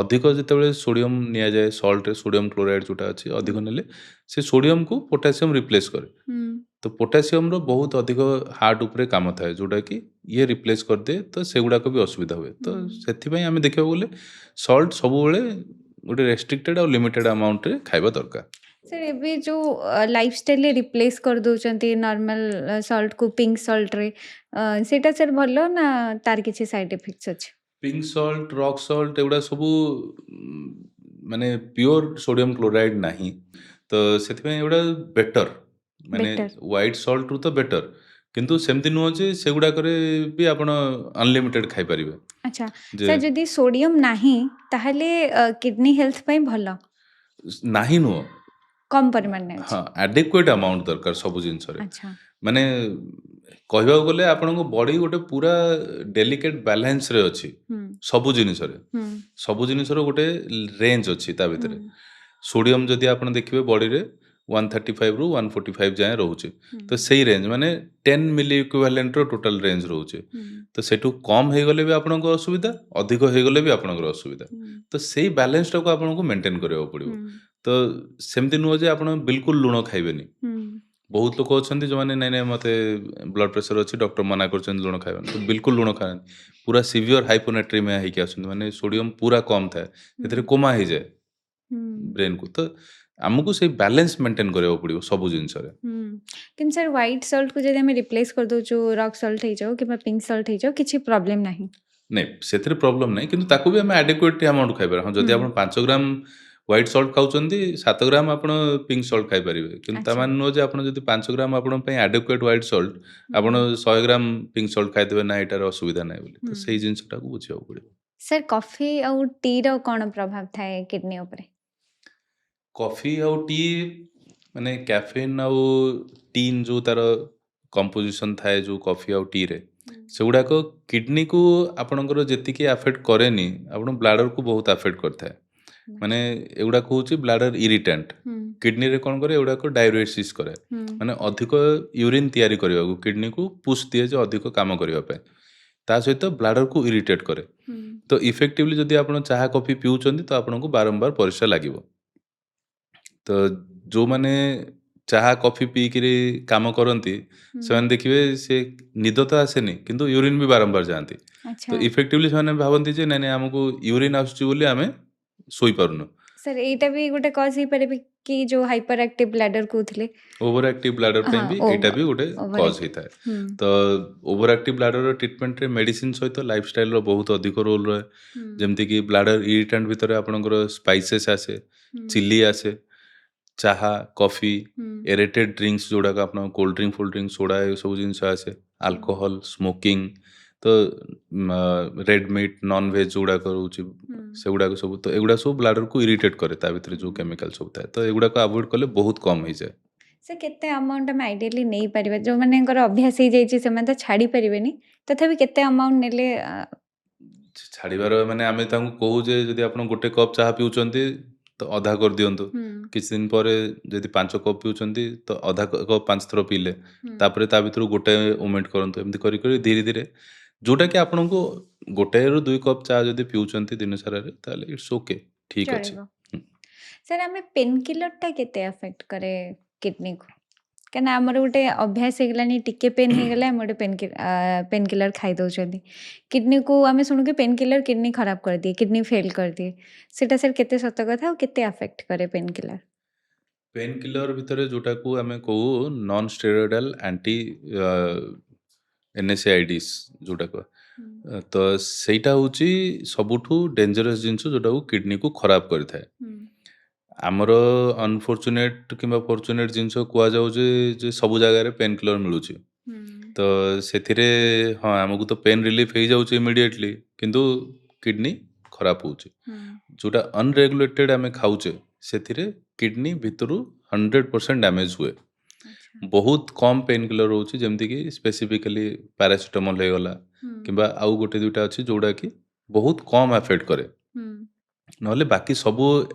ଅଧିକ ଯେତେବେଳେ ସୋଡ଼ିୟମ ନିଆଯାଏ ସଲ୍ଟରେ ସୋଡ଼ିୟମ କ୍ଲୋରାଇଡ୍ ଯେଉଁଟା ଅଛି ଅଧିକ ନେଲେ ସେ ସୋଡ଼ିୟମକୁ ପୋଟାସିୟମ ରିପ୍ଲେସ୍ କରେ ତ ପୋଟାସିୟମର ବହୁତ ଅଧିକ ହାର୍ଟ ଉପରେ କାମ ଥାଏ ଯେଉଁଟାକି ଇଏ ରିପ୍ଲେସ୍ କରିଦିଏ ତ ସେଗୁଡ଼ାକ ବି ଅସୁବିଧା ହୁଏ ତ ସେଥିପାଇଁ ଆମେ ଦେଖିବାକୁ ଗଲେ ସଲ୍ଟ ସବୁବେଳେ ଗୋଟେ ରେଷ୍ଟ୍ରିକ୍ଟେଡ୍ ଆଉ ଲିମିଟେଡ୍ ଆମାଉଣ୍ଟରେ ଖାଇବା ଦରକାର सर एबे जो लाइफस्टाइल रिप्लेस कर दउचंती नॉर्मल सॉल्ट को पिंक सॉल्ट रे सेटा सर भलो ना तार किछि साइड इफेक्ट्स अछि? पिंक सल्ट रॉक सल्ट एगुड़ा सबू माने प्योर सोडियम क्लोराइड नहीं तो ସେଥିପାଇଁ ଏଗୁଡ଼ା ବେଟର ମାନେ बेटर ହ୍ୱାଇଟ୍ ସଲ୍ଟରୁ ତ ବେଟର କିନ୍ତୁ ସେମିତି ନୁହଁ ଯେ ସେଗୁଡ଼ାକରେ ବି ଆପଣ ଅନଲିମିଟେଡ଼ ଖାଇପାରିବେ अच्छा ଯେ सर जदि सोडियम नाही ताहले किडनी हेल्थ पई भलो ନାହିଁ ନୁହଁ कम परिमाण ने ହଁ अछि। ଆଡେକ୍ୱେଟ୍ ଆମାଉଣ୍ଟ ଦରକାର ସବୁ ଜିନିଷରେ अच्छा ମାନେ କହିବାକୁ ଗଲେ ଆପଣଙ୍କ ବଡି ଗୋଟେ ପୁରା ଡେଲିକେଟ୍ ବାଲାନ୍ସରେ ଅଛି हुँ, ସବୁ ଜିନିଷରେ हुँ, ସବୁ ଜିନିଷର ଗୋଟେ ରେଞ୍ଜ ଅଛି ତା हुँ, ଭିତରେ सोडियम ଯଦି ଆପଣ ଦେଖିବେ ବଡିରେ 135 ରୁ 145 ଯାଏଁ ରହୁଛି हुँ, ତ ସେଇ ରେଞ୍ଜ ମାନେ 10 ମିଲି ଇକ୍ୱିଭାଲେଣ୍ଟର ଟୋଟାଲ ରେଞ୍ଜ ରହୁଛି हुँ, ତ ସେଠୁ କମ୍ ହେଇଗଲେ ବି ଆପଣଙ୍କ ଅସୁବିଧା ଅଧିକ ହେଇଗଲେ ବି ଆପଣଙ୍କର ଅସୁବିଧା हुँ, ତ ସେଇ ବାଲାନ୍ସଟାକୁ ଆପଣଙ୍କୁ ମେଣ୍ଟେନ୍ କରିବାକୁ ପଡ଼ିବ हुँ, ତ ସେମିତି ନୁହଁ ଯେ ଆପଣ ବିଲକୁଲ ଲୁଣ ଖାଇବେନି हुँ, ବହୁତ ଲୋକ ଅଛନ୍ତି ଯେଉଁମାନେ ନାଇଁ ନାଇଁ ମୋତେ ବ୍ଲଡ଼ ପ୍ରେସର ଅଛି ଡକ୍ଟର ମନା କରୁଛନ୍ତି ଲୁଣ ଖାଇବାନି ତ ବିଲକୁଲ ଲୁଣ ଖାଆନି ପୁରା ସିଭିଅର ହାଇପୋନାଟ୍ରିମିଆ ହେଇକି ଆସନ୍ତି ମାନେ ସୋଡ଼ିୟମ ପୁରା କମ୍ ଥାଏ ସେଥିରେ हुँ, କୋମା ହେଇଯାଏ हुँ, ବ୍ରେନକୁ ତ ଆମକୁ ସେଇ ବାଲାନ୍ସ ମେଣ୍ଟେନ୍ କରିବାକୁ ପଡ଼ିବ ସବୁ ଜିନିଷରେ हुँ। କିନ୍ତୁ सर व्हाइट सॉल्ट को जदि ଆମେ रिप्लेस कर दଉଛୁ रॉक सॉल्ट ହେଇଯାଉ କିମ୍ବା ପିଙ୍କ ସଲ୍ଟ ହେଇଯାଉ କିଛି ପ୍ରୋବ୍ଲେମ ନାହିଁ। ନାଇଁ ସେଥିରେ ପ୍ରୋବ୍ଲେମ୍ ନାହିଁ କିନ୍ତୁ ତାକୁ ବି ଆମେ ଆଡେକ୍ୱେଟ୍ ଆମାଉଣ୍ଟ ଖାଇପାରିବା ହଁ ହୁଁ, ଯଦି ଆପଣ 5 ଗ୍ରାମ ହ୍ୱାଇଟ୍ ସଲ୍ଟ ଖାଉଛନ୍ତି 7 ଗ୍ରାମ ଆପଣ ପିଙ୍କ ସଲ୍ଟ ଖାଇପାରିବେ କିନ୍ତୁ ତା ଆଚ୍ଛା। ମାନେ ନୁହଁ ଯେ ଆପଣ ଯଦି 5 ଗ୍ରାମ ଆପଣଙ୍କ ପାଇଁ ଆଡେକ୍ୱେଟ୍ ହ୍ୱାଇଟ୍ ସଲ୍ଟ ଆପଣ ହୁଁ, 100 ଗ୍ରାମ ପିଙ୍କ ସଲ୍ଟ ଖାଇଦେବେ ନା ଏଇଟାର ଅସୁବିଧା ନାହିଁ ବୋଲି ତ ହୁଁ। ସେଇ ଜିନିଷଟାକୁ ବୁଝିବାକୁ ପଡ଼ିବ ସାର୍ କଫି ଆଉ ଟିର କ'ଣ ପ୍ରଭାବ ଥାଏ କିଡନୀ ଉପରେ? କଫି ଆଉ ଟି ମାନେ କ୍ୟାଫେନ୍ ଆଉ ଟିନ୍ ଯେଉଁ ତାର କମ୍ପୋଜିସନ୍ ଥାଏ ଯେଉଁ କଫି ଆଉ ଟିରେ ହୁଁ, ସେଗୁଡ଼ାକ କିଡ଼ନୀକୁ ଆପଣଙ୍କର ଯେତିକି ଆଫେକ୍ଟ କରେନି ଆପଣ ବ୍ଲାଡରକୁ ବହୁତ ଆଫେକ୍ଟ କରିଥାଏ ମାନେ ଆଚ୍ଛା। ଏଗୁଡ଼ାକ ହେଉଛି ବ୍ଲାଡର ଇରିଟାଣ୍ଟ ହୁଁ, କିଡ଼ନୀରେ କ'ଣ କରେ ଏଗୁଡ଼ାକ ଡାଇରେସିସ୍ କରେ ହୁଁ, ମାନେ ଅଧିକ ୟୁରିନ୍ ତିଆରି କରିବାକୁ କିଡ଼ନୀକୁ ପୁସ୍ ଦିଏ ଯେ ଅଧିକ କାମ କରିବା ପାଇଁ ତା ସହିତ ବ୍ଲାଡରକୁ ଇରିଟେଟ୍ କରେ ହୁଁ, ତ ଇଫେକ୍ଟିଭଲି ଯଦି ଆପଣ ଚାହା କଫି ପିଉଛନ୍ତି ତ ଆପଣଙ୍କୁ ବାରମ୍ବାର ପରିସ୍ରା ଲାଗିବ ତ ଯେଉଁମାନେ ଚାହା କଫି ପିଇକିରି କାମ କରନ୍ତି ହୁଁ। ସେମାନେ ଦେଖିବେ ସେ ନିଦ ତ ଆସେନି କିନ୍ତୁ ୟୁରିନ୍ ବି ବାରମ୍ବାର ଯାଆନ୍ତି ଆଚ୍ଛା। ତ ଇଫେକ୍ଟିଭଲି ସେମାନେ ଭାବନ୍ତି ଯେ ନାଇଁ ନାଇଁ ଆମକୁ ୟୁରିନ୍ ଆସୁଛି ବୋଲି ଆମେ ଶୋଇପାରୁନୁ ସାର୍ ଏଇଟା ବି ଗୋଟେ କଜ୍ ହେଇପାରିବ କି ଯୋଉ ହାଇପର ଆକ୍ଟିଭ ବ୍ଲାଡର କହୁଥିଲେ? ଓଭର ଆକ୍ଟିଭ ବ୍ଲାଡର ପାଇଁ ହଁ, ବି ଏଇଟା ବି ଗୋଟେ ଓଭର କଜ୍ ଆକ୍ଟିଭ। ହେଇଥାଏ ହୁଁ, ତ ଓଭର ଆକ୍ଟିଭ ବ୍ଲାଡର ଟ୍ରିଟମେଣ୍ଟରେ ମେଡିସିନ ସହିତ ଲାଇଫଷ୍ଟାଇଲର ବହୁତ ଅଧିକ ରୋଲ ରହେ ହୁଁ, ଯେମିତିକି ବ୍ଲାଡର ଇରିଟାଣ୍ଟ ଭିତରେ ଆପଣଙ୍କର ସ୍ପାଇସେସ୍ ଆସେ ହୁଁ, ଚିଲି ଆସେ ଚାହା କଫି ହୁଁ, ଏରେଟେଡ୍ ଡ୍ରିଙ୍କସ୍ ଯୋଉଟାକ ଆପଣ cold drink fold drink soda ଏସବୁ ଜିନିଷ ଆସେ ହୁଁ, ଆଲକୋହଲ ସ୍ମୋକିଂ ତ ରେଡ୍ ମିଟ୍ ନନ୍ ଭେଜ୍ ଯୋଉଗୁଡ଼ାକ ରହୁଛି ହୁଁ, ସେଗୁଡ଼ାକ ସବୁ ତ ଏଗୁଡ଼ା ସବୁ ବ୍ଲାଡରକୁ ଇରିଟେଟ୍ କରେ ତା ଭିତରେ ହୁଁ। ଯେଉଁ କେମିକାଲ ସବୁ ଥାଏ ତ ଏଗୁଡ଼ାକ ଆଭଏଡ଼ କଲେ ବହୁତ କମ୍ ହେଇଯାଏ ସେ କେତେ ଆମାଉଣ୍ଟ ଆମେ ଆଇଡିଆଲି ନେଇପାରିବା ଯୋଉମାନଙ୍କର ଅଭ୍ୟାସ ହେଇଯାଇଛି ସେମାନେ ତ ଛାଡ଼ି ପାରିବେନି ତଥାପି କେତେ ଆମାଉଣ୍ଟ ନେଲେ ଛାଡ଼ିବାର ମାନେ ଆମେ ତାଙ୍କୁ କହୁ ଯେ ଯଦି ଆପଣ ଗୋଟେ କପ୍ ଚାହା ପିଉଛନ୍ତି ତ ଅଧା କରିଦିଅନ୍ତୁ ହୁଁ, କିଛି ଦିନ ପରେ ଯଦି 5 କପ୍ ପିଉଛନ୍ତି ତ ଅଧା କପ୍ 5 ଥର ପିଇଲେ ହୁଁ, ତାପରେ ତା ଭିତରୁ ଗୋଟେ ଓମେଣ୍ଟ କରନ୍ତୁ ଏମିତି କରି କରି ଧୀରେ ଧୀରେ ଯୋଉଟାକି ଆପଣଙ୍କୁ 1ରୁ 2 କପ୍ ଚା ଯଦି ପିଉଛନ୍ତି ଦିନ ସାରାରେ ତାହେଲେ ଇଟ୍ସ ଓକେ ଠିକ୍ ଅଛି ଚଳିବ। ହୁଁ। ସାର୍ ଆମେ ପେନ୍ କିଲରଟା କେତେ ଆଫେକ୍ଟ କରେ କିଡନୀକୁ? କାହିଁକିନା ଆମର ଗୋଟେ ଅଭ୍ୟାସ ହେଇଗଲାଣି ଟିକେ ପେନ୍ ହେଇଗଲେ ଆମେ ଗୋଟେ ପେନ୍ କିଲର ଖାଇ ଦେଉଛନ୍ତି କିଡନୀକୁ ଆମେ ଶୁଣୁ କି ପେନ୍ କିଲର କିଡନୀ ଖରାପ କରିଦିଏ କିଡନୀ ଫେଲ୍ କରିଦିଏ ସେଇଟା ସାର୍ କେତେ ସତ କଥା ଆଉ କେତେ ଆଫେକ୍ଟ କରେ ପେନ୍ କିଲର? ପେନ୍ କିଲର ଭିତରେ ଯୋଉଟାକୁ ଆମେ କହୁ ନନ୍ ଷ୍ଟେରଏଡାଲ ଆଣ୍ଟି NSAIDs ଯୋଉଟାକ ହୁଁ, ତ ସେଇଟା ହେଉଛି ସବୁଠୁ ଡେଞ୍ଜରସ୍ ଜିନିଷ ଯୋଉଟାକୁ କିଡନୀକୁ ଖରାପ କରିଥାଏ ହୁଁ, ଆମର ଅନଫର୍ଚୁନେଟ୍ କିମ୍ବା ଫର୍ଚୁନେଟ୍ ଜିନିଷ କୁହାଯାଉଛି ଯେ ସବୁ ଜାଗାରେ ପେନ୍ କିଲର ମିଳୁଛି ହୁଁ, ତ ସେଥିରେ ହଁ ଆମକୁ ତ ପେନ୍ ରିଲିଫ୍ ହେଇଯାଉଛି ଇମିଡ଼ିଏଟଲି କିନ୍ତୁ କିଡନୀ ଖରାପ ହେଉଛି ହୁଁ, ଯୋଉଟା ଅନରେଗୁଲେଟେଡ୍ ଆମେ ଖାଉଛେ ସେଥିରେ କିଡନୀ ଭିତରୁ 100% ଡ୍ୟାମେଜ୍ ହୁଏ ଆଚ୍ଛା ବହୁତ କମ୍ ପେନ୍ କିଲର ରହୁଛି ଯେମିତିକି ସ୍ପେସିଫିକାଲି ପାରାସିଟାମଲ୍ ହେଇଗଲା ହୁଁ, କିମ୍ବା ଆଉ ଗୋଟେ ଦୁଇଟା ଅଛି ଯୋଉଟାକି ବହୁତ କମ୍ ଆଫେକ୍ଟ କରେ ହୁଁ, ନହେଲେ ବାକି ସବୁ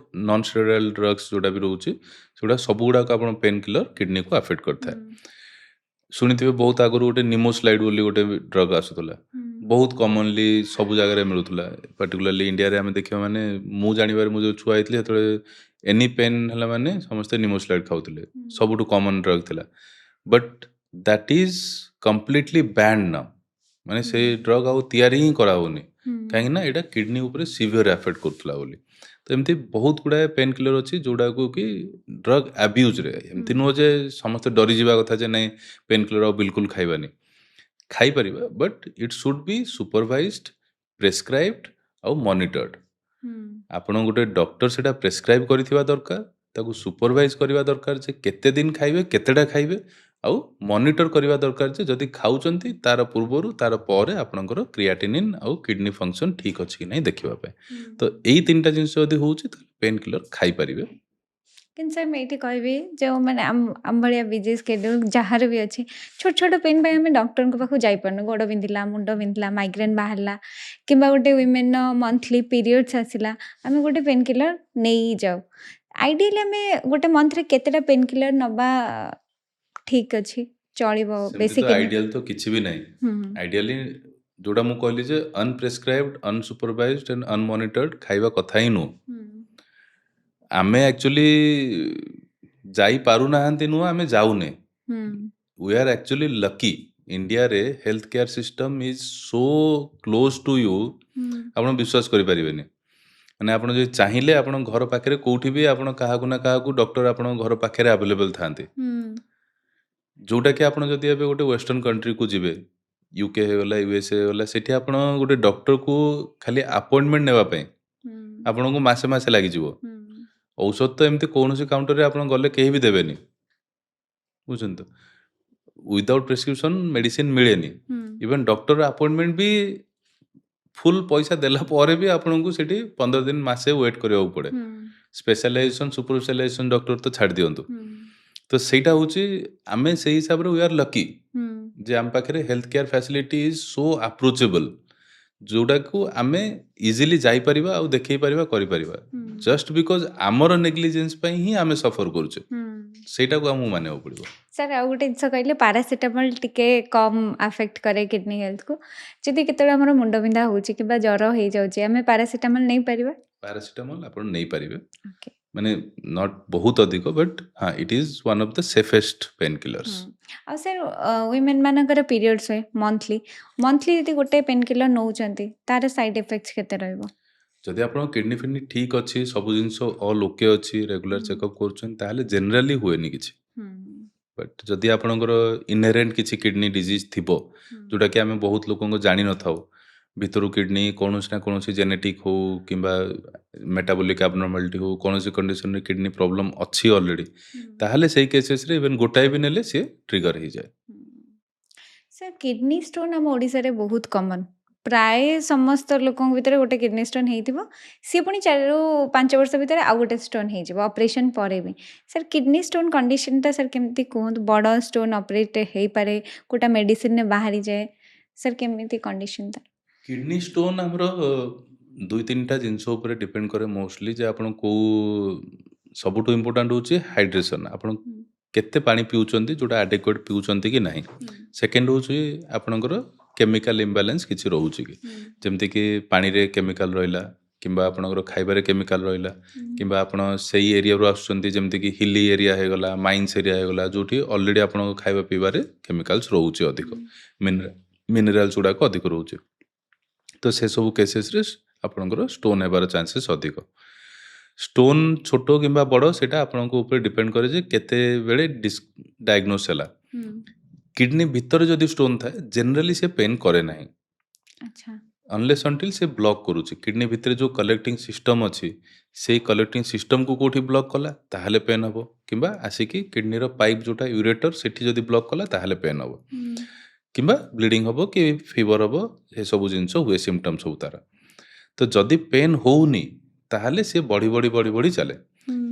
ନନ୍ ଷ୍ଟେରଏଡାଲ ଡ୍ରଗ୍ସ ଯୋଉଟା ବି ରହୁଛି ସେଗୁଡ଼ା ସବୁଗୁଡ଼ାକ ଆପଣ ପେନ୍ କିଲର କିଡନୀକୁ ଆଫେକ୍ଟ ହୁଁ, କରିଥାଏ ଶୁଣିଥିବେ ବହୁତ ଆଗରୁ ଗୋଟେ ନିମୋସ୍ଲାଇଡ୍ ବୋଲି ଗୋଟେ ଡ୍ରଗ୍ ଆସୁଥିଲା ହୁଁ, ବହୁତ କମନଲି ସବୁ ଜାଗାରେ ମିଳୁଥିଲା ପାର୍ଟିକୁଲାରଲି ଇଣ୍ଡିଆରେ ଆମେ ଦେଖିବା ମାନେ ମୁଁ ଜାଣିବାରେ ମୁଁ ଯେଉଁ ଛୁଆ ହେଇଥିଲି ସେତେବେଳେ ଏନି ପେନ୍ ହେଲା ମାନେ ସମସ୍ତେ ନିମୋସ୍ଲାଇଡ୍ ଖାଉଥିଲେ ହୁଁ, ସବୁଠୁ କମନ୍ ଡ୍ରଗ୍ ଥିଲା but that is completely banned now ମାନେ ହୁଁ, ସେ ଡ୍ରଗ୍ ଆଉ ତିଆରି ହିଁ କରାହେଉନି ହୁଁ, କାହିଁକି ନା ଏଇଟା କିଡନୀ ଉପରେ ସିଭିୟର ଆଫେକ୍ଟ କରୁଥିଲା ବୋଲି ତ ତ ଏମିତି ବହୁତ ଗୁଡ଼ାଏ ପେନ୍ କିଲର ଅଛି ଯେଉଁଟାକୁ କି ଡ୍ରଗ୍ ଆବ୍ୟୁଜ୍ରେ ଏମିତି ନୁହଁ ଯେ ସମସ୍ତେ ଡରିଯିବା କଥା ଯେ ନାଇଁ ପେନ୍ କିଲର ଆଉ ବିଲକୁଲ ଖାଇବାନି, ଖାଇପାରିବା but eat should be ସୁପରଭାଇଜଡ୍, prescribed ଆଉ ମନିଟର୍ଡ। ଆପଣ ଗୋଟେ ଡକ୍ଟର ସେଟା ପ୍ରେସ୍କ୍ରାଇବ୍ କରିଥିବା ଦରକାର, ତାକୁ ସୁପରଭାଇଜ କରିବା ଦରକାର ଯେ କେତେ ଦିନ ଖାଇବେ, କେତେଟା ଖାଇବେ, ଆଉ ମନିଟର କରିବା ଦରକାର ଯେ ଯଦି ଖାଉଛନ୍ତି ତାର ପୂର୍ବରୁ ତାର ପରେ ଆପଣଙ୍କର କ୍ରିଆଟିନିନ୍ ଆଉ କିଡନୀ ଫଙ୍କସନ୍ ଠିକ୍ ଅଛି କି ନାହିଁ ଦେଖିବା ପାଇଁ। ତ ଏଇ ତିନିଟା ଜିନିଷ ଯଦି ହେଉଛି ତାହେଲେ ପେନ୍ କିଲର ଖାଇପାରିବେ। କିନ୍ତୁ ସାର୍ ମୁଁ ଏଇଠି କହିବି ଯେଉଁମାନେ ଆମ ଭଳିଆ ବିଜି ସ୍କେଡ୍ୟୁଲ୍ ଯାହାର ବି ଅଛି, ଛୋଟ ଛୋଟ ପେନ୍ ପାଇଁ ଆମେ ଡକ୍ଟରଙ୍କ ପାଖକୁ ଯାଇପାରୁନୁ। ଗୋଡ଼ ବିନ୍ଧିଲା, ମୁଣ୍ଡ ବିନ୍ଧିଲା, ମାଇଗ୍ରେନ୍ ବାହାରିଲା, କିମ୍ବା ଗୋଟେ ୱିମେନ୍ର ମନ୍ଥଲି ପିରିୟଡ଼୍ସ ଆସିଲା, ଆମେ ଗୋଟେ ପେନ୍ କିଲର ନେଇଯାଉ। ଆଇଡ଼ିଆଲି ଆମେ ଗୋଟେ ମନ୍ଥରେ କେତେଟା ପେନ୍ କିଲର ନେବା ଠିକ୍ ଅଛି, ଚଳିବ ସେମିତି ତ ବେସିକାଲି? ଆଇଡିଆଲ ତ କିଛି ବି ନାହିଁ। ଆଇଡିଆଲି ଯୋଉଟା ମୁଁ କହିଲି ଯେ ଅନପ୍ରେସ୍କ୍ରାଇବ୍ଡ, ଅନସୁପରଭାଇଜଡ ଆଣ୍ଡ ଅନମନିଟର୍ଡ ଖାଇବା କଥା ହିଁ ନୁହଁ। ଆମେ ଆକ୍ଚୁଆଲି ଯାଇପାରୁନାହାନ୍ତି ନୁହଁ, ଆମେ ଯାଉନେ। We are actually lucky. ଇଣ୍ଡିଆରେ health care system is so close to you, ଆପଣ ବିଶ୍ୱାସ କରିପାରିବେନି। ମାନେ ଆପଣ ଯଦି ଚାହିଁଲେ ଆପଣଙ୍କ ଘର ପାଖରେ କୋଉଠି ବି ଆପଣ କାହାକୁ ନା କାହାକୁ ଡକ୍ଟର ଆପଣଙ୍କ ଘର ପାଖରେ ଆଭେଲେବଲ୍ ଥାନ୍ତି। ଯୋଉଟାକି ଆପଣ ଯଦି ଏବେ ଗୋଟେ ୱେଷ୍ଟର୍ଣ୍ଣ କଣ୍ଟ୍ରିକୁ ଯିବେ, ୟୁକେ ହେଇଗଲା, ୟୁଏସ୍ଏ ହେଇଗଲା, ସେଠି ଆପଣ ଗୋଟେ ଡକ୍ଟରକୁ ଖାଲି ଆପଏଣ୍ଟମେଣ୍ଟ ନେବା ପାଇଁ ଆପଣଙ୍କୁ ମାସେ ମାସେ ଲାଗିଯିବ। ଔଷଧ ତ ଏମିତି କୌଣସି କାଉଣ୍ଟରରେ ଆପଣ ଗଲେ କେହି ବି ଦେବେନି, ବୁଝୁଛନ୍ତି ତ? ୱିଦାଉଟ୍ ପ୍ରେସ୍କ୍ରିପସନ୍ ମେଡ଼ିସିନ ମିଳେନି। ଇଭେନ୍ ଡକ୍ଟର ଆପଏଣ୍ଟମେଣ୍ଟ ବି ଫୁଲ୍ ପଇସା ଦେଲା ପରେ ବି ଆପଣଙ୍କୁ ସେଠି 15 ଦିନ ମାସେ ୱେଟ୍ କରିବାକୁ ପଡ଼େ। ସ୍ପେଶାଲାଇଜେସନ୍, ସୁପର ସ୍ପେଶାଲାଇଜେସନ୍ ଡକ୍ଟର ତ ଛାଡ଼ି ଦିଅନ୍ତୁ। ତ ସେଇଟା ହେଉଛି, ଆମେ ସେଇ ହିସାବରେ ୱି ଆର୍ ଲକି ଯେ ଆମ ପାଖରେ health care facility is so approachable, ଯୋଉଟାକୁ ଆମେ ଇଜିଲି ଯାଇପାରିବା ଆଉ ଦେଖେଇ ପାରିବା, କରିପାରିବା। ଜଷ୍ଟ ବିକଜ ଆମର ନେଗ୍ଲିଜେନ୍ସ ପାଇଁ ହିଁ ଆମେ ସଫର କରୁଛେ, ସେଇଟାକୁ ଆମକୁ ମାନିବାକୁ ପଡ଼ିବ। ସାର୍ ଆଉ ଗୋଟେ ଜିନିଷ କହିଲେ, ପାରାସିଟାମଲ୍ ଟିକେ କମ୍ ଆଫେକ୍ଟ କରେ କିଡନୀ ହେଲ୍ଥକୁ। ଯଦି କେତେବେଳେ ଆମର ମୁଣ୍ଡ ବିନ୍ଧା ହେଉଛି କିମ୍ବା ଜ୍ୱର ହେଇଯାଉଛି, ଆମେ ପାରାସିଟାମଲ୍ ନେଇପାରିବା? ପାରାସିଟାମଲ୍ ଆପଣ ନେଇପାରିବେ, ଓକେ। ମାନେ ନଟ୍ ବହୁତ ଅଧିକ, ବଟ୍ ହଁ it is one of the safest pain killers. ଆଉ ସାର୍ ୱିମେନ୍ ମାନଙ୍କର ପିରିୟଡ଼୍ସ ହୁଏ ମନ୍ଥଲି ଯଦି ଗୋଟେ ପେନ୍ କିଲର ନେଉଛନ୍ତି, ତାର ସାଇଡ୍ ଇଫେକ୍ଟସ୍ କେତେ ରହିବ? ଯଦି ଆପଣଙ୍କ କିଡନୀ ଫିଡନୀ ଠିକ୍ ଅଛି, ସବୁ ଜିନିଷ ଅଲ୍ ଓକେ ଅଛି, ରେଗୁଲାର ଚେକଅପ୍ କରୁଛନ୍ତି, ତାହେଲେ ଜେନେରାଲି ହୁଏନି କିଛି। ବଟ୍ ଯଦି ଆପଣଙ୍କର ଇନହେରେଣ୍ଟ କିଛି କିଡନୀ ଡିଜିଜ୍ ଥିବ, ଯୋଉଟାକି ଆମେ ବହୁତ ଲୋକଙ୍କୁ ଜାଣିନଥାଉ, ଭିତରୁ କିଡନୀ କୌଣସି ନା କୌଣସି ଜେନେଟିକ୍ ହଉ କିମ୍ବା ମେଟାବୋଲିକ୍ ଆବନର୍ମାଲିଟି ହଉ, କୌଣସି କଣ୍ଡିସନରେ କିଡନୀ ପ୍ରୋବ୍ଲେମ୍ ଅଛି ଅଲରେଡ଼ି, ତାହେଲେ ସେଇ କେସେସରେ ଇଭେନ୍ ଗୋଟାଏ ବି ନେଲେ ସିଏ ଟ୍ରିଗର ହେଇଯାଏ। ସାର୍ କିଡନୀ ଷ୍ଟୋନ୍ ଆମ ଓଡ଼ିଶାରେ ବହୁତ କମନ୍। ପ୍ରାୟ ସମସ୍ତ ଲୋକଙ୍କ ଭିତରେ ଗୋଟେ କିଡନୀ ଷ୍ଟୋନ୍ ହେଇଥିବ, ସିଏ ପୁଣି 4ରୁ 5 ବର୍ଷ ଭିତରେ ଆଉ ଗୋଟେ ଷ୍ଟୋନ୍ ହେଇଯିବ ଅପରେସନ୍ ପରେ ବି। ସାର୍ କିଡନୀ ଷ୍ଟୋନ୍ କଣ୍ଡିସନଟା ସାର୍ କେମିତି କୁହନ୍ତୁ? ବଡ଼ ଷ୍ଟୋନ୍ ଅପରେଟ୍ ହେଇପାରେ, କୋଉଟା ମେଡ଼ିସିନରେ ବାହାରିଯାଏ, ସାର୍ କେମିତି କଣ୍ଡିସନଟା? କିଡନୀ ଷ୍ଟୋନ୍ ଆମର 2-3ଟା ଜିନିଷ ଉପରେ ଡିପେଣ୍ଡ କରେ ମୋଷ୍ଟଲି, ଯେ ଆପଣ କୋଉ, ସବୁଠୁ ଇମ୍ପୋର୍ଟାଣ୍ଟ ହେଉଛି ହାଇଡ୍ରେସନ୍, ଆପଣ କେତେ ପାଣି ପିଉଛନ୍ତି, ଯୋଉଟା ଆଡେକ୍ୱେଟ୍ ପିଉଛନ୍ତି କି ନାହିଁ। ସେକେଣ୍ଡ ହେଉଛି ଆପଣଙ୍କର କେମିକାଲ ଇମ୍ବାଲାନ୍ସ କିଛି ରହୁଛି କି, ଯେମିତିକି ପାଣିରେ କେମିକାଲ ରହିଲା, କିମ୍ବା ଆପଣଙ୍କର ଖାଇବାରେ କେମିକାଲ ରହିଲା, କିମ୍ବା ଆପଣ ସେଇ ଏରିଆରୁ ଆସୁଛନ୍ତି, ଯେମିତିକି ହିଲି ଏରିଆ ହେଇଗଲା, ମାଇନ୍ସ ଏରିଆ ହେଇଗଲା, ଯୋଉଠି ଅଲରେଡ଼ି ଆପଣଙ୍କ ଖାଇବା ପିଇବାରେ କେମିକାଲ୍ସ ରହୁଛି ଅଧିକ, ମିନେରାଲ୍ସ ଗୁଡ଼ାକ ଅଧିକ ରହୁଛି। ତ ସେସବୁ କେସେସରେ ଆପଣଙ୍କର ଷ୍ଟୋନ୍ ହେବାର ଚାନ୍ସେସ୍ ଅଧିକ। ଷ୍ଟୋନ୍ ଛୋଟ କିମ୍ବା ବଡ଼, ସେଇଟା ଆପଣଙ୍କ ଉପରେ ଡିପେଣ୍ଡ କରେ ଯେ କେତେବେଳେ ଡାୟଗ୍ନୋସ୍ ହେଲା। କିଡନୀ ଭିତରେ ଯଦି ଷ୍ଟୋନ୍ ଥାଏ, ଜେନେରାଲି ସେ ପେନ୍ କରେ ନାହିଁ, ଅନଲେସ୍ ଅନଟିଲ୍ ସେ ବ୍ଲକ୍ କରୁଛି। କିଡନୀ ଭିତରେ ଯେଉଁ କଲେକ୍ଟିଂ ସିଷ୍ଟମ୍ ଅଛି, ସେଇ କଲେକ୍ଟିଂ ସିଷ୍ଟମ୍କୁ କେଉଁଠି ବ୍ଲକ୍ କଲା ତାହେଲେ ପେନ୍ ହେବ, କିମ୍ବା ଆସିକି କିଡନୀର ପାଇପ୍ ଯେଉଁଟା ୟୁରେଟର, ସେଠି ଯଦି ବ୍ଲକ୍ କଲା ତାହେଲେ ପେନ୍ ହେବ, କିମ୍ବା ବ୍ଲିଡ଼ିଂ ହେବ କି ଫିଭର ହେବ, ଏସବୁ ଜିନିଷ ହୁଏ, ସିମ୍ପଟମ୍ ସବୁ ତାର। ତ ଯଦି ପେନ୍ ହେଉନି ତାହେଲେ ସେ ବଢ଼ି ଚାଲେ,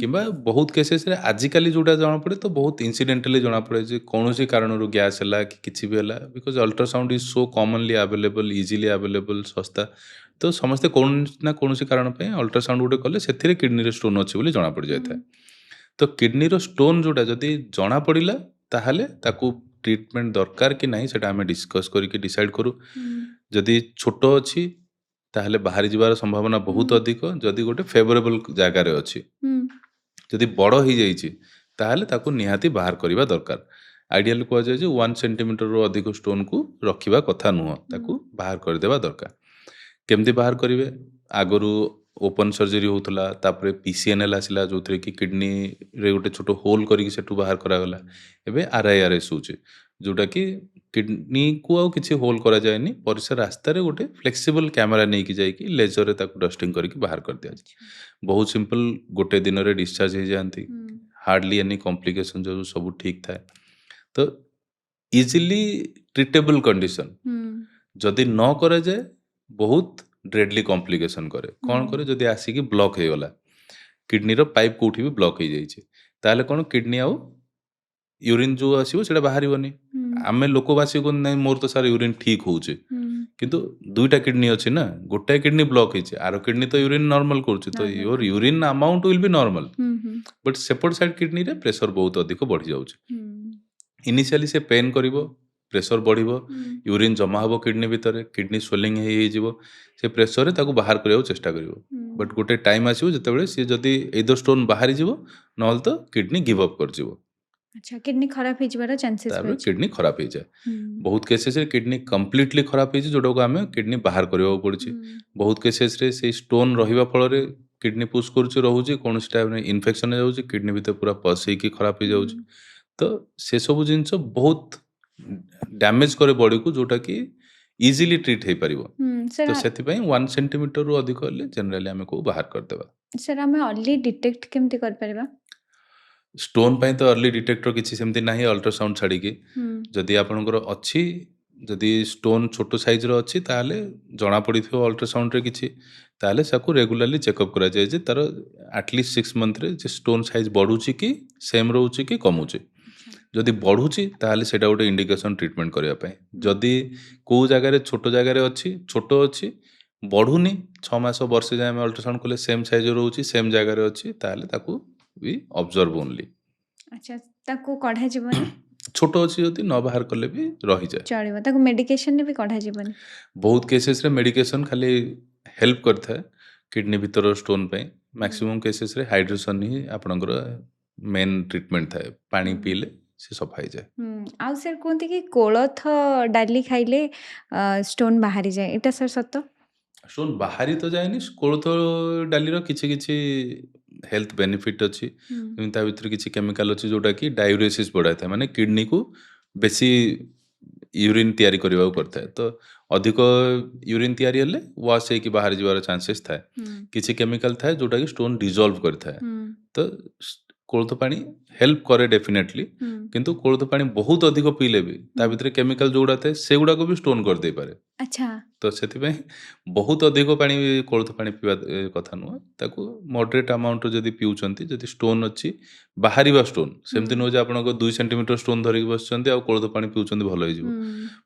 କିମ୍ବା ବହୁତ କେସେସରେ ଆଜିକାଲି ଯେଉଁଟା ଜଣାପଡ଼େ, ତ ବହୁତ ଇନସିଡେଣ୍ଟାଲି ଜଣାପଡ଼େ ଯେ କୌଣସି କାରଣରୁ ଗ୍ୟାସ୍ ହେଲା କି କିଛି ବି ହେଲା, because ultrasound is so commonly available, easily available, ଶସ୍ତା। ତ ସମସ୍ତେ କୌଣସି ନା କୌଣସି କାରଣ ପାଇଁ ଅଲ୍ଟ୍ରାସାଉଣ୍ଡ ଗୋଟେ କଲେ ସେଥିରେ କିଡନୀରେ ଷ୍ଟୋନ୍ ଅଛି ବୋଲି ଜଣାପଡ଼ିଯାଇଥାଏ। ତ କିଡନୀର ଷ୍ଟୋନ୍ ଯେଉଁଟା ଯଦି ଜଣାପଡ଼ିଲା, ତାହେଲେ ତାକୁ ଟ୍ରିଟମେଣ୍ଟ ଦରକାର କି ନାହିଁ ସେଟା ଆମେ ଡିସ୍କସ୍ କରିକି ଡିସାଇଡ୍ କରୁ। ଯଦି ଛୋଟ ଅଛି ତାହେଲେ ବାହାରି ଯିବାର ସମ୍ଭାବନା ବହୁତ ଅଧିକ, ଯଦି ଗୋଟେ ଫେଭରେବଲ୍ ଜାଗାରେ ଅଛି। ଯଦି ବଡ଼ ହେଇଯାଇଛି ତାହେଲେ ତାକୁ ନିହାତି ବାହାର କରିବା ଦରକାର। ଆଇଡ଼ିଆଲି କୁହାଯାଏ ଯେ 1 ସେଣ୍ଟିମିଟରରୁ ଅଧିକ ଷ୍ଟୋନ୍କୁ ରଖିବା କଥା ନୁହଁ, ତାକୁ ବାହାର କରିଦେବା ଦରକାର। କେମିତି ବାହାର କରିବେ? ଆଗରୁ ओपन सर्जरी होता तापर पीसीएनएल आसला जो थे कि किडनी रे गोटे छोट होल करके सेठू बाहर करागला एबे आरआईआरएस होचे जोटा कि किडनी को आउ किसी होल करा जाएनी परिसर रास्ता रे गोटे फ्लेक्सिबल कैमरा नहीं कि जाई कि लेजर रे ताको डस्टिंग करके बाहर कर दिया अच्छा बहुत सिंपल गोटे दिन रे डिस्चार्ज हो जाती हम्म हार्डली एनी कॉम्प्लिकेशन जो सब ठीक थाए तो इजिली ट्रिटेबल कंडीशन जदि न करा जाए बहुत ड्रेडली कॉम्प्लिकेशन करे कौन करे जदि आसिकी ब्लॉक हो गला किडनी रो पाइप कोठी भी ब्लॉक हो जाइए ताहले कौन किडनी आउ यूरिन जो आसीबो सेटा बाहरिबनी आमे लोकवासी को नहीं मोर तो सारा यूरिन ठीक होउचे किंतु दुईटा किडनी अच्छी ना गोटाए किडनी ब्लॉक होइছে आरो किडनी तो यूरिन नॉर्मल करूचे तो your urine amount will be normal but सेपट साइड किडनी रे प्रेशर बहुत अधिक बढ़ी जाउचे इनिशियली से पेन करिवो प्रेशर बढ़िवो यूरिन जमा हबो किडनी भितर किडनी स्वेलिंग हे जीवो से प्रेशर रे ताको बाहर करियो चेष्टा करिवो बट गोटे टाइम आसीबो जेतेबेले से जदी एदर स्टोन बाहरी जीवो नहल तो किडनी गिव अप कर जीवो अच्छा किडनी खराब हो जबार चांसेस तापर किडनी खराब हो जाए बहुत केसेस रे किडनी कंप्लीटली खराब हो जोटा को आमे किडनी बाहर करियो पड़ुची बहुत केसेस रे से स्टोन रहिबा फल रे किडनी पुश करूची रहूची कोनोसी टाइम रे इन्फेक्शन हो जाउची किडनी भीतर पूरा पस की खराब हो जाउची तो से सब जिनस बहुत डैमेज करे बॉडी को जोटा कि इजीली ट्रीट हो पारिबो तो सेति पई 1 सेंटीमीटर रु अधिक हेले जनरली आमे को बाहर कर देबा सर हमें अर्ली डिटेक्ट केमती कर परबा स्टोन पाई तो अर्ली डिटेक्टर किसी सेमती नाही अल्ट्रासाउंड छाड़ी के जदि आपनकर अच्छी जदि स्टोन छोट साइज रो अच्छी ताहले जना पड़ी थो अल्ट्रासाउंड रे किछि ताहले साकू रेगुलरली चेकअप करा जाय जे तार एटलीस्ट 6 मंथ रे जे स्टोन साइज बढ़ुची कि सेम रहउची कि कमुची जदि बढ़ुची ताहले सेटा गोटे इंडिकेशन ट्रीटमेंट करिया पई जदि को जगह रे छोट जगह रे अच्छी छोट अच्छी बढ़ुनी 6 मास वर्ष जाय हम अल्ट्रासाउंड कले सेम साइज रहउची सेम जगह रे अच्छी ताहले ताकू वी ऑब्जर्व ओनली अच्छा ताको कढ़ा जीवन छोट अच्छी जदि न बाहर कले भी रही जाए चलिबो ताको मेडिकेशन ने भी कढ़ा जीवन बहुत केसेस रे मेडिकेशन खाली हेल्प करता है किडनी भीतर स्टोन पे मैक्सिमम केसेस रे हाइड्रेशन ही आपनकर मेन ट्रीटमेंट थाए पानी पीले से सफा हो जाए आउ सर कहते कि कोलथ डाली खाइले स्टोन बाहरी जाए एटा सर सत स्टोन बाहरी तो जाएनी कोलथ डाली रो किछि किछि हेल्थ बेनिफिट अच्छी ता भीतर किछि केमिकल अच्छी जोटा कि डायूरेसिस बढ़ाई था माने किडनी को बेसी यूरिन तैयारी करबा करता है तो अधिक यूरिन तैयारी हेले वाश होइकी बाहर जीवार चांसेस थाए किछि केमिकल थाए जोटा कि स्टोन डिजॉल्व करता है तो कोलथ पानी हेल्प करे डेफिनेटली किंतु कोलथ पानी बहुत अधिक पीले भी ता भीतर केमिकल जोड़ा थाए सेगुड़ा को भी स्टोन कर दे पारे अच्छा तो से बहुत अधिक पानी कोलथ पानी पीवा कथा नुह ताको मॉडरेट अमाउंट जदि पिउचंती जदि स्टोन अच्छी बाहरिबा स्टोन सेमति नुह जे आपनको 2 सेंटीमीटर स्टोन धरिक बसचंती आ कोलथ पानी पिउचंती भलो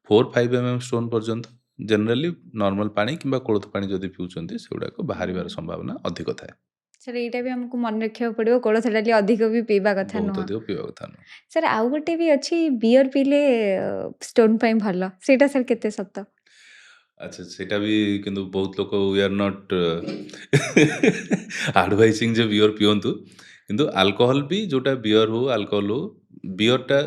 हो 4-5 mm स्टोन पर्यंत जनरली नॉर्मल पानी किंबा कोलथ पानी जदि पिउचंती सेगुड़ा को बाहरिबार संभावना अधिक थाए सर एटा भी हमको मन रखिया पड़िबो कोलथ डाली अधिक भी पीबा कथा बहुत नुह अधिक पीवा कथा नुह सर आउ गोटे भी अच्छी बियर पीले स्टोन पई भलो सेटा सर केते सत्य अच्छा सेटा भी किंतु बहुत लोग वी आर नॉट एडवाइसिंग जे बियर पियंतु किंतु अल्कोहल भी जोटा बियर हो अल्कोहल हो बियरटा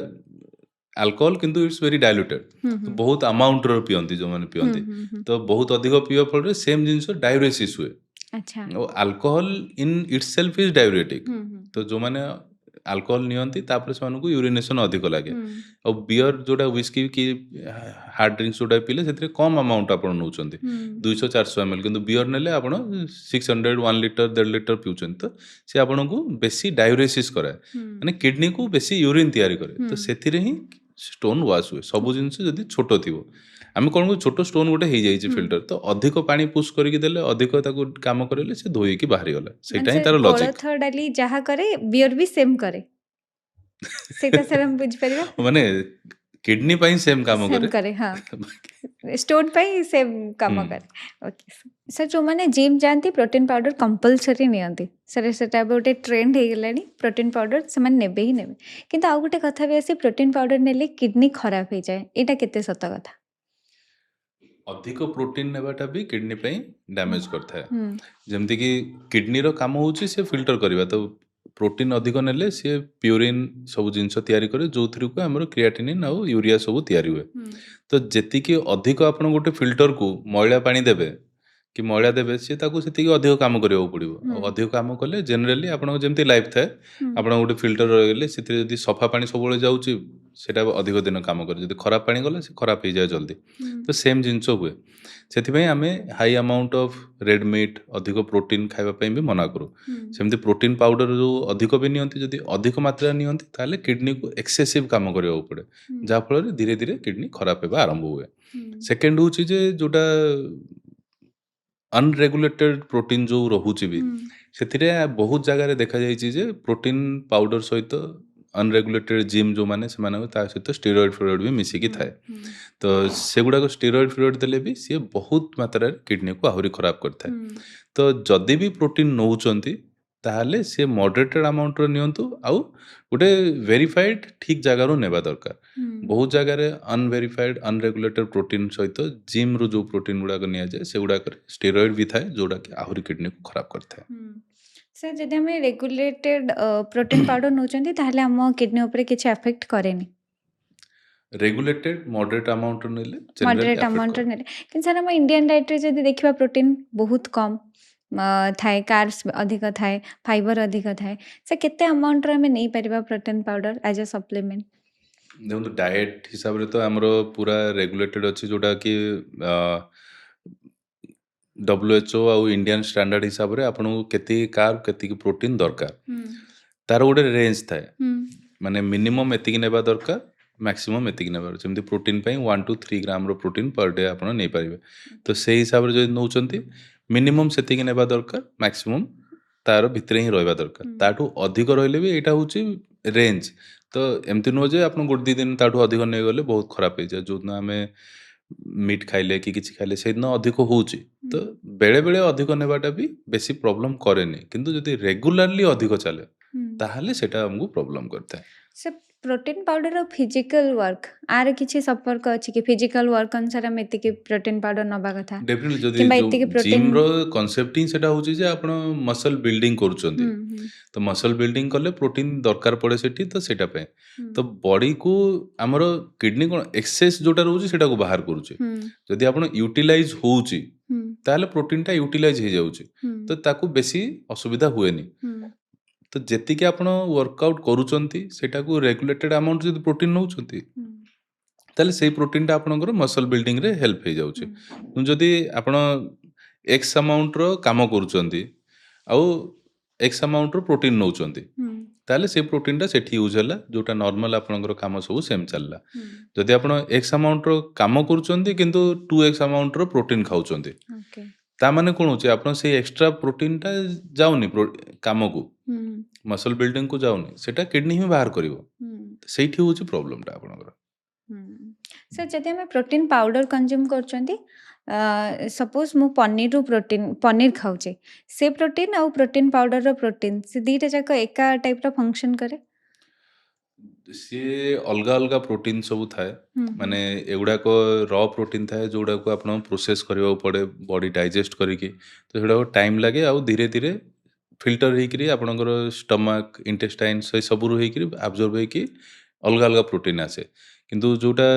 अल्कोहल किंतु इट्स वेरी डाइल्यूटेड तो बहुत अमाउंट रो पियंती जो माने पियंती तो बहुत अधिक पियो फल रे सेम जिंस डायूरेसिस हुए अच्छा alcohol in itself is diuretic तो जो माने अल्कोहल नियंती तापर से मानको यूरिनेशन अधिक लागे और बियर जोटा व्हिस्की की हार्ड ड्रिंक्स जोटा पीले सेतरे कम अमाउंट आपण नउचंती 200-400 ml किंतु बियर नेले आपण 600 1 लीटर 1.5 लीटर पिउचंती तो से आपण को बेसी डायूरेसिस कराए माने किडनी को बेसी यूरिन तैयारी करे तो सेथिरे ही स्टोन वाश हुए सब जिनस जदि छोट थिबो आम कौन को छोट स्टोन गोटे हो जाइए फिल्टर तो अधिक पानी पुश करके देले अधिक ताको काम करेले से धोईकी बाहरी गला सेटा ही तार लॉजिक कोलथ डाली जहा करे बियर भी सेम करे सेटा सर हम बुझ परिबा माने किडनी पाई सेम काम सेम करे हाँ स्टोन पाई सेम काम करे ओके सर जो माने जिम जानती प्रोटीन पाउडर कंपलसरी नियंती सर सेटा गोटे ट्रेंड हो गलानी प्रोटीन पाउडर से माने नेबे ही नेबे किंतु आ गोटे कथा भी आसी प्रोटीन पाउडर नेले किडनी खराब हो जाए एटा केते सत कथा अधिक प्रोटीन नेबाटा भी किडनी पे डैमेज करता है जमती कि किडनी रो काम होउची से फिल्टर करबा तो प्रोटीन अधिक नेले से प्यूरिन सब जिनस तैयारी करे जो थ्रू को हमर क्रिएटिनिन और यूरिया सब तैयारी हुए तो जेति कि अधिक आपण गोटे फिल्टर को मैला पानी देबे କି ମଇଳା ଦେବେ ସିଏ ତାକୁ ସେତିକି ଅଧିକ କାମ କରିବାକୁ ପଡ଼ିବ ଆଉ ହୁଁ ଅଧିକ କାମ କଲେ ଜେନେରାଲି ଆପଣଙ୍କ ଯେମିତି ଲାଇଫ୍ ଥାଏ ହୁଁ ଆପଣ ଗୋଟେ ଫିଲ୍ଟର ରହିଗଲେ ସେଥିରେ ଯଦି ସଫା ପାଣି ସବୁବେଳେ ଯାଉଛି ସେଇଟା ଅଧିକ ଦିନ କାମ କରେ ଯଦି ଖରାପ ପାଣି ଗଲା ସେ ଖରାପ ହେଇଯାଏ ଜଲ୍ଦି ହୁଁ ତ ସେମ୍ ଜିନିଷ ହୁଏ ସେଥିପାଇଁ ଆମେ high amount of red meat ଅଧିକ ପ୍ରୋଟିନ୍ ଖାଇବା ପାଇଁ ବି ମନା କରୁ ହୁଁ ସେମିତି ପ୍ରୋଟିନ୍ ପାଉଡର ଯେଉଁ ଅଧିକ ବି ନିଅନ୍ତି ଯଦି ଅଧିକ ମାତ୍ରାରେ ନିଅନ୍ତି ତାହେଲେ କିଡନୀକୁ ଏକ୍ସେସିଭ୍ କାମ କରିବାକୁ ପଡ଼େ ହୁଁ ଯାହାଫଳରେ ଧୀରେ ଧୀରେ କିଡନୀ ଖରାପ ହେବା ଆରମ୍ଭ ହୁଏ ହୁଁ ସେକେଣ୍ଡ ହେଉଛି ଯେ ଯେଉଁଟା ଅନରେଗୁଲେଟେଡ୍ ପ୍ରୋଟିନ୍ ଯେଉଁ ରହୁଛି ବି ହୁଁ ସେଥିରେ ବହୁତ ଜାଗାରେ ଦେଖାଯାଇଛି ଯେ ପ୍ରୋଟିନ୍ ପାଉଡର ସହିତ ଅନରେଗୁଲେଟେଡ୍ ଜିମ୍ ଯେଉଁମାନେ ସେମାନଙ୍କୁ ତା ସହିତ ଷ୍ଟିରଏଡ୍ ଫିରଏଡ୍ ବି ମିଶିକି ହୁଁ ଥାଏ ହୁଁ ତ ସେଗୁଡ଼ାକ ଷ୍ଟିରଏଡ୍ ଫିରଏଡ୍ ଦେଲେ ବି ସିଏ ବହୁତ ମାତ୍ରାରେ କିଡନୀକୁ ଆହୁରି ଖରାପ କରିଥାଏ ହୁଁ ତ ଯଦି ବି ପ୍ରୋଟିନ୍ ନେଉଛନ୍ତି ତାହେଲେ ସିଏ ମଡରେଟେଡ୍ ଆମାଉଣ୍ଟର ନିଅନ୍ତୁ ଆଉ ଗୋଟେ ଭେରିଫାଇଡ୍ ଠିକ୍ ଜାଗାରୁ ନେବା ଦରକାର ହୁଁ ବହୁତ ଜାଗାରେ ଅନଭେରିଫାଇଡ୍ ଅନରେଗୁଲେଟେଡ୍ ପ୍ରୋଟିନ୍ ସହିତ ଜିମ୍ରୁ ଯେଉଁ ପ୍ରୋଟିନ୍ ଗୁଡ଼ାକ ନିଆଯାଏ ସେଗୁଡ଼ାକରେ ଷ୍ଟେରଏଡ୍ ବି ଥାଏ ଯେଉଁଟାକି ଆହୁରି କିଡନୀକୁ ଖରାପ କରିଥାଏ ହୁଁ ସାର୍ ଯଦି ଆମେ ରେଗୁଲେଟେଡ୍ ପ୍ରୋଟିନ୍ ପାଉଡର ନେଉଛନ୍ତି ତାହେଲେ ଆମ କିଡନୀ ଉପରେ କିଛି ଆଫେକ୍ଟ କରେନି ରେଗୁଲେଟେଡ୍ ମଡରେଟ୍ ଆମାଉଣ୍ଟର ନେଲେ ଜେନେରାଲି ମଡରେଟ୍ ଆଫେକ୍ଟ ଆମାଉଣ୍ଟର କରେ ନେଲେ କିନ୍ତୁ ସାର୍ ଆମ ଇଣ୍ଡିଆନ୍ ଡାଏଟ୍ରେ ଯଦି ଦେଖିବା ପ୍ରୋଟିନ୍ ବହୁତ କମ୍ ଥାଏ କାର୍ବସ୍ ଅଧିକ ଥାଏ ଫାଇବର ଅଧିକ ଥାଏ ସେ କେତେ ଆମାଉଣ୍ଟର ଆମେ ନେଇପାରିବା ପ୍ରୋଟିନ୍ ପାଉଡର ଆଜ୍ ଏ ସପ୍ଲିମେଣ୍ଟ ଦେଖନ୍ତୁ ଡାଏଟ୍ ହିସାବରେ ତ ଆମର ପୁରା ରେଗୁଲେଟେଡ୍ ଅଛି ଯେଉଁଟାକି WHO ଆଉ ଇଣ୍ଡିଆନ୍ ଷ୍ଟାଣ୍ଡାର୍ଡ ହିସାବରେ ଆପଣଙ୍କୁ କେତିକି କାର୍ବ କେତିକି ପ୍ରୋଟିନ୍ ଦରକାର ହୁଁ ତାର ଗୋଟେ ରେଞ୍ଜ ଥାଏ ହୁଁ ମାନେ ମିନିମମ୍ ଏତିକି ନେବା ଦରକାର ମ୍ୟାକ୍ସିମମ୍ ଏତିକି ନେବା ଦରକାର ଯେମିତି ପ୍ରୋଟିନ୍ ପାଇଁ 1 to 3 ଗ୍ରାମର ପ୍ରୋଟିନ୍ ପର୍ ଡେ ଆପଣ ନେଇପାରିବେ ତ ସେଇ ହିସାବରେ ଯଦି ନେଉଛନ୍ତି ମିନିମମ୍ ସେତିକି ନେବା ଦରକାର ମ୍ୟାକ୍ସିମମ୍ ତାର ଭିତରେ ହିଁ ରହିବା ଦରକାର ହୁଁ ତାଠୁ ଅଧିକ ରହିଲେ ବି ଏଇଟା ହେଉଛି ରେଞ୍ଜ ତ ଏମିତି ନୁହଁ ଯେ ଆପଣ ଗୋଟେ ଦୁଇ ଦିନ ତାଠୁ ଅଧିକ ନେଇଗଲେ ବହୁତ ଖରାପ ହେଇଯାଏ ଯେଉଁଦିନ ଆମେ ମିଟ୍ ଖାଇଲେ କି କିଛି ଖାଇଲେ ସେଇଦିନ ଅଧିକ ହେଉଛି ତ ହୁଁ ବେଳେ ବେଳେ ଅଧିକ ନେବାଟା ବି ବେଶୀ ପ୍ରୋବ୍ଲେମ୍ କରେନି କିନ୍ତୁ ଯଦି ରେଗୁଲାରଲି ଅଧିକ ଚାଲେ ହୁଁ ତାହେଲେ ସେଇଟା ଆମକୁ ପ୍ରୋବ୍ଲେମ୍ କରିଥାଏ ସେ ପ୍ରୋଟିନ୍ ପାଉଡର ଆଉ ଫିଜିକାଲ ୱାର୍କ ଆର କିଛି ସମ୍ପର୍କ ଅଛି କି ଫିଜିକାଲ ୱାର୍କ ଅନୁସାରେ ଆମେ ଏତିକି ପ୍ରୋଟିନ୍ ପାଉଡର ନେବା କଥା ଡେଫିନେଟଲି ଯଦି କିମ୍ବା ଯେଉଁ ଏତିକି ପ୍ରୋଟିନ୍ ଜିମ୍ର କନସେପ୍ଟ ହିଁ ସେଇଟା ହେଉଛି ଯେ ଆପଣ ମସଲ୍ ବିଲ୍ଡିଂ କରୁଛନ୍ତି ହୁଁ ହୁଁ ତ ମସଲ୍ ବିଲ୍ଡିଂ କଲେ ପ୍ରୋଟିନ୍ ଦରକାର ପଡ଼େ ସେଠି ତ ସେଇଟା ପାଇଁ ହୁଁ ତ ବଡ଼ିକୁ ଆମର କିଡନୀ କ'ଣ ଏକ୍ସେସ୍ ଯେଉଁଟା ରହୁଛି ସେଇଟାକୁ ବାହାର କରୁଛି ହୁଁ ଯଦି ଆପଣ ୟୁଟିଲାଇଜ୍ ହେଉଛି ହୁଁ ତାହେଲେ ପ୍ରୋଟିନ୍ଟା ୟୁଟିଲାଇଜ୍ ହେଇଯାଉଛି ହୁଁ ତ ତାକୁ ବେଶୀ ଅସୁବିଧା ହୁଏନି ହୁଁ ତ ଯେତିକି ଆପଣ ୱାର୍କଆଉଟ୍ କରୁଛନ୍ତି ସେଇଟାକୁ ରେଗୁଲେଟେଡ୍ ଆମାଉଣ୍ଟ ଯଦି ପ୍ରୋଟିନ୍ ନେଉଛନ୍ତି ହୁଁ ତାହେଲେ ସେଇ ପ୍ରୋଟିନ୍ଟା ଆପଣଙ୍କର ମସଲ୍ ବିଲ୍ଡିଂରେ ହେଲ୍ପ ହେଇଯାଉଛି କିନ୍ତୁ ଯଦି ଆପଣ ଏକ୍ସ ଆମାଉଣ୍ଟର କାମ କରୁଛନ୍ତି ଆଉ ଏକ୍ସ ଆମାଉଣ୍ଟର ପ୍ରୋଟିନ୍ ନେଉଛନ୍ତି ହୁଁ ତାହେଲେ ସେଇ ପ୍ରୋଟିନ୍ଟା ସେଠି ୟୁଜ୍ ହେଲା ଯେଉଁଟା ନର୍ମାଲ୍ ଆପଣଙ୍କର କାମ ସବୁ ସେମ୍ ଚାଲିଲା ହୁଁ ଯଦି ଆପଣ ଏକ୍ସ ଆମାଉଣ୍ଟର କାମ କରୁଛନ୍ତି କିନ୍ତୁ 2x ଆମାଉଣ୍ଟର ପ୍ରୋଟିନ୍ ଖାଉଛନ୍ତି ଓକେ ତାମାନେ କ'ଣ ହେଉଛି ଆପଣ ସେଇ ଏକ୍ସଟ୍ରା ପ୍ରୋଟିନ୍ଟା ଯାଉନି କାମକୁ ହୁଁ ମସଲ୍ ବିଲ୍ଡିଂକୁ ଯାଉନି ସେଇଟା କିଡନୀ ହିଁ ବାହାର କରିବ ହୁଁ ସେଇଠି ହେଉଛି ପ୍ରୋବ୍ଲେମଟା ଆପଣଙ୍କର ସାର୍ ଯଦି ଆମେ ପ୍ରୋଟିନ୍ ପାଉଡର କନଜ୍ୟୁମ୍ କରୁଛନ୍ତି ସପୋଜ୍ ମୁଁ ପନିର ଖାଉଛି ସେ ପ୍ରୋଟିନ୍ ଆଉ ପ୍ରୋଟିନ୍ ପାଉଡରର ପ୍ରୋଟିନ୍ ସେ ଦୁଇଟା ଯାକ ଏକା ଟାଇପ୍ର ଫଙ୍କସନ୍ କରେ ସିଏ ଅଲଗା ଅଲଗା ପ୍ରୋଟିନ୍ ସବୁ ଥାଏ ହୁଁ ହୁଁ ମାନେ ଏଗୁଡ଼ାକ ର ପ୍ରୋଟିନ୍ ଥାଏ ଯେଉଁଗୁଡ଼ାକୁ ଆପଣ ପ୍ରୋସେସ୍ କରିବାକୁ ପଡ଼େ ବଡ଼ି ଡାଇଜେଷ୍ଟ କରିକି ତ ସେଗୁଡ଼ାକ ଟାଇମ୍ ଲାଗେ ଆଉ ଧୀରେ ଧୀରେ ଫିଲ୍ଟର ହେଇକିରି ଆପଣଙ୍କର ଷ୍ଟମାକ୍ ଇଣ୍ଟେଷ୍ଟାଇନ୍ ସେ ସବୁରୁ ହେଇକିରି ଆବଜର୍ବ ହେଇକି ଅଲଗା ଅଲଗା ପ୍ରୋଟିନ୍ ଆସେ କିନ୍ତୁ ଯେଉଁଟା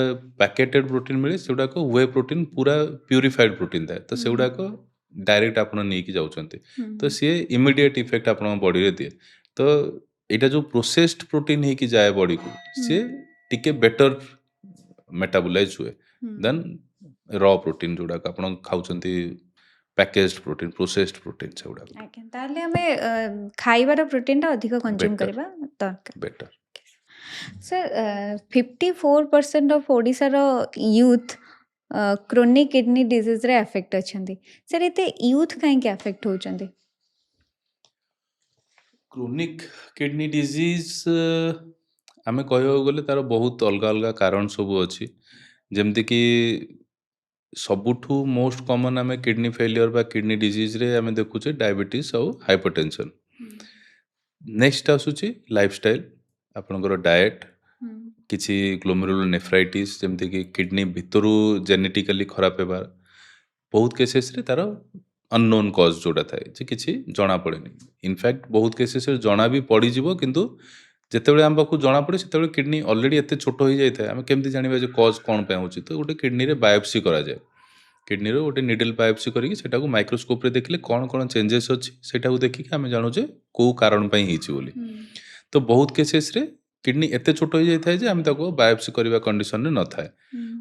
ପ୍ୟାକେଟେଡ୍ ପ୍ରୋଟିନ୍ ମିଳେ ସେଗୁଡ଼ାକ ୱେ ପ୍ରୋଟିନ୍ ପୁରା ପ୍ୟୁରିଫାଏଡ୍ ପ୍ରୋଟିନ୍ ଥାଏ ତ ହୁଁ ସେଗୁଡ଼ାକ ଡାଇରେକ୍ଟ ଆପଣ ନେଇକି ଯାଉଛନ୍ତି ହୁଁ ତ ସିଏ ଇମିଡ଼ିଏଟ୍ ଇଫେକ୍ଟ ଆପଣଙ୍କ ବଡ଼ିରେ ଦିଏ ତ ଏଇଟା ଯେଉଁ ପ୍ରୋସେସ୍ଡ ପ୍ରୋଟିନ୍ ହେଇକି ଯାଏ ବଡ଼ିକୁ ହୁଁ ସିଏ ଟିକେ ବେଟର ମେଟାବୋଲାଇଜ୍ ହୁଏ ହୁଁ ଦେନ୍ ର ପ୍ରୋଟିନ୍ ଯେଉଁଟାକ ଆପଣ ଖାଉଛନ୍ତି ପ୍ୟାକେଜ୍ଡ ପ୍ରୋଟିନ୍ ପ୍ରୋସେସ୍ଡ ପ୍ରୋଟିନ୍ ସେଗୁଡ଼ାକ ଆଜ୍ଞା ତାହେଲେ ଆମେ ଖାଇବାର ପ୍ରୋଟିନ୍ଟା ଅଧିକ କନଜ୍ୟୁମ୍ ବେଟର କରିବା ଦରକାର ବେଟର ସାର୍ 54% ଅଫ୍ ଓଡ଼ିଶାର ୟୁଥ୍ କ୍ରୋନିକ୍ କିଡନୀ ଡିଜିଜ୍ରେ ଆଫେକ୍ଟ ଅଛନ୍ତି ସାର୍ ଏତେ ୟୁଥ୍ କାହିଁକି ଆଫେକ୍ଟ ହେଉଛନ୍ତି କ୍ରୋନିକ୍ କିଡନୀ ଡିଜିଜ୍ ଆମେ କହିବାକୁ ଗଲେ ତାର ବହୁତ ଅଲଗା ଅଲଗା କାରଣ ସବୁ ଅଛି ଯେମିତିକି ସବୁଠୁ ମୋଷ୍ଟ କମନ୍ ଆମେ କିଡନୀ ଫେଲିୟର ବା କିଡନୀ ଡିଜିଜ୍ରେ ଆମେ ଦେଖୁଛେ ଡାଇବେଟିସ୍ ଆଉ ହାଇପରଟେନସନ୍ ନେକ୍ସଟ ଆସୁଛି ଲାଇଫଷ୍ଟାଇଲ୍ ଆପଣଙ୍କର ଡାଏଟ୍ କିଛି ଗ୍ଲୋମେରୁଲାର ନେଫ୍ରାଇଟିସ୍ ଯେମିତିକି କିଡନୀ ଭିତରୁ ଜେନେଟିକାଲି ଖରାପ ହେବା ବହୁତ କେସେସ୍ରେ ତାର ଅନନୋନ୍ କଜ୍ ଯେଉଁଟା ଥାଏ ଯେ କିଛି ଜଣାପଡ଼େନି ଇନଫ୍ୟାକ୍ଟ ବହୁତ କେସେସ୍ରେ ଜଣା ବି ପଡ଼ିଯିବ କିନ୍ତୁ ଯେତେବେଳେ ଆମ ପାଖକୁ ଜଣାପଡ଼େ ସେତେବେଳେ କିଡନୀ ଅଲରେଡ଼ି ଏତେ ଛୋଟ ହୋଇଯାଇଥାଏ ଆମେ କେମିତି ଜାଣିବା ଯେ କଜ୍ କ'ଣ ପାଇଁ ହେଉଛି ତ ଗୋଟେ କିଡନୀରେ ବାୟୋପ୍ସି କରାଯାଏ କିଡ଼ନୀର ଗୋଟେ ନିଡଲ୍ ବାୟୋପ୍ସି କରିକି ସେଟାକୁ ମାଇକ୍ରୋସ୍କୋପ୍ରେ ଦେଖିଲେ କ'ଣ ଚେଞ୍ଜେସ୍ ଅଛି ସେଟାକୁ ଦେଖିକି ଆମେ ଜାଣୁ ଯେ କେଉଁ କାରଣ ପାଇଁ ହେଇଛି ବୋଲି। ତ ବହୁତ କେସେସ୍ରେ କିଡ଼ନୀ ଏତେ ଛୋଟ ହେଇଯାଇଥାଏ ଯେ ଆମେ ତାକୁ ବାୟୋପ୍ସି କରିବା କଣ୍ଡିସନରେ ନଥାଏ।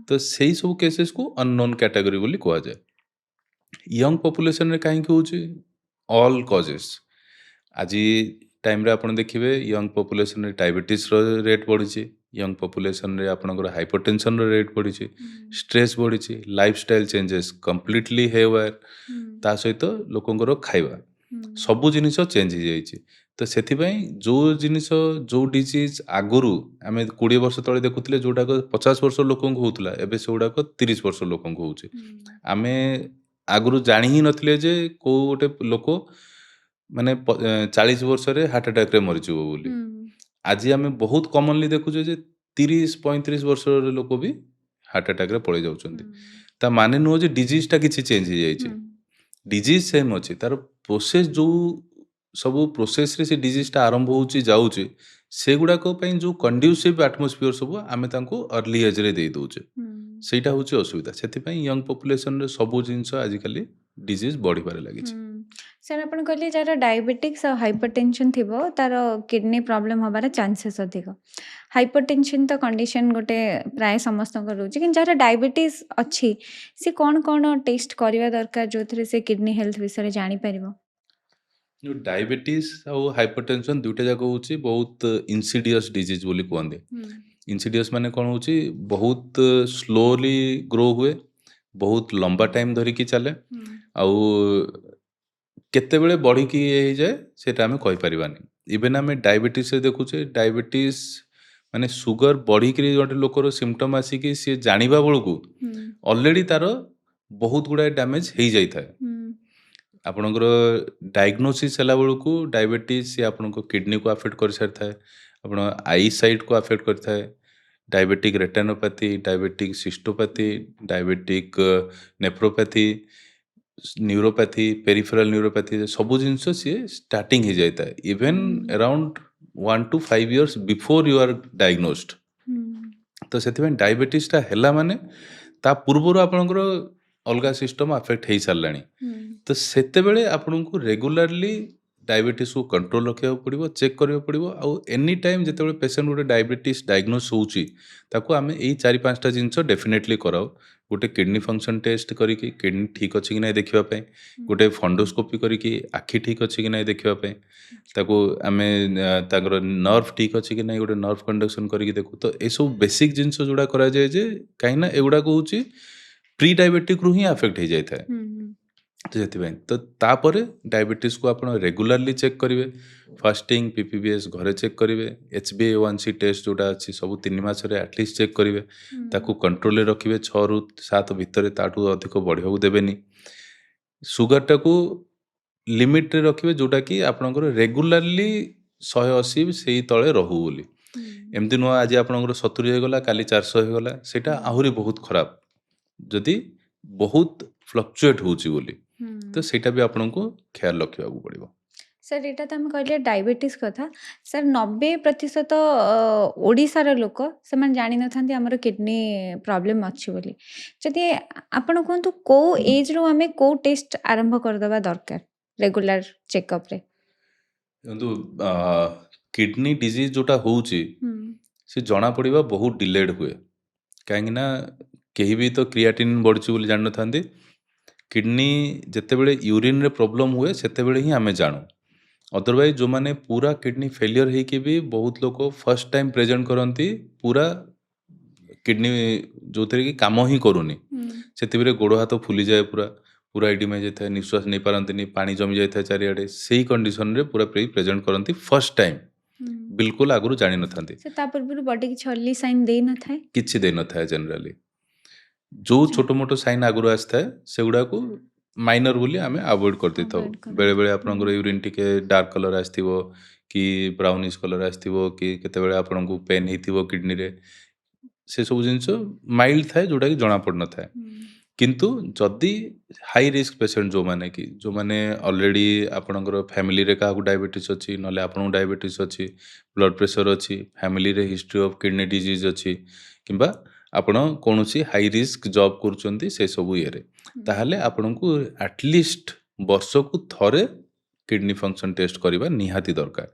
ତ ସେଇ ସବୁ କେସେସ୍କୁ ଅନନୋନ୍ କ୍ୟାଟାଗୋରୀ ବୋଲି କୁହାଯାଏ। ୟଙ୍ଗ ପପୁଲେସନରେ କାହିଁକି ହେଉଛି? All causes. ଆଜି ଟାଇମ୍ରେ ଆପଣ ଦେଖିବେ ୟଙ୍ଗ ପପୁଲେସନରେ ଡାଇବେଟିସ୍ର ରେଟ୍ ବଢ଼ିଛି, ୟଙ୍ଗ ପପୁଲେସନରେ ଆପଣଙ୍କର ହାଇପରଟେନସନ୍ର ରେଟ୍ ବଢ଼ିଛି, ଷ୍ଟ୍ରେସ୍ ବଢ଼ିଛି, ଲାଇଫଷ୍ଟାଇଲ୍ ଚେଞ୍ଜେସ୍ କମ୍ପ୍ଲିଟଲି ହେୱାର, ତା ସହିତ ଲୋକଙ୍କର ଖାଇବା ସବୁ ଜିନିଷ ଚେଞ୍ଜ ହେଇଯାଇଛି। ତ ସେଥିପାଇଁ ଯେଉଁ ଜିନିଷ ଯେଉଁ ଡିଜିଜ୍ ଆଗରୁ ଆମେ 20 ବର୍ଷ ତଳେ ଦେଖୁଥିଲେ ଯେଉଁଟାକ 50 ବର୍ଷ ଲୋକଙ୍କୁ ହେଉଥିଲା, ଏବେ ସେଗୁଡ଼ାକ 30 ବର୍ଷ ଲୋକଙ୍କୁ ହେଉଛି। ଆମେ ଆଗରୁ ଜାଣି ହିଁ ନଥିଲେ ଯେ କେଉଁ ଗୋଟେ ଲୋକ ମାନେ 40 ବର୍ଷରେ ହାର୍ଟ ଆଟାକ୍ରେ ମରିଯିବ ବୋଲି। ଆଜି ଆମେ ବହୁତ କମନଲି ଦେଖୁଛେ ଯେ 30-35 ବର୍ଷର ଲୋକ ବି ହାର୍ଟ ଆଟାକ୍ରେ ପଳେଇ ଯାଉଛନ୍ତି। ତା ମାନେ ନୁହଁ ଯେ ଡିଜିଜ୍ଟା କିଛି ଚେଞ୍ଜ ହେଇଯାଇଛି, ଡିଜିଜ୍ ସେମ୍ ଅଛି, ତାର ପ୍ରୋସେସ୍ ଯେଉଁ ସବୁ ପ୍ରୋସେସ୍ରେ ସେ ଡିଜିଜ୍ଟା ଆରମ୍ଭ ହେଉଛି ଯାଉଛି ସେଗୁଡ଼ାକ ପାଇଁ ଯେଉଁ କଣ୍ଡ୍ୟୁସିଭ୍ ଆଟମୋସ୍ଫିୟର ସବୁ ଆମେ ତାଙ୍କୁ ଅର୍ଲି ଏଜ୍ରେ ଦେଇ ଦେଉଛେ, ସେଇଟା ହେଉଛି ଅସୁବିଧା। ସେଥିପାଇଁ ୟଙ୍ଗ ପପୁଲେସନରେ ସବୁ ଜିନିଷ ଆଜିକାଲି ଡିଜିଜ୍ ବଢ଼ିବାରେ ଲାଗିଛି। ସାର୍ ଆପଣ କହିଲେ ଯାହାର ଡାଇବେଟିକ୍ସ ଆଉ ହାଇପରଟେନସନ୍ ଥିବ ତାର କିଡ଼ନୀ ପ୍ରୋବ୍ଲେମ୍ ହେବାର ଚାନ୍ସେସ୍ ଅଧିକ। ହାଇପରଟେନସନ୍ ତ କଣ୍ଡିସନ୍ ଗୋଟେ ପ୍ରାୟ ସମସ୍ତଙ୍କର ରହୁଛି, କିନ୍ତୁ ଯାହାର ଡାଇବେଟିସ୍ ଅଛି ସେ କ'ଣ ଟେଷ୍ଟ କରିବା ଦରକାର ଯେଉଁଥିରେ ସେ କିଡ଼ନୀ ହେଲ୍ଥ ବିଷୟରେ ଜାଣିପାରିବ? ଯେଉଁ ଡାଇବେଟିସ୍ ଆଉ ହାଇପରଟେନସନ୍ ଦୁଇଟା ଯାକ ହେଉଛି ବହୁତ ଇନସିଡ଼ିୟସ୍ ଡିଜିଜ୍ ବୋଲି କୁହନ୍ତି। ଇନସିଡ଼ିୟସ୍ ମାନେ କ'ଣ ହେଉଛି? ବହୁତ ସ୍ଲୋଲି ଗ୍ରୋ ହୁଏ, ବହୁତ ଲମ୍ବା ଟାଇମ୍ ଧରିକି ଚାଲେ, ଆଉ କେତେବେଳେ ବଢ଼ିକି ହେଇଯାଏ ସେଇଟା ଆମେ କହିପାରିବାନି। ଇଭେନ୍ ଆମେ ଡାଇବେଟିସ୍ରେ ଦେଖୁଛେ ଡାଇବେଟିସ୍ ମାନେ ସୁଗର ବଢ଼ିକିରି ଗୋଟେ ଲୋକର ସିମ୍ପଟମ୍ ଆସିକି ସିଏ ଜାଣିବା ବେଳକୁ ଅଲରେଡ଼ି ତାର ବହୁତ ଗୁଡ଼ାଏ ଡ୍ୟାମେଜ୍ ହେଇଯାଇଥାଏ। ଆପଣଙ୍କର ଡାଇଗ୍ନୋସିସ୍ ହେଲା ବେଳକୁ ଡାଇବେଟିସ୍ ସିଏ ଆପଣଙ୍କ କିଡ଼ନୀକୁ ଆଫେକ୍ଟ କରିସାରିଥାଏ, ଆପଣ ଆଇ ସାଇଟ୍କୁ ଆଫେକ୍ଟ କରିଥାଏ, diabetic retinopathy, diabetic cystopathy, diabetic nephropathy, neuropathy, peripheral neuropathy ସବୁ ଜିନିଷ ସିଏ ଷ୍ଟାର୍ଟିଂ ହେଇଯାଇଥାଏ even around 1 to 5 years before you are diagnosed. ତ ସେଥିପାଇଁ ଡାଇବେଟିସ୍ଟା ହେଲା ମାନେ ତା ପୂର୍ବରୁ ଆପଣଙ୍କର ଅଲଗା ସିଷ୍ଟମ୍ ଆଫେକ୍ଟ ହେଇସାରିଲାଣି। ତ ସେତେବେଳେ ଆପଣଙ୍କୁ ରେଗୁଲାରଲି ଡାଇବେଟିସ୍କୁ କଣ୍ଟ୍ରୋଲ ରଖିବାକୁ ପଡ଼ିବ, ଚେକ୍ କରିବାକୁ ପଡ଼ିବ। ଆଉ ଏନି ଟାଇମ୍ ଯେତେବେଳେ ପେସେଣ୍ଟ ଗୋଟେ ଡାଇବେଟିସ୍ ଡାଇଗ୍ନୋସ୍ ହେଉଛି ତାକୁ ଆମେ ଏଇ 4-5ଟା ଜିନିଷ ଡେଫିନେଟଲି କରାଉ। ଗୋଟେ କିଡ଼ନୀ ଫଙ୍କସନ୍ ଟେଷ୍ଟ କରିକି କିଡ଼ନୀ ଠିକ୍ ଅଛି କି ନାହିଁ ଦେଖିବା ପାଇଁ, ଗୋଟେ ଫଣ୍ଡୋସ୍କୋପି କରିକି ଆଖି ଠିକ୍ ଅଛି କି ନାହିଁ ଦେଖିବା ପାଇଁ, ତାକୁ ଆମେ ତାଙ୍କର ନର୍ଭ ଠିକ୍ ଅଛି କି ନାହିଁ ଗୋଟେ ନର୍ଭ କଣ୍ଡକ୍ସନ୍ କରିକି ଦେଖୁ। ତ ଏସବୁ ବେସିକ୍ ଜିନିଷ ଯେଉଁଟା କରାଯାଏ ଯେ କାହିଁକିନା ଏଗୁଡ଼ାକ ହେଉଛି ପ୍ରି ଡାଇବେଟିକ୍ରୁ ହିଁ ଆଫେକ୍ଟ ହେଇଯାଇଥାଏ। ତ ସେଥିପାଇଁ ତ ତାପରେ ଡାଇବେଟିସ୍କୁ ଆପଣ ରେଗୁଲାରଲି ଚେକ୍ କରିବେ, ଫାଷ୍ଟିଂ PPBS ଘରେ ଚେକ୍ କରିବେ, HbA1c ଟେଷ୍ଟ ଯେଉଁଟା ଅଛି ସବୁ 3 ମାସରେ ଆଟଲିଷ୍ଟ ଚେକ୍ କରିବେ, ତାକୁ କଣ୍ଟ୍ରୋଲରେ ରଖିବେ 6ରୁ 7 ଭିତରେ, ତାଠୁ ଅଧିକ ବଢ଼ିବାକୁ ଦେବେନି। ସୁଗାରଟାକୁ ଲିମିଟ୍ରେ ରଖିବେ ଯେଉଁଟାକି ଆପଣଙ୍କର ରେଗୁଲାରଲି 180 ସେଇ ତଳେ ରହୁ ବୋଲି। ଏମିତି ନୁହଁ ଆଜି ଆପଣଙ୍କର 70 ହେଇଗଲା କାଲି 400 ହେଇଗଲା, ସେଇଟା ଆହୁରି ବହୁତ ଖରାପ ଯଦି ବହୁତ ଫ୍ଲକ୍ଚୁଏଟ୍ ହେଉଛି ବୋଲି। ତ ସେଇଟା ବି ଆପଣଙ୍କୁ ଖ୍ୟାଲ ରଖିବାକୁ ପଡ଼ିବ। ସାର୍ ଏଇଟା ତ ଆମେ କହିଲେ ଡାଇବେଟିସ୍ କଥା। ସାର୍ 90% ଓଡ଼ିଶାର ଲୋକ ସେମାନେ ଜାଣିନଥାନ୍ତି ଆମର କିଡ଼ନୀ ପ୍ରୋବ୍ଲେମ୍ ଅଛି ବୋଲି। ଯଦି ଆପଣ କୁହନ୍ତୁ କେଉଁ ଏଜ୍ରୁ ଆମେ କେଉଁ ଟେଷ୍ଟ ଆରମ୍ଭ କରିଦେବା ଦରକାର ରେଗୁଲାର ଚେକଅପ୍ରେ? ଦେଖନ୍ତୁ କିଡ଼ନୀ ଡିଜିଜ୍ ଯେଉଁଟା ହେଉଛି ସେ ଜଣାପଡ଼ିବା ବହୁତ ଡିଲେଡ୍ ହୁଏ, କାହିଁକିନା କେହି ବି ତ କ୍ରିଆଟିନ୍ ବଢ଼ିଛି ବୋଲି ଜାଣିନଥାନ୍ତି। କିଡ଼ନୀ ଯେତେବେଳେ ୟୁରିନ୍ରେ ପ୍ରୋବ୍ଲେମ୍ ହୁଏ ସେତେବେଳେ ହିଁ ଆମେ ଜାଣୁ। ଅଦରୱାଇଜ୍ ଯେଉଁମାନେ ପୁରା କିଡ଼ନୀ ଫେଲିୟର୍ ହେଇକି ବି ବହୁତ ଲୋକ ଫର୍ଷ୍ଟ ଟାଇମ୍ ପ୍ରେଜେଣ୍ଟ କରନ୍ତି ପୁରା କିଡ଼ନୀ ଯେଉଁଥିରେ କି କାମ ହିଁ କରୁନି, ସେଥିରେ ଗୋଡ଼ ହାତ ଫୁଲିଯାଏ, ପୁରା ଏଡିମ୍ ହେଇଯାଇଥାଏ, ନିଶ୍ୱାସ ନେଇପାରନ୍ତିନି, ପାଣି ଜମି ଯାଇଥାଏ ଚାରିଆଡ଼େ, ସେଇ କଣ୍ଡିସନରେ ପୁରା ପ୍ରେଜେଣ୍ଟ କରନ୍ତି ଫର୍ଷ୍ଟ ଟାଇମ୍, ବିଲକୁଲ ଆଗରୁ ଜାଣିନଥାନ୍ତି। ତା ପୂର୍ବରୁ ବଡି କିଛି ଅର୍ଲି ସାଇନ୍ ଦେଇନଥାଏ? କିଛି ଦେଇନଥାଏ ଜେନେରାଲି। ଯେଉଁ ଛୋଟ ମୋଟ ସାଇନ୍ ଆଗରୁ ଆସିଥାଏ ସେଗୁଡ଼ାକୁ ମାଇନର ବୋଲି ଆମେ ଆଭଏଡ଼ କରିଦେଇଥାଉ। ବେଳେବେଳେ ଆପଣଙ୍କର ୟୁରିନ୍ ଟିକେ ଡାର୍କ କଲର୍ ଆସିଥିବ କି ବ୍ରାଉନିସ୍ କଲର୍ ଆସିଥିବ କି କେତେବେଳେ ଆପଣଙ୍କୁ ପେନ୍ ହେଇଥିବ କିଡ଼ନୀରେ, ସେସବୁ ଜିନିଷ ମାଇଲ୍ଡ ଥାଏ ଯେଉଁଟାକି ଜଣାପଡ଼ିନଥାଏ। କିନ୍ତୁ ଯଦି ହାଇ ରିସ୍କ ପେସେଣ୍ଟ ଯେଉଁମାନେ ଅଲରେଡ଼ି ଆପଣଙ୍କର ଫ୍ୟାମିଲିରେ କାହାକୁ ଡାଇବେଟିସ୍ ଅଛି, ନହେଲେ ଆପଣଙ୍କୁ ଡାଇବେଟିସ୍ ଅଛି, ବ୍ଲଡ଼ ପ୍ରେସର ଅଛି, ଫ୍ୟାମିଲିରେ ହିଷ୍ଟ୍ରି ଅଫ୍ କିଡ଼ନୀ ଡିଜିଜ୍ ଅଛି, କିମ୍ବା ଆପଣ କୌଣସି ହାଇ ରିସ୍କ ଜବ୍ କରୁଛନ୍ତି ସେସବୁ ଇଏରେ, ତାହେଲେ ଆପଣଙ୍କୁ ଆଟଲିଷ୍ଟ ବର୍ଷକୁ ଥରେ କିଡନୀ ଫଙ୍କସନ୍ ଟେଷ୍ଟ କରିବା ନିହାତି ଦରକାର।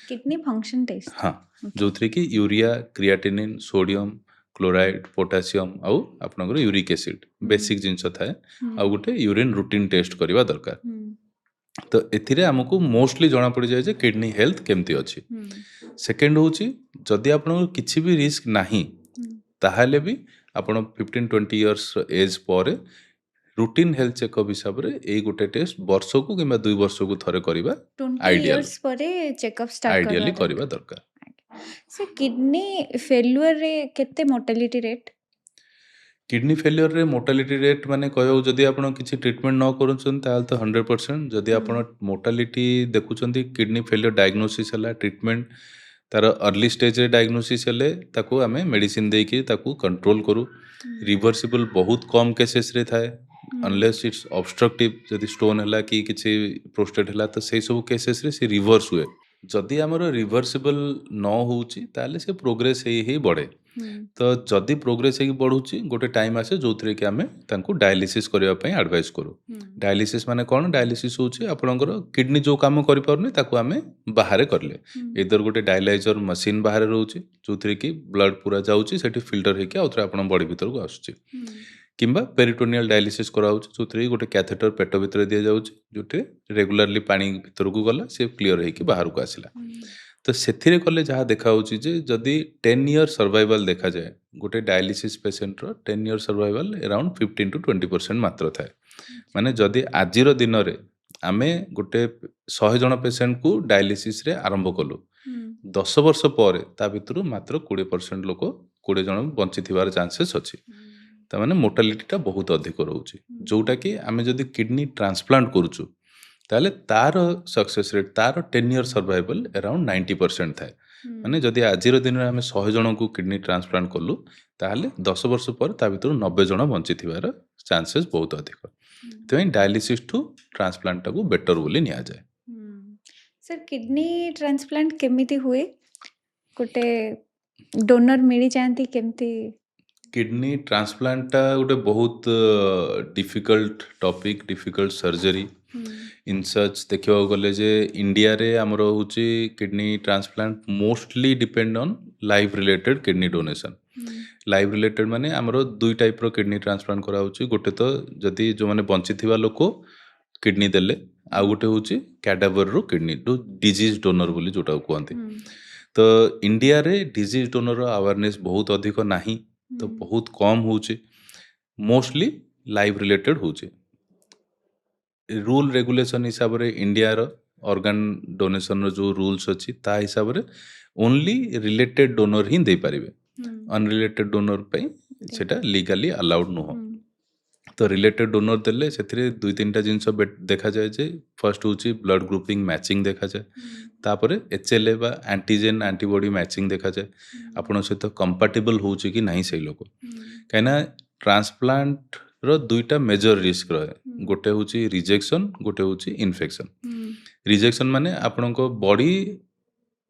Kidney function test. ହଁ, ଯୋଉଥିରେ କି urea, creatinine, sodium, chloride, potassium ଆଉ ଆପଣଙ୍କର ୟୁରିକ୍ ଏସିଡ୍ ବେସିକ୍ ଜିନିଷ ଥାଏ। ଆଉ ଗୋଟେ ୟୁରିନ୍ ରୁଟିନ୍ ଟେଷ୍ଟ କରିବା ଦରକାର। ତ ଏଥିରେ ଆମକୁ ମୋଷ୍ଟଲି ଜଣାପଡ଼ିଯାଏ ଯେ କିଡନୀ ହେଲ୍ଥ କେମିତି ଅଛି। ସେକେଣ୍ଡ ହେଉଛି ଯଦି ଆପଣଙ୍କର କିଛି ବି ରିସ୍କ ନାହିଁ ତାହେଲେ ବି ଆପଣ 15-20 ଇୟର୍ସ ଏଜ୍ ପରେ ରୁଟିନ୍ ହେଲ୍ଥ ଚେକଅପ୍ ହିସାବରେ ଏଇ ଗୋଟେ ଟେଷ୍ଟ ବର୍ଷକୁ କିମ୍ବା 2 ବର୍ଷକୁ ଥରେ କରିବା 20 ଆଇଡିଆଲ ଇୟର୍ସ ପରେ ଚେକଅପ୍ ଷ୍ଟାର୍ଟ ଆଇଡିଆଲି କରିବା କରିବା ଦରକାର। ସେ କିଡନୀ ଫେଲୁଅରରେ କେତେ ମୋର୍ଟାଲିଟି ରେଟ୍? କିଡନୀ ଫେଲିୟରରେ ମୋର୍ଟାଲିଟି ରେଟ୍ ମାନେ କହିବାକୁ ଯଦି ଆପଣ କିଛି ଟ୍ରିଟମେଣ୍ଟ ନ କରୁଛନ୍ତି ତାହେଲେ ତ 100%। ଯଦି ଆପଣ ମୋର୍ଟାଲିଟି ଦେଖୁଛନ୍ତି କିଡନୀ ଫେଲିୟର ଡାୟଗ୍ନୋସିସ୍ ହେଲା ଟ୍ରିଟମେଣ୍ଟ ତାର अर्ली ଷ୍ଟେଜ୍ରେ ଡାୟଗ୍ନୋସିସ୍ ହେଲେ ତାକୁ ଆମେ ମେଡ଼ିସିନ ଦେଇକି ତାକୁ କଣ୍ଟ୍ରୋଲ କରୁ। ରିଭର୍ସିବଲ୍ ବହୁତ କମ୍ କେସେସ୍ରେ ଥାଏ ଅନଲେସ୍ ଇଟ୍ସ ଅବଷ୍ଟ୍ରକ୍ଟିଭ ଯଦି ଷ୍ଟୋନ୍ ହେଲା କି କିଛି ପ୍ରୋଷ୍ଟେଟ୍ ହେଲା ତ ସେଇ ସବୁ କେସେସ୍ରେ ସେ ରିଭର୍ସ ହୁଏ। ଯଦି ଆମର ରିଭର୍ସିବଲ୍ ନ ହେଉଛି ତାହେଲେ ସେ ପ୍ରୋଗ୍ରେସ୍ ହେଇ ହେଇ ବଢ଼େ। ତ ଯଦି ପ୍ରୋଗ୍ରେସ୍ ହେଇକି ବଢ଼ୁଛି ଗୋଟେ ଟାଇମ୍ ଆସେ ଯୋଉଥିରେ କି ଆମେ ତାଙ୍କୁ ଡାୟାଲିସିସ୍ କରିବା ପାଇଁ ଆଡ଼ଭାଇସ୍ କରୁ। ଡାୟାଲିସିସ୍ ମାନେ କ'ଣ? ଡାୟାଲିସିସ୍ ହେଉଛି ଆପଣଙ୍କର କିଡନୀ ଯୋଉ କାମ କରିପାରୁନି ତାକୁ ଆମେ ବାହାରେ କରିଲେ ଏଇଦର ଗୋଟେ ଡାୟାଲାଇଜର ମେସିନ୍ ବାହାରେ ରହୁଛି ଯୋଉଥିରେ କି ବ୍ଲଡ୍ ପୁରା ଯାଉଛି ସେଠି ଫିଲ୍ଟର ହେଇକି ଆଉଥରେ ଆପଣଙ୍କ ବଡି ଭିତରକୁ ଆସୁଛି, କିମ୍ବା ପେରିଟୋନିଆଲ ଡାୟାଲିସିସ୍ କରାହେଉଛି ଯୋଉଥିରେ କି ଗୋଟେ କ୍ୟାଥେଟର ପେଟ ଭିତରେ ଦିଆଯାଉଛି ଯୋଉଥିରେ ରେଗୁଲାରଲି ପାଣି ଭିତରକୁ ଗଲା ସେ କ୍ଲିୟର ହେଇକି ବାହାରକୁ ଆସିଲା। ତ ସେଥିରେ କଲେ ଯାହା ଦେଖାହେଉଛି ଯେ ଯଦି 10 ଇୟର ସର୍ଭାଇଭାଲ ଦେଖାଯାଏ ଗୋଟେ ଡାୟାଲିସିସ୍ ପେସେଣ୍ଟର 10 ଇୟର ସର୍ଭାଇଭାଲ ଆରାଉଣ୍ଡ 15-20% ମାତ୍ର ଥାଏ। ମାନେ ଯଦି ଆଜିର ଦିନରେ ଆମେ ଗୋଟେ 100 ଜଣ ପେସେଣ୍ଟକୁ ଡାୟାଲିସିସ୍ରେ ଆରମ୍ଭ କଲୁ 10 ବର୍ଷ ପରେ ତା ଭିତରୁ ମାତ୍ର 20% ଲୋକ 20 ଜଣ ବଞ୍ଚିଥିବାର ଚାନ୍ସେସ୍ ଅଛି। ତାମାନେ ମୋର୍ଟାଲିଟିଟା ବହୁତ ଅଧିକ ରହୁଛି। ଯୋଉଟାକି ଆମେ ଯଦି କିଡନୀ ଟ୍ରାନ୍ସପ୍ଲାଣ୍ଟ କରୁଛୁ ତାହେଲେ ତାର ସକ୍ସେସ୍ ରେଟ୍ ତାର 10 ଇୟର ସର୍ଭାଇଭାଲ ଆରାଉଣ୍ଡ 90% ଥାଏ। ମାନେ ଯଦି ଆଜିର ଦିନରେ ଆମେ 100 ଜଣଙ୍କୁ କିଡନୀ ଟ୍ରାନ୍ସପ୍ଲାଣ୍ଟ କଲୁ ତାହେଲେ 10 ବର୍ଷ ପରେ ତା ଭିତରୁ 90 ଜଣ ବଞ୍ଚିଥିବାର ଚାନ୍ସେସ୍ ବହୁତ ଅଧିକ। ସେଥିପାଇଁ ଡାୟାଲିସିସ୍ ଠୁ ଟ୍ରାନ୍ସପ୍ଲାଣ୍ଟଟାକୁ ବେଟର ବୋଲି ନିଆଯାଏ। ସାର୍ କିଡନୀ ଟ୍ରାନ୍ସପ୍ଲାଣ୍ଟ କେମିତି ହୁଏ? ଗୋଟେ ଡୋନର ମିଳିଯାଆନ୍ତି କେମିତି? କିଡନୀ ଟ୍ରାନ୍ସପ୍ଲାଣ୍ଟଟା ଗୋଟେ ବହୁତ difficult topic, difficult surgery. In such ଦେଖିବାକୁ ଗଲେ ଯେ ଇଣ୍ଡିଆରେ ଆମର ହେଉଛି kidney transplant mostly depend on life related kidney donation. Life related ମାନେ ଆମର ଦୁଇ ଟାଇପ୍ର କିଡନୀ ଟ୍ରାନ୍ସପ୍ଲାଣ୍ଟ କରାହେଉଛି। ଗୋଟେ ତ ଯଦି ଯେଉଁମାନେ ବଞ୍ଚିଥିବା ଲୋକ କିଡନୀ ଦେଲେ, ଆଉ ଗୋଟେ ହେଉଛି କ୍ୟାଡାଭରରୁ କିଡନୀ ଯୋଉ ଡିଜିଜ୍ ଡୋନର ବୋଲି ଯୋଉଟାକୁ କୁହନ୍ତି। ତ ଇଣ୍ଡିଆରେ ଡିଜିଜ୍ ଡୋନର ଆୱାରନେସ୍ ବହୁତ ଅଧିକ ନାହିଁ, ତ ବହୁତ କମ୍ ହେଉଛି। ମୋଷ୍ଟଲି ଲାଇଫ୍ ରିଲେଟେଡ୍ ହେଉଛି। ରୁଲ୍ ରେଗୁଲେସନ୍ ହିସାବରେ ଇଣ୍ଡିଆର ଅର୍ଗାନ ଡୋନେସନ୍ର ଯେଉଁ ରୁଲ୍ସ ଅଛି ତା ହିସାବରେ ଓନ୍ଲି ରିଲେଟେଡ୍ ଡୋନର ହିଁ ଦେଇପାରିବେ। ଅନରିଲେଟେଡ୍ ଡୋନର ପାଇଁ ସେଟା ଲିଗାଲି ଆଲାଉଡ୍ ନୁହଁ। ତ ରିଲେଟେଡ୍ ଡୋନର ଦେଲେ ସେଥିରେ 2-3ଟା ଜିନିଷ ଦେଖାଯାଏ ଯେ ଫାର୍ଷ୍ଟ ହେଉଛି ବ୍ଲଡ୍ ଗ୍ରୁପିଂ ମ୍ୟାଚିଂ ଦେଖାଯାଏ, ତାପରେ HLA ବା ଆଣ୍ଟିଜେନ୍ ଆଣ୍ଟିବଡି ମ୍ୟାଚିଂ ଦେଖାଯାଏ, ଆପଣଙ୍କ ସହିତ କମ୍ପାଟିବଲ୍ ହେଉଛି କି ନାହିଁ ସେଇ ଲୋକ। କାହିଁକିନା ଟ୍ରାନ୍ସପ୍ଲାଣ୍ଟର 2ଟା ମେଜର ରିସ୍କ ରହେ, ଗୋଟେ ହେଉଛି ରିଜେକ୍ସନ୍, ଗୋଟେ ହେଉଛି ଇନଫେକ୍ସନ୍। ରିଜେକ୍ସନ୍ ମାନେ ଆପଣଙ୍କ ବଡି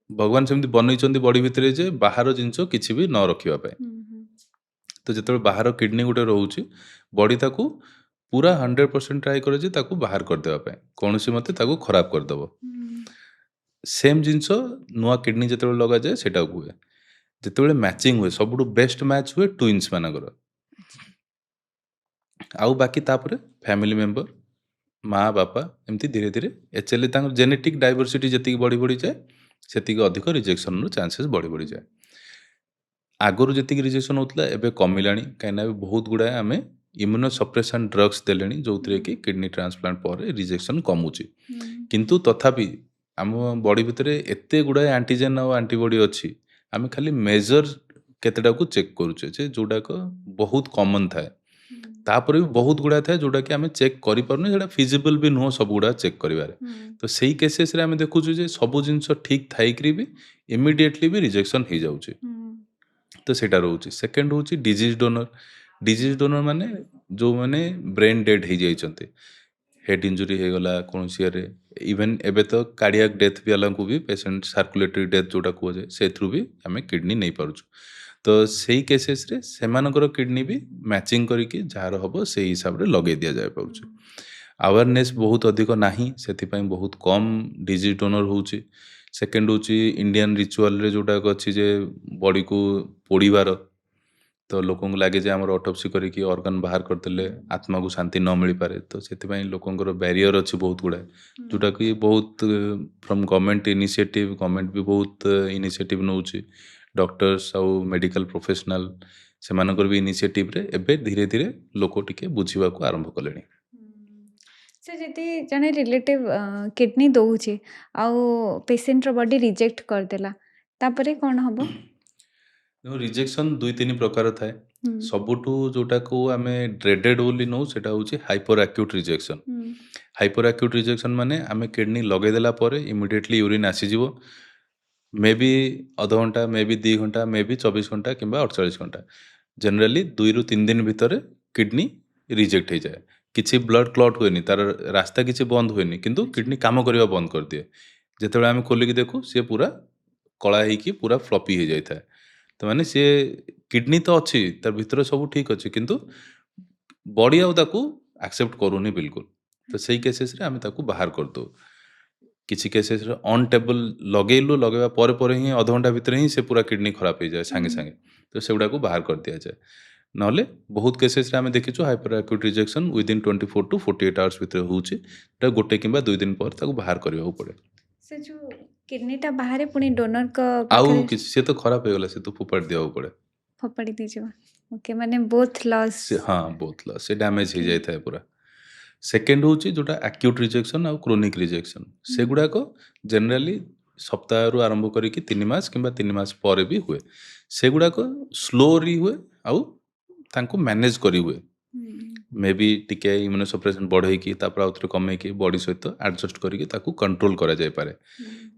ଭଗବାନ ସେମିତି ବନେଇଛନ୍ତି ବଡି ଭିତରେ ଯେ ବାହାର ଜିନିଷ କିଛି ବି ନ ରଖିବା ପାଇଁ। ତ ଯେତେବେଳେ ବାହାର କିଡନୀ ଗୋଟେ ରହୁଛି ବଡି ତାକୁ ପୁରା 100% ଟ୍ରାଏ କରେ ଯେ ତାକୁ ବାହାର କରିଦେବା ପାଇଁ, କୌଣସି ମତେ ତାକୁ ଖରାପ କରିଦେବ। ସେମ୍ ଜିନିଷ ନୂଆ କିଡନୀ ଯେତେବେଳେ ଲଗାଯାଏ ସେଟାକୁ ହୁଏ। ଯେତେବେଳେ ମ୍ୟାଚିଂ ହୁଏ ସବୁଠୁ ବେଷ୍ଟ ମ୍ୟାଚ୍ ହୁଏ ଟୁଇନ୍ସ ମାନଙ୍କର। ଆଉ ବାକି ତାପରେ ଫ୍ୟାମିଲି ମେମ୍ବର, ମା ବାପା ଏମିତି ଧୀରେ ଧୀରେ HLA ତାଙ୍କର ଜେନେଟିକ୍ ଡାଇଭର୍ସିଟି ଯେତିକି ବଢ଼ି ବଢ଼ିଯାଏ ସେତିକି ଅଧିକ ରିଜେକ୍ସନର ଚାନ୍ସେସ୍ ବଢ଼ି ବଢ଼ିଯାଏ। ଆଗରୁ ଯେତିକି ରିଜେକ୍ସନ୍ ହେଉଥିଲା ଏବେ କମିଲାଣି, କାହିଁକିନା ଏବେ ବହୁତ ଗୁଡ଼ାଏ ଆମେ ଇମ୍ୟୁନୋ ସପ୍ରେସନ୍ ଡ୍ରଗ୍ସ ଦେଲେଣି ଯେଉଁଥିରେ କି କିଡନୀ ଟ୍ରାନ୍ସପ୍ଲାଣ୍ଟ ପରେ ରିଜେକ୍ସନ୍ କମୁଛି। କିନ୍ତୁ ତଥାପି ଆମ ବଡି ଭିତରେ ଏତେ ଗୁଡ଼ାଏ ଆଣ୍ଟିଜେନ୍ ଆଉ ଆଣ୍ଟିବଡି ଅଛି, ଆମେ ଖାଲି ମେଜର କେତେଟାକୁ ଚେକ୍ କରୁଛେ ଯେ ଯୋଉଟାକ ବହୁତ କମନ୍ ଥାଏ। ତାପରେ ବି ବହୁତ ଗୁଡ଼ାଏ ଥାଏ ଯୋଉଟାକି ଆମେ ଚେକ୍ କରିପାରୁନି, ସେଇଟା ଫିଜିବଲ୍ ବି ନୁହଁ ସବୁ ଗୁଡ଼ା ଚେକ୍ କରିବାରେ। ତ ସେଇ କେସେସ୍ରେ ଆମେ ଦେଖୁଛୁ ଯେ ସବୁ ଜିନିଷ ଠିକ୍ ଥାଇକିରି ବି ଇମିଡ଼ିଏଟଲି ବି ରିଜେକ୍ସନ୍ ହେଇଯାଉଛି। ତ ସେଇଟା ରହୁଛି। ସେକେଣ୍ଡ ହେଉଛି ଡିଜିଜ୍ ଡୋନର। ଡିଜିଜ୍ ଡୋନର ମାନେ ଯେଉଁମାନେ ବ୍ରେନ୍ ଡେଡ୍ ହେଇଯାଇଛନ୍ତି, ହେଡ୍ ଇଞ୍ଜୁରି ହେଇଗଲା କୌଣସି ଇଏରେ, ଇଭେନ୍ ଏବେ ତ କାର୍ଡ଼ିଆକ୍ ଡେଥ୍ ବାଲାଙ୍କୁ ବି ପେସେଣ୍ଟ ସାର୍କୁଲେଟରୀ ଡେଥ୍ ଯେଉଁଟା କୁହାଯାଏ ସେଥିରୁ ବି ଆମେ କିଡନୀ ନେଇପାରୁଛୁ। ତ ତ ସେଇ କେସେସ୍ରେ ସେମାନଙ୍କର କିଡ଼ନୀ ବି ମ୍ୟାଚିଂ କରିକି ଯାହାର ହେବ ସେଇ ହିସାବରେ ଲଗେଇ ଦିଆଯାଇପାରୁଛି। ଆୱାରନେସ୍ ବହୁତ ଅଧିକ ନାହିଁ, ସେଥିପାଇଁ ବହୁତ କମ୍ ଡିଜିଜ୍ ଡୋନର୍ ହେଉଛି। ସେକେଣ୍ଡ ହେଉଛି ଇଣ୍ଡିଆନ୍ ରିଚୁଆଲ୍ରେ ଯେଉଁଟାକ ଅଛି ଯେ ବଡ଼ିକୁ ପୋଡ଼ିବାର, ତ ଲୋକଙ୍କୁ ଲାଗେ ଯେ ଆମର ଅଟୋପ୍ସି କରିକି ଅର୍ଗାନ୍ ବାହାର କରିଦେଲେ ଆତ୍ମାକୁ ଶାନ୍ତି ନ ମିଳିପାରେ, ତ ସେଥିପାଇଁ ଲୋକଙ୍କର ବ୍ୟାରିୟର୍ ଅଛି ବହୁତ ଗୁଡ଼ାଏ, ଯେଉଁଟାକି ବହୁତ ଫ୍ରମ୍ ଗଭର୍ଣ୍ଣମେଣ୍ଟ ଇନିସିଏଟିଭ୍, ଗଭର୍ଣ୍ଣମେଣ୍ଟ ବି ବହୁତ ଇନିସିଏଟିଭ୍ ନେଉଛି, ଡକ୍ଟର୍ସ ଆଉ ମେଡ଼ିକାଲ୍ ପ୍ରୋଫେସନାଲ୍ ସେମାନଙ୍କର ବି ଇନିସିଏଟିଭ୍ରେ ଏବେ ଧୀରେ ଧୀରେ ଲୋକ ଟିକେ ବୁଝିବାକୁ ଆରମ୍ଭ କଲେଣି। ସେ ଯଦି ଜଣେ ରିଲେଟିଭ୍ କିଡ଼ନୀ ଦେଉଛି ଆଉ ପେସେଣ୍ଟର ବଡି ରିଜେକ୍ଟ କରିଦେଲା, ତାପରେ କ'ଣ ହବ? ରିଜେକ୍ସନ୍ 2-3 ପ୍ରକାର ଥାଏ। ସବୁଠୁ ଯେଉଁଟାକୁ ଆମେ ଡ୍ରେଡେଡ୍ ବୋଲି ନେଉ ସେଇଟା ହେଉଛି hyper acute rejection. Hyper acute rejection ମାନେ ଆମେ କିଡ଼ନୀ ଲଗେଇଦେଲା ପରେ ଇମିଡ଼ିଏଟଲି ୟୁରିନ୍ ଆସିଯିବ, ମେ ବି ଅଧଘଣ୍ଟା, ମେ ବି 2 ଘଣ୍ଟା, ମେ ବି 24 ଘଣ୍ଟା କିମ୍ବା 48 ଘଣ୍ଟା, ଜେନେରାଲି 2ରୁ 3 ଦିନ ଭିତରେ କିଡ଼ନୀ ରିଜେକ୍ଟ ହେଇଯାଏ। କିଛି ବ୍ଲଡ୍ କ୍ଲଟ୍ ହୁଏନି, ତାର ରାସ୍ତା କିଛି ବନ୍ଦ ହୁଏନି, କିନ୍ତୁ କିଡ଼ନୀ କାମ କରିବା ବନ୍ଦ କରିଦିଏ। ଯେତେବେଳେ ଆମେ ଖୋଲିକି ଦେଖୁ ସିଏ ପୁରା କଳା ହେଇକି ପୁରା ଫ୍ଲପି ହେଇଯାଇଥାଏ। ତ ମାନେ ସିଏ କିଡ଼ନୀ ତ ଅଛି, ତା ଭିତରେ ସବୁ ଠିକ୍ ଅଛି, କିନ୍ତୁ ବଡ଼ି ଆଉ ତାକୁ ଆକ୍ସେପ୍ଟ କରୁନି ବିଲକୁଲ। ତ ସେଇ କେସେସ୍ରେ ଆମେ ତାକୁ ବାହାର କରିଦେଉ। କିଛି କେସେସ୍ରେ ଅନ୍ ଟେବଲ୍ ଲଗେଇବା ପରେ ପରେ ହିଁ ଅଧଘଣ୍ଟା ଭିତରେ ହିଁ ସେ ପୁରା କିଡ଼ନୀ ଖରାପ ହେଇଯାଏ ସାଙ୍ଗେ ସାଙ୍ଗେ, ତ ସେଗୁଡ଼ାକୁ ବାହାର କରିଦିଆଯାଏ। ନହେଲେ ବହୁତ କେସେସ୍ରେ ଆମେ ଦେଖିଛୁ hyper acute rejection within 24 to 48 hours ଭିତରେ ହେଉଛି, ସେଟା 1 କିମ୍ବା 2 ଦିନ ପରେ ତାକୁ ବାହାର କରିବାକୁ ପଡ଼େ। ସେ ଯେଉଁ କିଡ଼ନୀଟା ବାହାରେ ପୁଣି ଡୋନରଙ୍କ ଆଉ ପାଖରେ କିଛି ସେ ତ ଖରାପ ହେଇଗଲା, ସେ ତ ଫୋପାଡ଼ି ଦେବାକୁ ପଡ଼େ। ଫୋପାଡ଼ି ଦେଇଯିବ। ଓକେ, ମାନେ ବୋଥ୍ ଲସ୍। ହଁ, ବହୁତ ଲସ୍, ସେ ଡ୍ୟାମେଜ୍ ଓକେ। ହେଇଯାଇଥାଏ ପୁରା। ସେକେଣ୍ଡ ହେଉଛି ଯେଉଁଟା ଆକ୍ୟୁଟ୍ ରିଜେକ୍ସନ୍ ଆଉ କ୍ରୋନିକ୍ ରିଜେକ୍ସନ୍। ସେଗୁଡ଼ାକ ଜେନେରାଲି ସପ୍ତାହରୁ ଆରମ୍ଭ କରିକି 3 ମାସ କିମ୍ବା 3 ମାସ ପରେ ବି ହୁଏ। ସେଗୁଡ଼ାକ ସ୍ଲୋରି ହୁଏ ଆଉ ତାଙ୍କୁ ମ୍ୟାନେଜ୍ କରି ହୁଏ। ମେ ବି ଟିକେ ଇମ୍ୟୁନୋସପ୍ରେସନ୍ ବଢ଼େଇକି ତାପରେ ଆଉ ଥରେ କମେଇକି ବଡ଼ି ସହିତ ଆଡ଼ଜଷ୍ଟ କରିକି ତାକୁ କଣ୍ଟ୍ରୋଲ୍ କରାଯାଇପାରେ।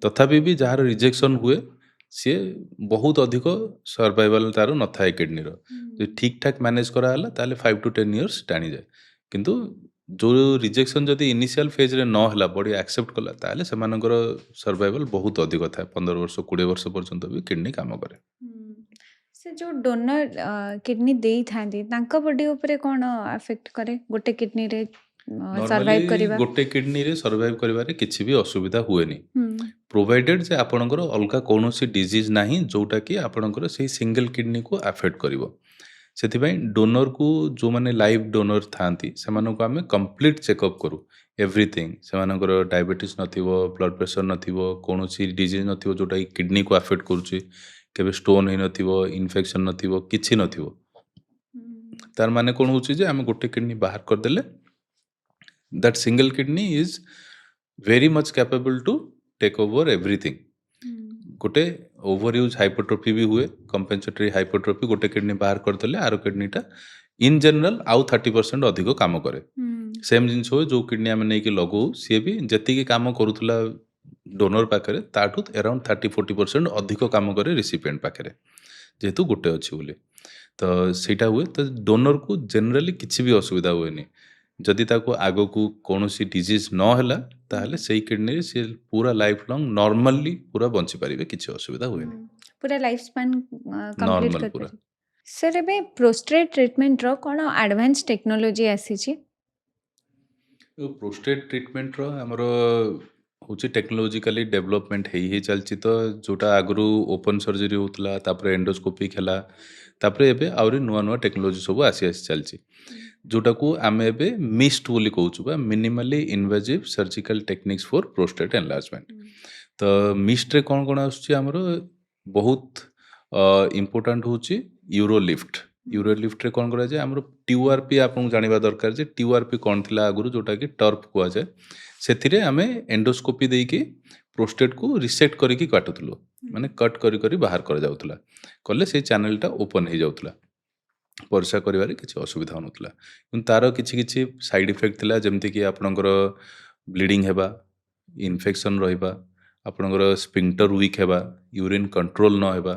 ତଥାପି ବି ଯାହାର ରିଜେକ୍ସନ୍ ହୁଏ ସିଏ ବହୁତ ଅଧିକ ସର୍ଭାଇଭାଲ୍ ତାର ନଥାଏ କିଡ଼ନୀର। ଯଦି ଠିକ୍ ଠାକ୍ ମ୍ୟାନେଜ୍ କରାହେଲା ତାହେଲେ 5 to 10 years ଟାଣିଯାଏ। କିନ୍ତୁ ଯେଉଁ ରିଜେକ୍ସନ୍ ଯଦି ଇନିସିଆଲ୍ ଫେଜ୍ରେ ନ ହେଲା, ବଡ଼ି ଆକ୍ସେପ୍ଟ କଲା, ତାହେଲେ ସେମାନଙ୍କର ସର୍ଭାଇଭାଲ୍ ବହୁତ ଅଧିକ ଥାଏ। 15 ବର୍ଷ 20 ବର୍ଷ ପର୍ଯ୍ୟନ୍ତ ବି କିଡ଼ନୀ କାମ କରେ। ସେ ଯେଉଁ ଡୋନର କିଡ଼ନୀ ଦେଇଥାନ୍ତି ତାଙ୍କ ବଡି ଉପରେ କ'ଣ ଆଫେକ୍ଟ କରେ ଗୋଟେ କିଡ଼ନୀରେ ନର୍ମାଲି ସର୍ଭାଇଭ୍ କରିବା? ଗୋଟେ କିଡ଼ନୀରେ ସର୍ଭାଇଭ୍ କରିବାରେ କିଛି ବି ଅସୁବିଧା ହୁଏନି, ପ୍ରୋଭାଇଡେଡ୍ ଯେ ଆପଣଙ୍କର ଅଲଗା କୌଣସି ଡିଜିଜ୍ ନାହିଁ ଯେଉଁଟାକି ଆପଣଙ୍କର ସେଇ ସିଙ୍ଗଲ୍ କିଡ଼ନୀକୁ ଆଫେକ୍ଟ କରିବ। ସେଥିପାଇଁ ଡୋନରକୁ ଯେଉଁମାନେ ଲାଇଭ୍ ଡୋନର ଥାଆନ୍ତି ସେମାନଙ୍କୁ ଆମେ କମ୍ପ୍ଲିଟ୍ ଚେକଅପ୍ କରୁ, ଏଭ୍ରିଥିଙ୍ଗ। ସେମାନଙ୍କର ଡାଇବେଟିସ୍ ନଥିବ, ବ୍ଲଡ଼ ପ୍ରେସର ନଥିବ, କୌଣସି ଡିଜିଜ୍ ନଥିବ ଯେଉଁଟାକି କିଡ଼ନୀକୁ ଆଫେକ୍ଟ କରୁଛି, କେବେ ଷ୍ଟୋନ୍ ହେଇନଥିବ, ଇନଫେକ୍ସନ୍ ନଥିବ, କିଛି ନଥିବ। ତାର ମାନେ କ'ଣ ହେଉଛି ଯେ ଆମେ ଗୋଟେ କିଡ଼ନୀ ବାହାର କରିଦେଲେ that single kidney is very much capable to take over everything. ଗୋଟେ ଓଭର ୟୁଜ୍ ହାଇପରଟ୍ରଫି ବି ହୁଏ, କମ୍ପେନସେଟରୀ ହାଇପରଟ୍ରଫି, ଗୋଟେ କିଡ଼ନୀ ବାହାର କରିଦେଲେ ଆର କିଡ଼ନୀଟା ଇନ୍ ଜେନେରାଲ୍ ଆଉ 30% ଅଧିକ କାମ କରେ। ସେମ୍ ଜିନିଷ ହୁଏ ଯେଉଁ କିଡ଼ନୀ ଆମେ ନେଇକି ଲଗାଉ, ସିଏ ବି ଯେତିକି କାମ କରୁଥିଲା ଡୋନର ପାଖରେ ତାଠୁ around 30-40% ଅଧିକ କାମ କରେ ରିସିପିଏଣ୍ଟ ପାଖରେ, ଯେହେତୁ ଗୋଟେ ଅଛି ବୋଲି। ତ ସେଇଟା ହୁଏ। ତ ଡୋନରକୁ ଜେନେରାଲି କିଛି ବି ଅସୁବିଧା ହୁଏନି। ଯଦି ତାକୁ ଆଗକୁ କୌଣସି ଡିଜିଜ୍ ନ ହେଲା ତାହେଲେ ସେଇ କିଡ଼ନୀରେ ସିଏ ପୁରା ଲାଇଫ୍ ଲଙ୍ଗ୍ ନର୍ମାଲି ପୁରା ବଞ୍ଚିପାରିବେ, କିଛି ଅସୁବିଧା ହୁଏନି, ପୁରା ଲାଇଫ୍ ସ୍ପାନ୍ କମ୍ପ୍ଲିଟ୍ ନର୍ମାଲ ପୁରା। କରିପାରିବେ। ସାର୍, ଏବେ ପ୍ରୋଷ୍ଟେଟ୍ ଟ୍ରିଟମେଣ୍ଟର କ'ଣ ଆଡ଼ଭାନ୍ସ ଟେକ୍ନୋଲୋଜି ଆସିଛି? ପ୍ରୋଷ୍ଟେଟ୍ ଟ୍ରିଟମେଣ୍ଟର ଆମର ହେଉଛି ଟେକ୍ନୋଲୋଜିକାଲି ଡେଭଲପମେଣ୍ଟ ହେଇ ଚାଲିଛି। ତ ଯେଉଁଟା ଆଗରୁ ଓପନ୍ ସର୍ଜରୀ ହେଉଥିଲା, ତାପରେ ଏଣ୍ଡୋସ୍କୋପିକ୍ ହେଲା, ତାପରେ ଏବେ ଆହୁରି ନୂଆ ନୂଆ ଟେକ୍ନୋଲୋଜି ସବୁ ଆସି ଚାଲିଛି, ଯେଉଁଟାକୁ ଆମେ ଏବେ ମିଷ୍ଟ ବୋଲି କହୁଛୁ, ବା ମିନିମାଲି ଇନଭାଜିଭ୍ ସର୍ଜିକାଲ ଟେକ୍ନିକ୍ସ ଫର୍ ପ୍ରୋଷ୍ଟେଟ୍ ଏନଲାର୍ଜମେଣ୍ଟ। ତ ମିଷ୍ଟରେ କ'ଣ କ'ଣ ଆସୁଛି ଆମର ବହୁତ ଇମ୍ପୋର୍ଟାଣ୍ଟ ହେଉଛି ୟୁରୋଲିଫ୍ଟ। ୟୁରୋଲିଫ୍ଟରେ କ'ଣ କରାଯାଏ, ଆମର TURP ଆପଣଙ୍କୁ ଜାଣିବା ଦରକାର ଯେ TURP କ'ଣ ଥିଲା ଆଗରୁ, ଯେଉଁଟାକି ଟର୍ପ କୁହାଯାଏ। ସେଥିରେ ଆମେ ଏଣ୍ଡୋସ୍କୋପି ଦେଇକି ପ୍ରୋଷ୍ଟେଟ୍କୁ ରିସେକ୍ଟ କରିକି କାଟୁଥିଲୁ, ମାନେ କଟ୍ କରି କରି ବାହାର କରାଯାଉଥିଲା। କଲେ ସେଇ ଚ୍ୟାନେଲଟା ଓପନ୍ ହେଇଯାଉଥିଲା, ପରିସ୍ରା କରିବାରେ କିଛି ଅସୁବିଧା ହେଉନଥିଲା। କିନ୍ତୁ ତା'ର କିଛି କିଛି ସାଇଡ଼୍ ଇଫେକ୍ଟ ଥିଲା, ଯେମିତିକି ଆପଣଙ୍କର ବ୍ଲିଡ଼ିଂ ହେବା, ଇନଫେକ୍ସନ୍ ରହିବା, ଆପଣଙ୍କର ସ୍ପିଣ୍ଟର ୱିକ୍ ହେବା, ୟୁରିନ୍ କଣ୍ଟ୍ରୋଲ ନ ହେବା,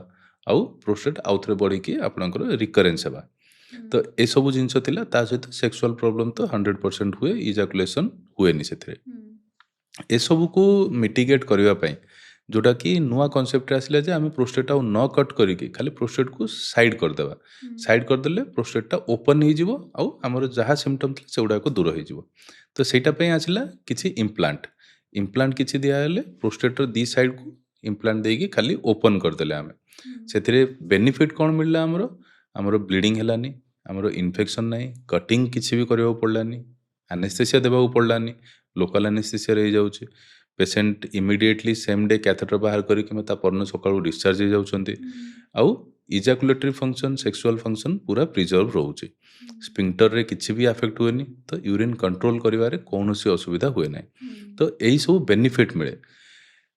ଆଉ ପ୍ରୋଷ୍ଟେଟ୍ ଆଉଥରେ ବଢ଼ିକି ଆପଣଙ୍କର ରିକରେନ୍ସ ହେବା। ତ ଏସବୁ ଜିନିଷ ଥିଲା। ତା ସହିତ ସେକ୍ସୁଆଲ୍ ପ୍ରୋବ୍ଲେମ୍ ତ 100% ହୁଏ, ଇଜାକୁଲେସନ୍ ହୁଏନି ସେଥିରେ। ଏସବୁକୁ ମିଟିଗେଟ୍ କରିବା ପାଇଁ जोटा कि नुआ कनसेप्ट आसिला जे आम प्रोस्टेट आउ न कट करिकी खाली प्रोस्टेट को साइड करदेवा साइड करदेले प्रोस्टेटटा ओपन हो आउ आमर जहाँ सिम्पटम थी से गुड़ाक दूर हो तो सहीटा आसिला किसी इम्प्लांट किसी दिहले प्रोस्टेटर दी साइड को इम्प्लांट देकी खाली ओपन करदेले आम से बेनिफिट कौन मिलला आमर ब्लीडिंग हेलानी आमर इन्फेक्शन नहीं कटिंग किसी भी करने पड़लानी एनेस्थेसिया देवा पड़लानी लोकल एनेस्थेसिया रही जाऊँगी patient immediately same day catheter बाहर करके परन सका डिस्चार्ज हो जाउछंती आउ इजाकुलेटरी फंक्शन सेक्सुअल फंक्शन पूरा प्रिजर्व रोचे स्पिंक्टर रे किसी भी अफेक्ट हुए तो यूरिन कंट्रोल करिवारे कौन सी असुविधा हुए ना तो यही सब बेनिफिट मिले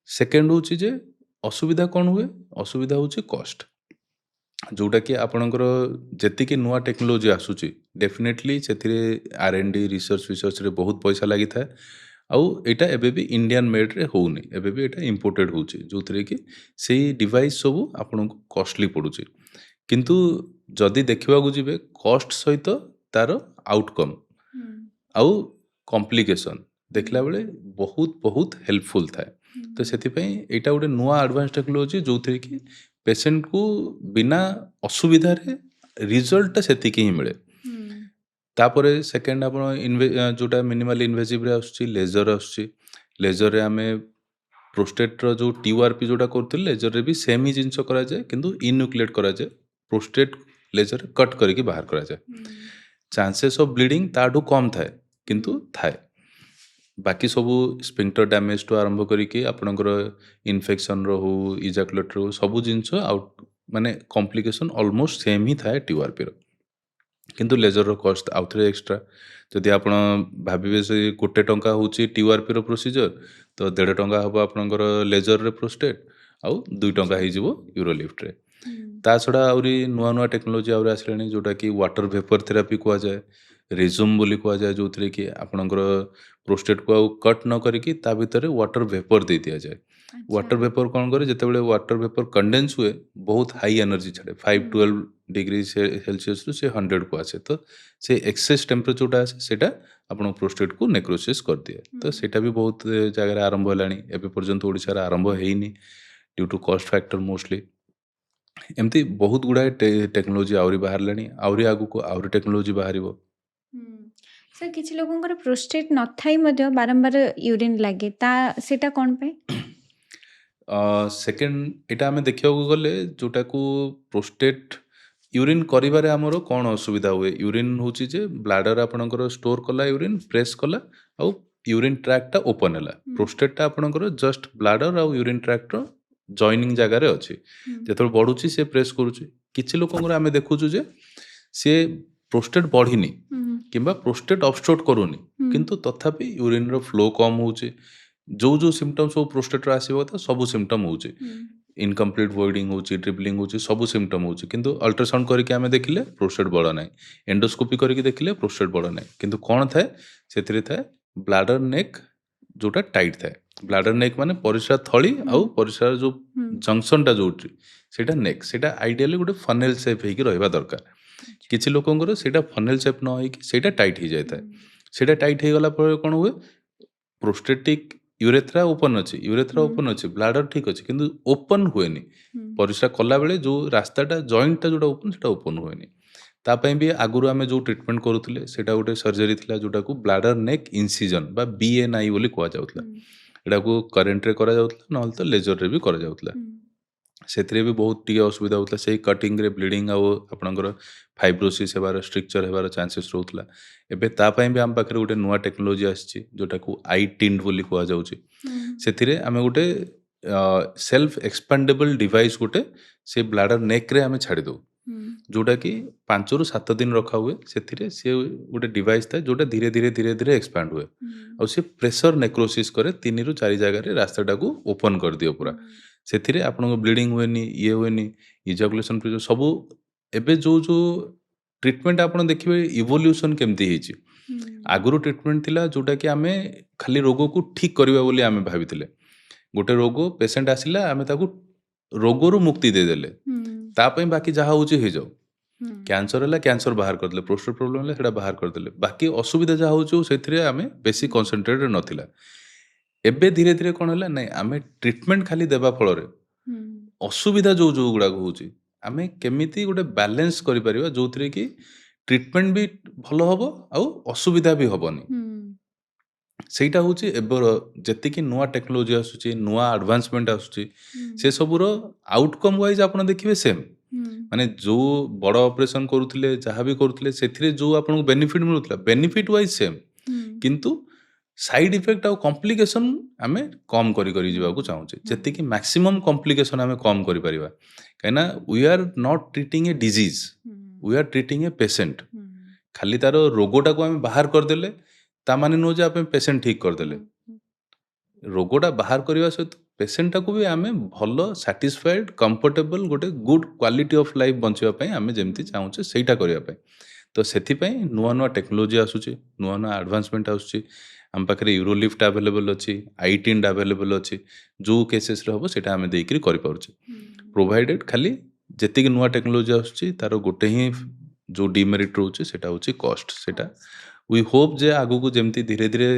सेकेंड हूँ जे असुविधा कौन हुए असुविधा हूँ कॉस्ट जोटा कि आपणकर जेतिकी नुआ टेक्नोलोजी आसूची डेफिनेटली से R&D रिसर्च रे बहुत पैसा लगी था आउ एटा एबे भी इंडियन मेड रे होउनी एबे भी एटा इंपोर्टेड होउची जोथरे कि सेही डिवाइस सब आपनको कॉस्टली पड़ुची किंतु जदि देखिबा को जिवे कॉस्ट सहित तार आउटकम आउ कॉम्प्लिकेशन देखला बेले बहुत बहुत हेल्पफुल थाए तो सेथिपई एटा गोटे नुआ एडवांस टेक्नोलोजी जोथरे कि पेसेंट को बिना असुविधा रे रिजल्ट सेतिकी ही मिले तापर सेकेंड आप जोटा मिनिमल इनवेसिव आसूची लेजर आसूची लेजर रे आमे प्रोस्टेट रो जो TURP जोटा करते लेजर रे भी सेम ही जिनस करा जाए किंतु इन्यूक्लिएट करा जाए प्रोस्टेट लेजर कट करके बाहर करा जाए चांसेस ऑफ ब्लीडिंग ताठू कम थाए किंतु थाए बाकी सबू स्पिंक्टर डैमेज टू आरंभ करके आपणकर इन्फेक्शन रो इजाकुलेटर हो सबू जिनस आउट माने कॉम्प्लिकेशन ऑलमोस्ट सेम ही थाए TURP रो किंतु लेजर रो कॉस्ट आउ थे एक्सट्रा जदि आप भाविबे से गोटे टंका होची TURP रो प्रोसीजर तो 1.5 टंका हम आपनकर लेजर रे प्रोस्टेट आउ 2 टंका हो यूरोलिफ्ट रे ता छड़ा आउरी नुआ नुआ टेक्नोलोजी आउरी आसलानी जोटा कि वाटर वेपर थेरापी कुआ जाए रिज्यूम बोली कुआ जाए जो कि आपनकर प्रोस्टेट को आउ कट न करिकी ता भितर वाटर वेपर दे दिया जाए वाटर वेपर कौन करे जितेबाला वाटर वेपर कंडेन्स हुए बहुत हाई एनर्जी छाड़े 512 डिग्री सेल्सियस रु से 100 को आसे तो से एक्सेस टेम्परेचरटा आसे सेटा आपण प्रोस्टेट को नेक्रोसिस कर दिए तो सेटा भी बहुत जगह आरंभ हेलानी एबे पर्यंत ओडिसा रे आरंभ हेइनी due to cost factor mostly एमती बहुत गुड़ाए टेक्नोलोजी आउरी बाहर लानी आउरी आगु को आउरी टेक्नोलोजी बाहरिबो सर किसी लोगों प्रोस्टेट न थाई मध्य बारंबार यूरिन लगे ता सेटा कौन पे सेकेंड एटा आमे देखिया गले जोटा को प्रोस्टेट यूरिन करिबारे हमरो कौन असुविधा हुए यूरिन होची जे ब्लाडर आपणकर स्टोर कला यूरिन प्रेस कला आउ यूरिन ट्रैक्टा ओपन हैला प्रोस्टेटटा आपणकर जस्ट ब्लाडर आउ यूरिन ट्रैक्ट जॉइनिंग जगह रे अछि जेतोल बढ़ुची से प्रेस करूची किछि लोकंकर आमे देखुछु जे से प्रोस्टेट बढ़िनी किंबा प्रोस्टेट ऑब्स्ट्रक्ट करूनी किंतु तथापि यूरिन रो फ्लो कम होची जो जो सिम्पटम सब प्रोस्टेट आसीबो त सब सिम्पटम होची इनकम्प्लीट वॉइडिंग होची ट्रिपलिंग होची सब सिम्पटम होची किंतु अल्ट्रासाउंड करके आमे देखिले प्रोस्टेट बड़ नाही एंडोस्कोपी करके देखिले प्रोस्टेट बड़ नाही किंतु कोन थाए सेथिरे थाए ब्लाडर नेक जोटा टाइट थाए ब्लाडर नेक माने परिस्रा थळी आउ परिस्रा जो जंक्शन टा जोटी सेटा नेक सेटा आइडियली गोटे फनेल शेप हेकी रहबा दरकार किछि लोकंकर सेटा फनेल शेप न होई कि सेटा टाइट ही जाय थाए सेटा टाइट हे गला पर कोन हुए प्रोस्टेटिक यूरेथ्रा ओपन अच्छी ब्लाडर ठीक अच्छे किंतु ओपन हुएनी परिस्रा कला बेले जो रास्ताटा जॉइंटटा जोटा ओपन सेटा ओपन हुएनी तापाई भी आगुरु आमे जो ट्रीटमेंट करूथिले सेटा गोटे सर्जरी थिला जोटा को ब्लाडर नेक इंसिजन बा BNI बोली कुआ जाउतला एटा को करेंट रे करा जाउतला नहल तो लेजर रे भी करा जाउतला सेतरे भी बहुत टी असुविधा होतला सेही कटिंग रे ब्लीडिंग आउ आपनकर फाइब्रोसिस हेबार स्ट्रक्चर हेबार चांसेस रहउतला एबे ता पई भी हम पाखरे गोटे नुआ टेक्नोलोजी आछि जोटा को आई टिंड बोली कुआ जाउछि सेथिरे आमे गोटे सेल्फ एक्सपेंडेबल डिवाइस गोटे से ब्लाडर नेक रे आमे छाड़ी दो जोटा कि 5 रु 7 दिन रखा हुए सेथिरे से गोटे डिवाइस था जोटा धीरे धीरे धीरे धीरे एक्सपैंड हुए और से प्रेशर नेक्रोसिस करे 3 रु 4 जगह रे रास्ताटा को ओपन कर दियो पूरा सेथिरे आपनको ब्लीडिंग हुएनी ये हुएनी इजाकुलेशन सब एबे जो जो ट्रीटमेंट आपण देखिबे इवोल्यूशन केमती हेची आगुरु ट्रीटमेंट थिला जोटा कि आमे खाली रोग को ठीक करबा बोली आमे भाबिथिले गोटे रोग पेशेंट आसिला आमे ताकू रोगरु मुक्ति दे देले ता पई बाकी जहा होची हे जाऊ कैंसर है कैंसर बाहर करदे प्रोस्टेट प्रॉब्लम है बाहर करदे बाकी असुविधा जहाँ हो सेथिरे आमे बेसी कंसंट्रेटेड नथिला ଏବେ ଧୀରେ ଧୀରେ କ'ଣ ହେଲା ନାଇଁ ଆମେ ଟ୍ରିଟମେଣ୍ଟ ଖାଲି ଦେବା ଫଳରେ ହୁଁ ଅସୁବିଧା ଯୋଉ ଗୁଡ଼ାକ ହେଉଛି ଆମେ କେମିତି ଗୋଟେ ବାଲାନ୍ସ କରିପାରିବା ଯୋଉଥିରେ କି ଟ୍ରିଟମେଣ୍ଟ ବି ଭଲ ହବ ଆଉ ଅସୁବିଧା ବି ହବନି। ହୁଁ ସେଇଟା ହେଉଛି ଏବେର ଯେତିକି ନୂଆ ଟେକ୍ନୋଲୋଜି ଆସୁଛି ନୂଆ ଆଡଭାନ୍ସମେଣ୍ଟ ଆସୁଛି ହୁଁ ସେ ସବୁର ଆଉଟକମ୍ ୱାଇଜ୍ ଆପଣ ଦେଖିବେ ସେମ୍। ହୁଁ ମାନେ ଯୋଉ ବଡ଼ ଅପରେସନ୍ କରୁଥିଲେ ଯାହା ବି କରୁଥିଲେ ସେଥିରେ ଯୋଉ ଆପଣଙ୍କୁ ବେନିଫିଟ୍ ମିଳୁଥିଲା ବେନିଫିଟ୍ ୱାଇଜ୍ ସେମ୍, ହୁଁ କିନ୍ତୁ ସାଇଡ୍ ଇଫେକ୍ଟ ଆଉ କମ୍ପ୍ଲିକେସନ୍ ଆମେ କମ୍ କରି ହୁଁ ଯିବାକୁ ଚାହୁଁଛେ। ହୁଁ ଯେତିକି ମ୍ୟାକ୍ସିମମ୍ କମ୍ପ୍ଲିକେସନ୍ ଆମେ କମ୍ କରିପାରିବା, କାହିଁକିନା we are not treating a disease, ହୁଁ we are treating a patient. ହୁଁ ଖାଲି ତାର ରୋଗଟାକୁ ଆମେ ବାହାର କରିଦେଲେ ତା ମାନେ ନୁହଁ ଯେ ଆମେ ପେସେଣ୍ଟ ଠିକ୍ କରିଦେଲେ। ହୁଁ ରୋଗଟା ବାହାର କରିବା ସହିତ ପେସେଣ୍ଟଟାକୁ ବି ଆମେ ଭଲ ସାଟିସ୍ଫାଏଡ୍ କମ୍ଫର୍ଟେବଲ୍ ଗୋଟେ ଗୁଡ୍ କ୍ୱାଲିଟି ଅଫ୍ ଲାଇଫ୍ ବଞ୍ଚିବା ପାଇଁ ଆମେ ଯେମିତି ଚାହୁଁଛେ ସେଇଟା କରିବା ପାଇଁ। ତ ସେଥିପାଇଁ ନୂଆ ନୂଆ ଟେକ୍ନୋଲୋଜି ଆସୁଛି, ନୂଆ ନୂଆ ଆଡଭାନ୍ସମେଣ୍ଟ ଆସୁଛି। ଆମ ପାଖରେ ୟୁରୋଲିଫ୍ଟ ଆଭେଲେବଲ୍ ଅଛି, ଆଇଟିଣ୍ଡ ଆଭେଲେବଲ୍ ଅଛି। ଯୋଉ କେସେସ୍ରେ ହେବ ସେଇଟା ଆମେ ଦେଇକରି କରିପାରୁଛେ। ହୁଁ ପ୍ରୋଭାଇଡେଡ୍ ଖାଲି ଯେତିକି ନୂଆ ଟେକ୍ନୋଲୋଜି ଆସୁଛି ତାର ଗୋଟେ ହିଁ ଯୋଉ ଡିମେରିଟ୍ ରହୁଛି ସେଇଟା ହେଉଛି କଷ୍ଟ। ସେଇଟା ୱି ହୋପ୍ ଯେ ଆଗକୁ ଯେମିତି ଧୀରେ ଧୀରେ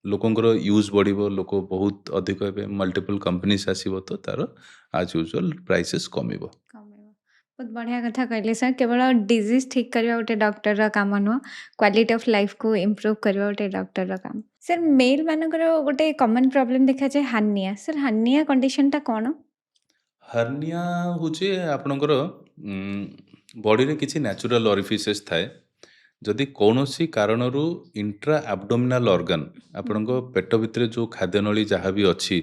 ଲୋକଙ୍କର ୟୁଜ୍ ବଢ଼ିବ, ଲୋକ ବହୁତ ଅଧିକ ଏବେ ମଲ୍ଟିପଲ୍ କମ୍ପାନିଜ୍ ଆସିବ ତ ତାର ଆଜ୍ ୟୁଜୁଆଲ୍ ପ୍ରାଇସେସ୍ କମିବ। କମିବ। ବହୁତ ବଢ଼ିଆ କଥା କହିଲେ ସାର୍। କେବଳ ଡିଜିଜ୍ ଠିକ୍ କରିବା ଗୋଟେ ଡକ୍ଟରର କାମ ନୁହଁ, କ୍ୱାଲିଟି ଅଫ୍ ଲାଇଫ୍‌କୁ ଇମ୍ପ୍ରୁଭ୍ କରିବା ଗୋଟେ ଡକ୍ଟରର କାମ। ସାର୍ ମେଲ୍ ମାନଙ୍କର ଗୋଟେ କମନ୍ ପ୍ରୋବ୍ଲେମ୍ ଦେଖାଯାଏ ହାର୍ନିଆ। ସାର୍ ହାର୍ନିଆ କଣ୍ଡିସନଟା କ'ଣ? ହାର୍ନିଆ ହେଉଛି ଆପଣଙ୍କର ବଡ଼ିରେ କିଛି ନ୍ୟାଚୁରାଲ୍ ଅରିଫିସେସ୍ ଥାଏ। ଯଦି କୌଣସି କାରଣରୁ ଇଣ୍ଟ୍ରା ଆବ୍ଡୋମିନାଲ୍ ଅର୍ଗାନ୍ ଆପଣଙ୍କ ପେଟ ଭିତରେ ଯେଉଁ ଖାଦ୍ୟନଳୀ ଯାହା ବି ଅଛି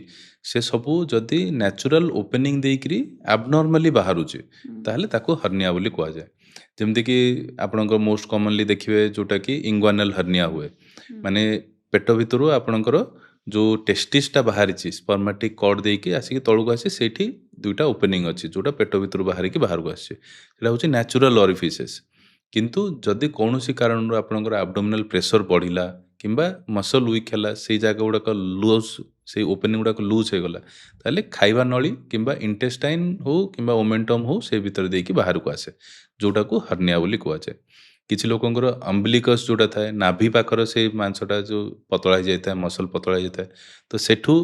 ସେ ସବୁ ଯଦି ନ୍ୟାଚୁରାଲ୍ ଓପେନିଂ ଦେଇକରି ଆବନର୍ମାଲି ବାହାରୁଛି ତାହେଲେ ତାକୁ ହର୍ନିଆ ବୋଲି କୁହାଯାଏ। ଯେମିତିକି ଆପଣଙ୍କ ମୋଷ୍ଟ କମନଲି ଦେଖିବେ ଯେଉଁଟାକି ଇଙ୍ଗୁଆନାଲ୍ ହର୍ନିଆ ହୁଏ, ମାନେ ପେଟ ଭିତରୁ ଆପଣଙ୍କର ଯେଉଁ ଟେଷ୍ଟିସ୍ଟା ବାହାରିଛି ସ୍ପର୍ମାଟିକ୍ କର୍ଡ ଦେଇକି ଆସିକି ତଳକୁ ଆସି ସେଇଠି ଦୁଇଟା ଓପେନିଂ ଅଛି ଯେଉଁଟା ପେଟ ଭିତରୁ ବାହାରିକି ବାହାରକୁ ଆସିଛି, ସେଇଟା ହେଉଛି ନ୍ୟାଚୁରାଲ୍ ଅରିଫିସେସ୍। କିନ୍ତୁ ଯଦି କୌଣସି କାରଣରୁ ଆପଣଙ୍କର ଆବଡୋମିନାଲ୍ ପ୍ରେସର ବଢ଼ିଲା କିମ୍ବା ମସଲ୍ ୱିକ୍ ହେଲା, ସେଇ ଜାଗା ଗୁଡ଼ାକ ଲୁଜ୍, ସେଇ ଓପେନିଂ ଗୁଡ଼ାକ ଲୁଜ୍ ହେଇଗଲା, ତାହେଲେ ଖାଇବା ନଳୀ କିମ୍ବା ଇଣ୍ଟେଷ୍ଟାଇନ୍ ହଉ କିମ୍ବା ଓମେଣ୍ଟମ୍ ହଉ ସେ ଭିତରେ ଦେଇକି ବାହାରକୁ ଆସେ, ଯେଉଁଟାକୁ ହର୍ନିଆ ବୋଲି କୁହାଯାଏ। କିଛି ଲୋକଙ୍କର ଅମ୍ବିଲିକସ୍ ଯେଉଁଟା ଥାଏ ନାଭି ପାଖର ସେଇ ମାଂସଟା ଯେଉଁ ପତଳା ହେଇଯାଇଥାଏ, ମସଲ୍ ପତଳା ହେଇଯାଇଥାଏ, ତ ସେଠୁ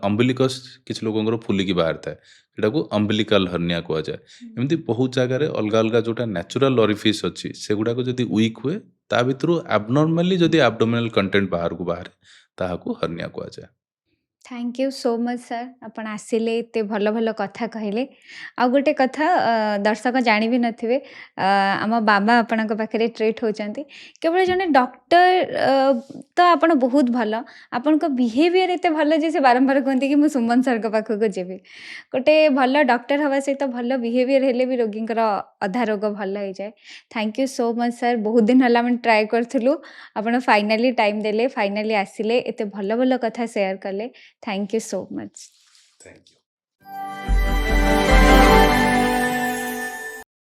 ଅମ୍ବିଲିକସ୍ କିଛି ଲୋକଙ୍କର ଫୁଲିକି ବାହାରିଥାଏ, ସେଟାକୁ ଅମ୍ବିଲିକାଲ୍ ହର୍ନିଆ କୁହାଯାଏ। ଏମିତି ବହୁତ ଜାଗାରେ ଅଲଗା ଅଲଗା ଯେଉଁଟା ନ୍ୟାଚୁରାଲ୍ ଅରିଫିସ୍ ଅଛି ସେଗୁଡ଼ାକ ଯଦି ୱିକ୍ ହୁଏ ତା ଭିତରୁ ଆବନର୍ମାଲି ଯଦି ଆବଡୋମିନାଲ୍ କଣ୍ଟେଣ୍ଟ ବାହାରକୁ ବାହାରେ ତାହାକୁ ହର୍ନିଆ କୁହାଯାଏ। Thank you so much sir, ଆପଣ ଆସିଲେ ଏତେ ଭଲ ଭଲ କଥା କହିଲେ। ଆଉ ଗୋଟେ କଥା ଦର୍ଶକ ଜାଣି ବି ନଥିବେ, ଆମ ବାବା ଆପଣଙ୍କ ପାଖରେ ଟ୍ରିଟ୍ ହେଉଛନ୍ତି। କେବଳ ଜଣେ ଡକ୍ଟର ତ ଆପଣ ବହୁତ ଭଲ, ଆପଣଙ୍କ ବିହେଭିୟର ଏତେ ଭଲ ଯେ ସେ ବାରମ୍ବାର କୁହନ୍ତି କି ମୁଁ ସୁମନ ସାର୍ଙ୍କ ପାଖକୁ ଯିବି। ଗୋଟେ ଭଲ ଡକ୍ଟର ହେବା ସହିତ ଭଲ ବିହେଭିୟର ହେଲେ ବି ରୋଗୀଙ୍କର ଅଧା ରୋଗ ଭଲ ହେଇଯାଏ। Thank you so much sir. ବହୁତ ଦିନ ହେଲା ଆମେ ଟ୍ରାଏ କରିଥିଲୁ, ଆପଣ ଫାଇନାଲି ଟାଇମ୍ ଦେଲେ, ଫାଇନାଲି ଆସିଲେ, ଏତେ ଭଲ ଭଲ କଥା ସେୟାର କଲେ। Thank you so much. Thank you.